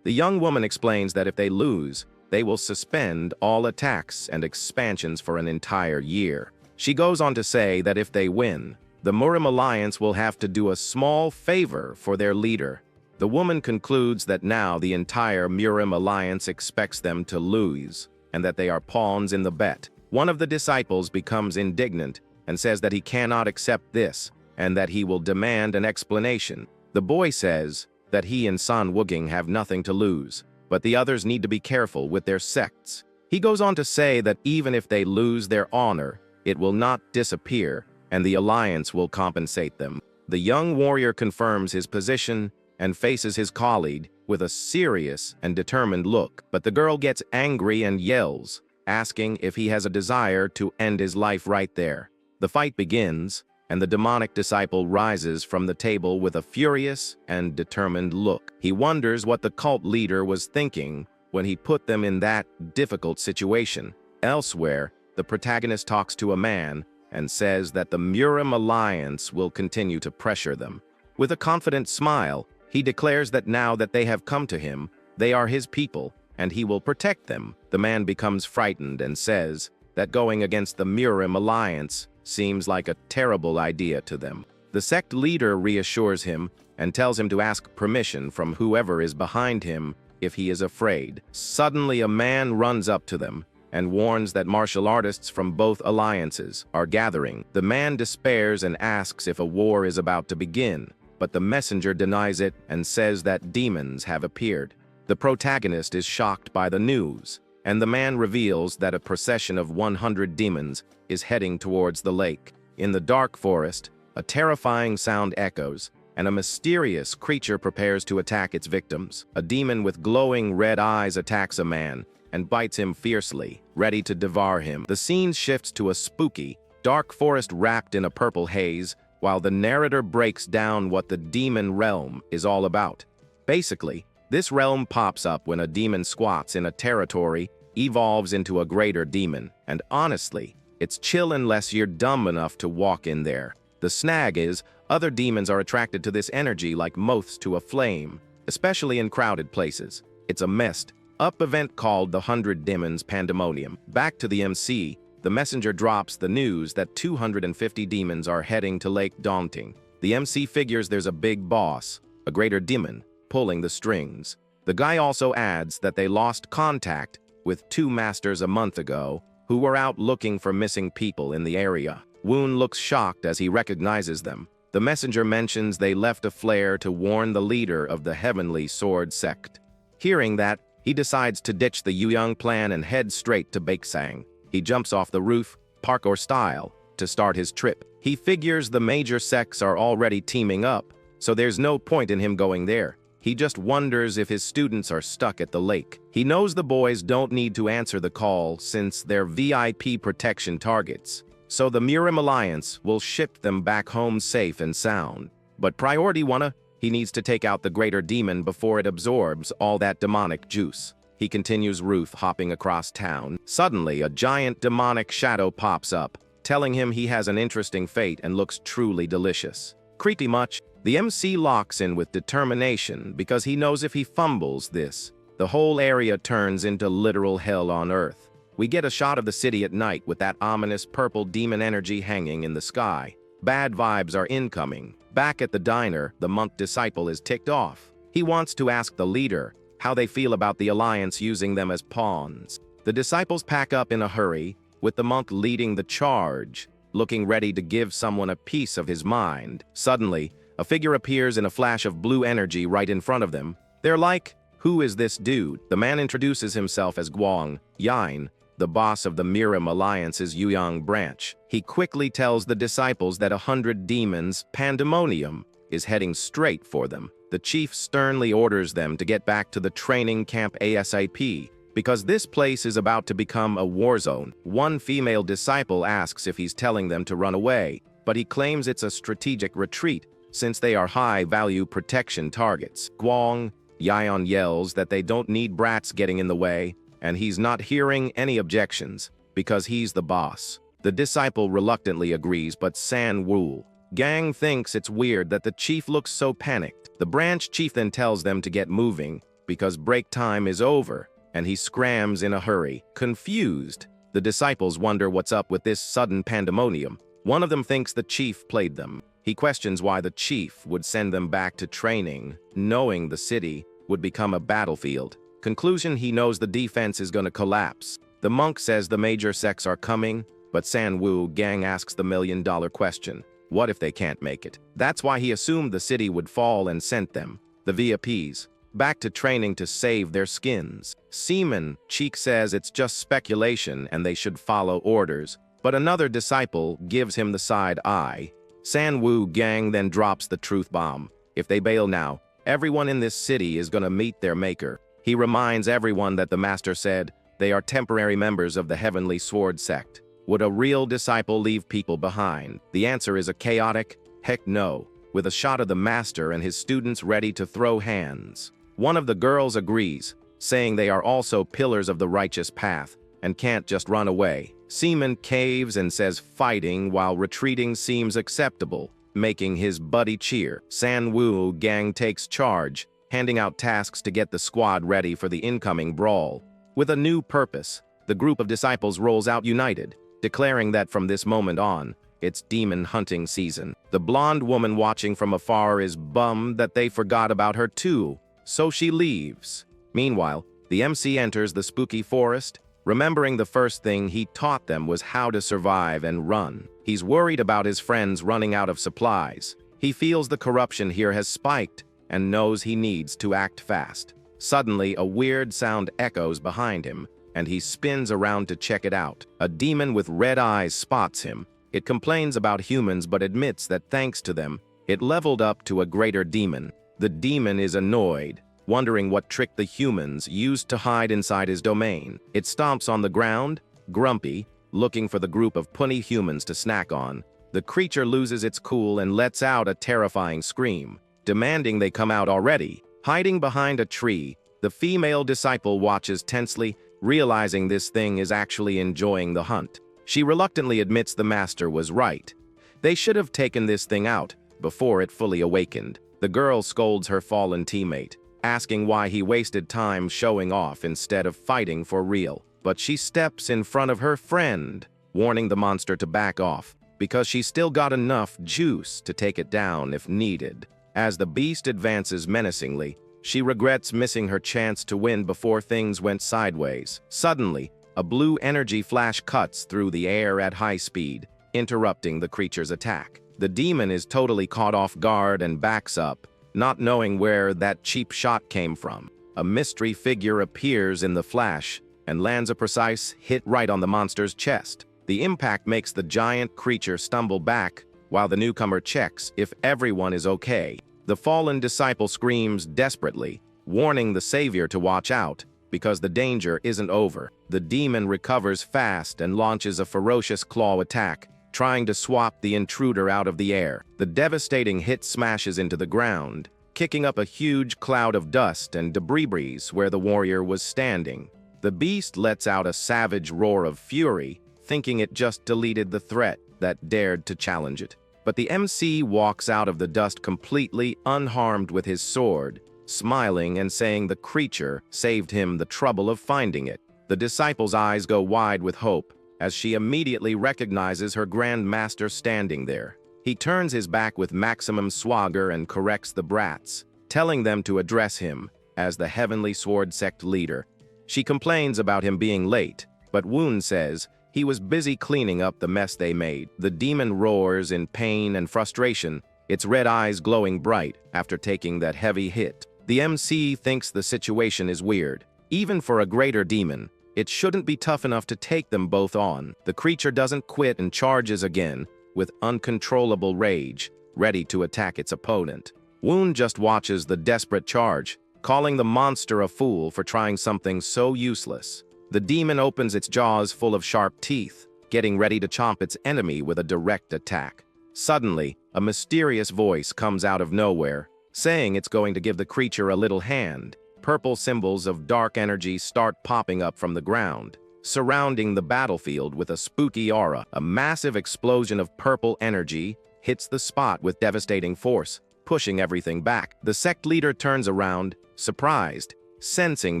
The young woman explains that if they lose, they will suspend all attacks and expansions for an entire year. She goes on to say that if they win, the Murim Alliance will have to do a small favor for their leader. The woman concludes that now the entire Murim Alliance expects them to lose, and that they are pawns in the bet. One of the disciples becomes indignant and says that he cannot accept this, and that he will demand an explanation. The boy says that he and San Wuging have nothing to lose, but the others need to be careful with their sects. He goes on to say that even if they lose their honor, it will not disappear, and the alliance will compensate them. The young warrior confirms his position and faces his colleague with a serious and determined look, but the girl gets angry and yells, asking if he has a desire to end his life right there. The fight begins, and the demonic disciple rises from the table with a furious and determined look. He wonders what the cult leader was thinking when he put them in that difficult situation. Elsewhere, the protagonist talks to a man and says that the Murim Alliance will continue to pressure them. With a confident smile, he declares that now that they have come to him, they are his people, and he will protect them. The man becomes frightened and says that going against the Murim Alliance seems like a terrible idea to them. The sect leader reassures him and tells him to ask permission from whoever is behind him if he is afraid. Suddenly, a man runs up to them and warns that martial artists from both alliances are gathering. The man despairs and asks if a war is about to begin, but the messenger denies it and says that demons have appeared. The protagonist is shocked by the news, and the man reveals that a procession of 100 demons is heading towards the lake. In the dark forest, a terrifying sound echoes, and a mysterious creature prepares to attack its victims. A demon with glowing red eyes attacks a man and bites him fiercely, ready to devour him. The scene shifts to a spooky, dark forest wrapped in a purple haze, while the narrator breaks down what the demon realm is all about. Basically, this realm pops up when a demon squats in a territory, evolves into a greater demon, and honestly, it's chill unless you're dumb enough to walk in there. The snag is, other demons are attracted to this energy like moths to a flame, especially in crowded places. It's a messed up event called the 100 Demons Pandemonium. Back to the MC, the messenger drops the news that 250 demons are heading to Lake Daunting. The MC figures there's a big boss, a greater demon, pulling the strings. The guy also adds that they lost contact with 2 masters a month ago who were out looking for missing people in the area. Woon looks shocked as he recognizes them. The messenger mentions they left a flare to warn the leader of the Heavenly Sword sect. Hearing that, he decides to ditch the Yuyang plan and head straight to Baeksang. He jumps off the roof, parkour style, to start his trip. He figures the major sects are already teaming up, so there's no point in him going there. He just wonders if his students are stuck at the lake. He knows the boys don't need to answer the call since they're VIP protection targets, so the Murim Alliance will ship them back home safe and sound. But priority one, he needs to take out the greater demon before it absorbs all that demonic juice. He continues roof hopping across town. Suddenly, a giant demonic shadow pops up, telling him he has an interesting fate and looks truly delicious. Creepy much? The MC locks in with determination because he knows if he fumbles this, the whole area turns into literal hell on earth. We get a shot of the city at night with that ominous purple demon energy hanging in the sky. Bad vibes are incoming. Back at the diner, the monk disciple is ticked off. He wants to ask the leader how they feel about the alliance using them as pawns. The disciples pack up in a hurry, with the monk leading the charge, looking ready to give someone a piece of his mind. Suddenly, a figure appears in a flash of blue energy right in front of them. They're like, "Who is this dude?" The man introduces himself as Guang Yin, the boss of the Murim Alliance's Yuyang branch. He quickly tells the disciples that 100 demons pandemonium is heading straight for them. The chief sternly orders them to get back to the training camp ASAP, because this place is about to become a war zone. One female disciple asks if he's telling them to run away, but he claims it's a strategic retreat since they are high-value protection targets. Guang Yion yells that they don't need brats getting in the way, and he's not hearing any objections because he's the boss. The disciple reluctantly agrees, but San Wu Gang thinks it's weird that the chief looks so panicked. The branch chief then tells them to get moving because break time is over, and he scrams in a hurry. Confused, the disciples wonder what's up with this sudden pandemonium. One of them thinks the chief played them. He questions why the chief would send them back to training, knowing the city would become a battlefield. Conclusion, he knows the defense is going to collapse. The monk says the major sects are coming, but San Wu Gang asks the million-dollar question. What if they can't make it? That's why he assumed the city would fall and sent them, the VIPs, back to training to save their skins. Seaman Cheek says it's just speculation and they should follow orders, but another disciple gives him the side eye. San Wu Gang then drops the truth bomb. If they bail now, everyone in this city is gonna meet their maker. He reminds everyone that the master said they are temporary members of the Heavenly Sword sect. Would a real disciple leave people behind? The answer is a chaotic, heck no, with a shot of the master and his students ready to throw hands. One of the girls agrees, saying they are also pillars of the righteous path and can't just run away. Seaman caves and says fighting while retreating seems acceptable, making his buddy cheer. San Wu Gang takes charge, handing out tasks to get the squad ready for the incoming brawl. With a new purpose, the group of disciples rolls out united, declaring that from this moment on, it's demon hunting season. The blonde woman watching from afar is bummed that they forgot about her too, so she leaves. Meanwhile, the MC enters the spooky forest, remembering the first thing he taught them was how to survive and run. He's worried about his friends running out of supplies. He feels the corruption here has spiked and knows he needs to act fast. Suddenly, a weird sound echoes behind him, and he spins around to check it out. A demon with red eyes spots him. It complains about humans but admits that thanks to them, it leveled up to a greater demon. The demon is annoyed, wondering what trick the humans used to hide inside his domain. It stomps on the ground, grumpy, looking for the group of puny humans to snack on. The creature loses its cool and lets out a terrifying scream, demanding they come out already. Hiding behind a tree, the female disciple watches tensely, realizing this thing is actually enjoying the hunt. She reluctantly admits the master was right. They should have taken this thing out before it fully awakened. The girl scolds her fallen teammate, asking why he wasted time showing off instead of fighting for real. But she steps in front of her friend, warning the monster to back off, because she's still got enough juice to take it down if needed. As the beast advances menacingly, she regrets missing her chance to win before things went sideways. Suddenly, a blue energy flash cuts through the air at high speed, interrupting the creature's attack. The demon is totally caught off guard and backs up, not knowing where that cheap shot came from. A mystery figure appears in the flash and lands a precise hit right on the monster's chest. The impact makes the giant creature stumble back, while the newcomer checks if everyone is okay. The fallen disciple screams desperately, warning the savior to watch out, because the danger isn't over. The demon recovers fast and launches a ferocious claw attack, trying to swap the intruder out of the air. The devastating hit smashes into the ground, kicking up a huge cloud of dust and debris where the warrior was standing. The beast lets out a savage roar of fury, thinking it just deleted the threat that dared to challenge it. But the MC walks out of the dust completely unharmed with his sword, smiling and saying the creature saved him the trouble of finding it. The disciple's eyes go wide with hope as she immediately recognizes her Grand Master standing there. He turns his back with maximum swagger and corrects the brats, telling them to address him as the Heavenly Sword Sect leader. She complains about him being late, but Woon says he was busy cleaning up the mess they made. The demon roars in pain and frustration, its red eyes glowing bright after taking that heavy hit. The MC thinks the situation is weird. Even for a greater demon, it shouldn't be tough enough to take them both on. The creature doesn't quit and charges again with uncontrollable rage, ready to attack its opponent. Woon just watches the desperate charge, calling the monster a fool for trying something so useless. The demon opens its jaws full of sharp teeth, getting ready to chomp its enemy with a direct attack. Suddenly, a mysterious voice comes out of nowhere, saying it's going to give the creature a little hand. Purple symbols of dark energy start popping up from the ground, surrounding the battlefield with a spooky aura. A massive explosion of purple energy hits the spot with devastating force, pushing everything back. The sect leader turns around, surprised, sensing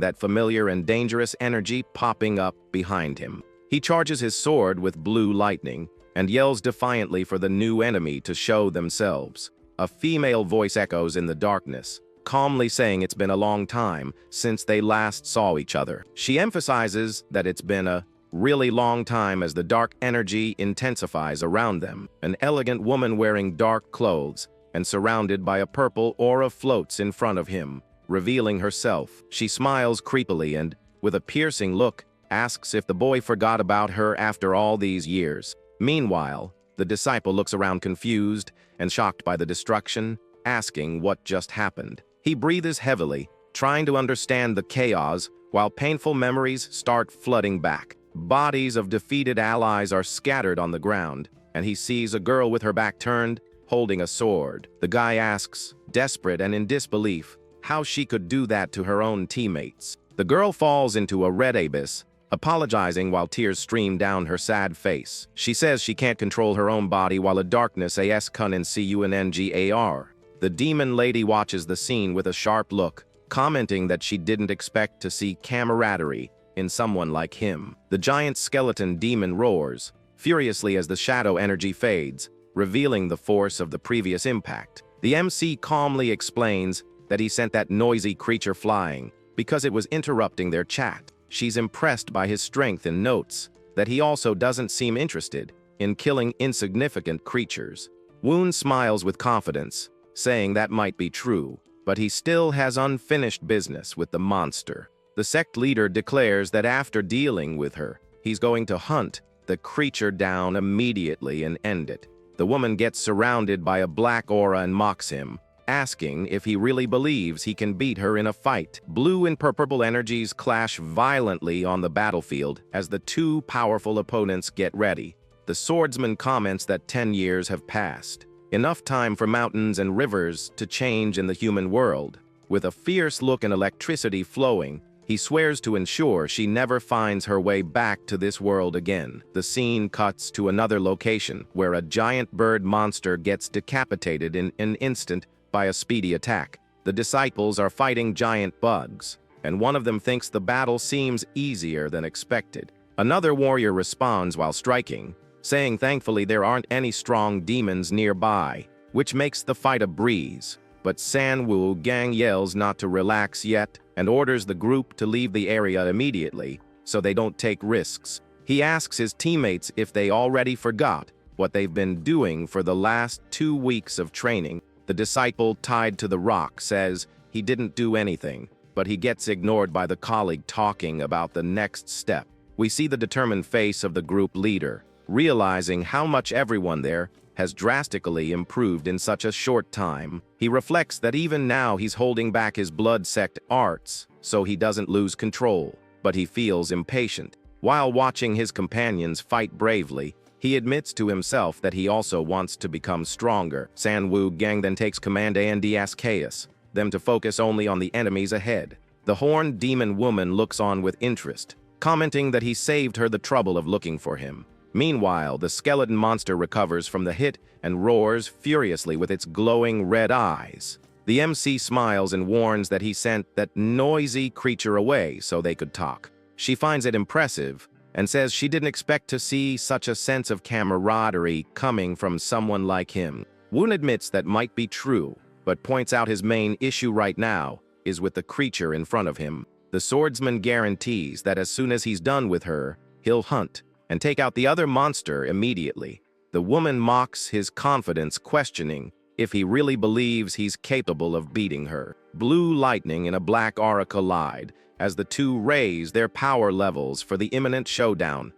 that familiar and dangerous energy popping up behind him. He charges his sword with blue lightning and yells defiantly for the new enemy to show themselves. A female voice echoes in the darkness, calmly saying it's been a long time since they last saw each other. She emphasizes that it's been a really long time as the dark energy intensifies around them. An elegant woman wearing dark clothes and surrounded by a purple aura floats in front of him, revealing herself. She smiles creepily and, with a piercing look, asks if the boy forgot about her after all these years. Meanwhile, the disciple looks around confused and shocked by the destruction, asking what just happened. He breathes heavily, trying to understand the chaos, while painful memories start flooding back. Bodies of defeated allies are scattered on the ground, and he sees a girl with her back turned, holding a sword. The guy asks, desperate and in disbelief, how she could do that to her own teammates. The girl falls into a red abyss, apologizing while tears stream down her sad face. She says she can't control her own body while a darkness as kunnen cungar. The demon lady watches the scene with a sharp look, commenting that she didn't expect to see camaraderie in someone like him. The giant skeleton demon roars, furiously as the shadow energy fades, revealing the force of the previous impact. The MC calmly explains that he sent that noisy creature flying because it was interrupting their chat. She's impressed by his strength and notes that he also doesn't seem interested in killing insignificant creatures. Woon smiles with confidence, saying that might be true, but he still has unfinished business with the monster. The sect leader declares that after dealing with her, he's going to hunt the creature down immediately and end it. The woman gets surrounded by a black aura and mocks him, asking if he really believes he can beat her in a fight. Blue and purple energies clash violently on the battlefield as the two powerful opponents get ready. The swordsman comments that 10 years have passed, enough time for mountains and rivers to change in the human world. With a fierce look and electricity flowing, he swears to ensure she never finds her way back to this world again. The scene cuts to another location where a giant bird monster gets decapitated in an instant by a speedy attack. The disciples are fighting giant bugs, and one of them thinks the battle seems easier than expected. Another warrior responds while striking, saying thankfully there aren't any strong demons nearby, which makes the fight a breeze. But Sanwoo Gang yells not to relax yet and orders the group to leave the area immediately so they don't take risks. He asks his teammates if they already forgot what they've been doing for the last 2 weeks of training. The disciple tied to the rock says he didn't do anything, but he gets ignored by the colleague talking about the next step. We see the determined face of the group leader, realizing how much everyone there has drastically improved in such a short time. He reflects that even now he's holding back his blood sect arts so he doesn't lose control, but he feels impatient. While watching his companions fight bravely, he admits to himself that he also wants to become stronger. Sanwoo Gang then takes command and asks them to focus only on the enemies ahead. The horned demon woman looks on with interest, commenting that he saved her the trouble of looking for him. Meanwhile, the skeleton monster recovers from the hit and roars furiously with its glowing red eyes. The MC smiles and warns that he sent that noisy creature away so they could talk. She finds it impressive and says she didn't expect to see such a sense of camaraderie coming from someone like him. Woon admits that might be true, but points out his main issue right now is with the creature in front of him. The swordsman guarantees that as soon as he's done with her, he'll hunt and take out the other monster immediately. The woman mocks his confidence, questioning if he really believes he's capable of beating her. Blue lightning and a black aura collide as the two raise their power levels for the imminent showdown.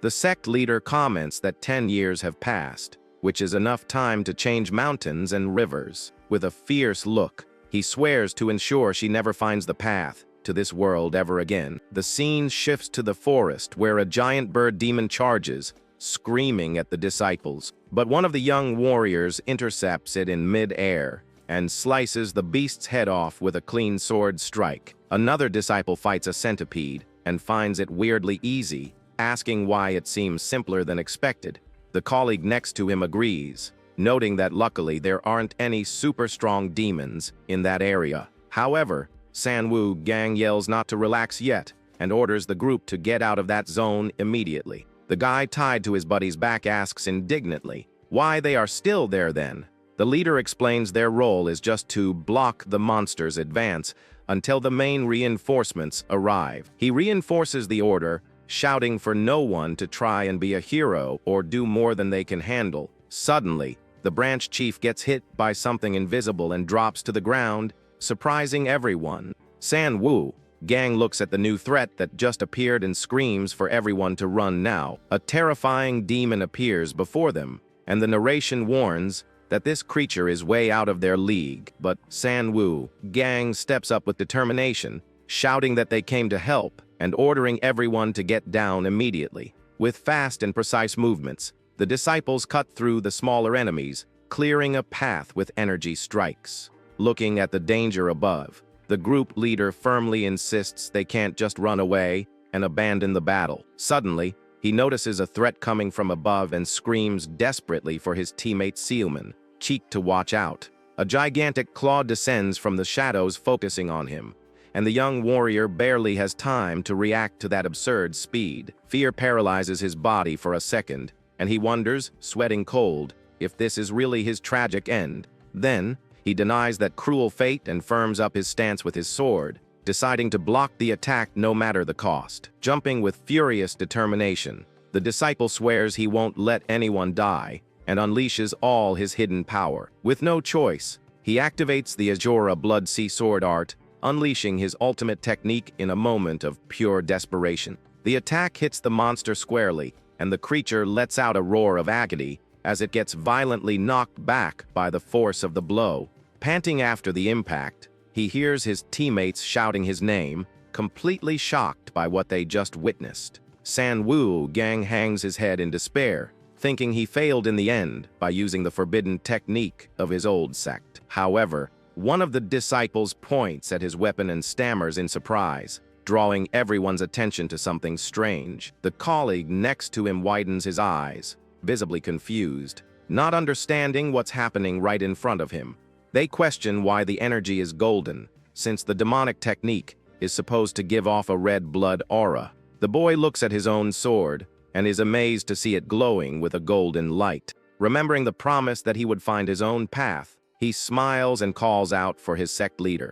The sect leader comments that 10 years have passed, which is enough time to change mountains and rivers. With a fierce look, He swears to ensure she never finds the path to this world ever again. The scene shifts to the forest, where a giant bird demon charges, screaming at the disciples. But one of the young warriors intercepts it in mid-air and slices the beast's head off with a clean sword strike. Another disciple fights a centipede and finds it weirdly easy, asking why it seems simpler than expected. The colleague next to him agrees, noting that luckily there aren't any super strong demons in that area. However, Sanwoo Gang yells not to relax yet and orders the group to get out of that zone immediately. The guy tied to his buddy's back asks indignantly why they are still there then. The leader explains their role is just to block the monster's advance until the main reinforcements arrive. He reinforces the order, shouting for no one to try and be a hero or do more than they can handle. Suddenly, the branch chief gets hit by something invisible and drops to the ground, surprising everyone. Sanwoo Gang looks at the new threat that just appeared and screams for everyone to run now. A terrifying demon appears before them, and the narration warns that this creature is way out of their league. But Sanwoo Gang steps up with determination, shouting that they came to help and ordering everyone to get down immediately. With fast and precise movements, the disciples cut through the smaller enemies, clearing a path with energy strikes. Looking at the danger above, the group leader firmly insists they can't just run away and abandon the battle. Suddenly, he notices a threat coming from above and screams desperately for his teammate Sealman, Cheek, to watch out. A gigantic claw descends from the shadows, focusing on him, and the young warrior barely has time to react to that absurd speed. Fear paralyzes his body for a second, and he wonders, sweating cold, if this is really his tragic end. Then, he denies that cruel fate and firms up his stance with his sword, deciding to block the attack no matter the cost. Jumping with furious determination, the disciple swears he won't let anyone die and unleashes all his hidden power. With no choice, he activates the Azura Blood Sea Sword art, unleashing his ultimate technique in a moment of pure desperation. The attack hits the monster squarely, and the creature lets out a roar of agony as it gets violently knocked back by the force of the blow. Panting after the impact, he hears his teammates shouting his name, completely shocked by what they just witnessed. Sanwoo Gang hangs his head in despair, thinking he failed in the end by using the forbidden technique of his old sect. However, one of the disciples points at his weapon and stammers in surprise, drawing everyone's attention to something strange. The colleague next to him widens his eyes, visibly confused, not understanding what's happening right in front of him. They question why the energy is golden, since the demonic technique is supposed to give off a red blood aura. The boy looks at his own sword and is amazed to see it glowing with a golden light. Remembering the promise that he would find his own path, he smiles and calls out for his sect leader.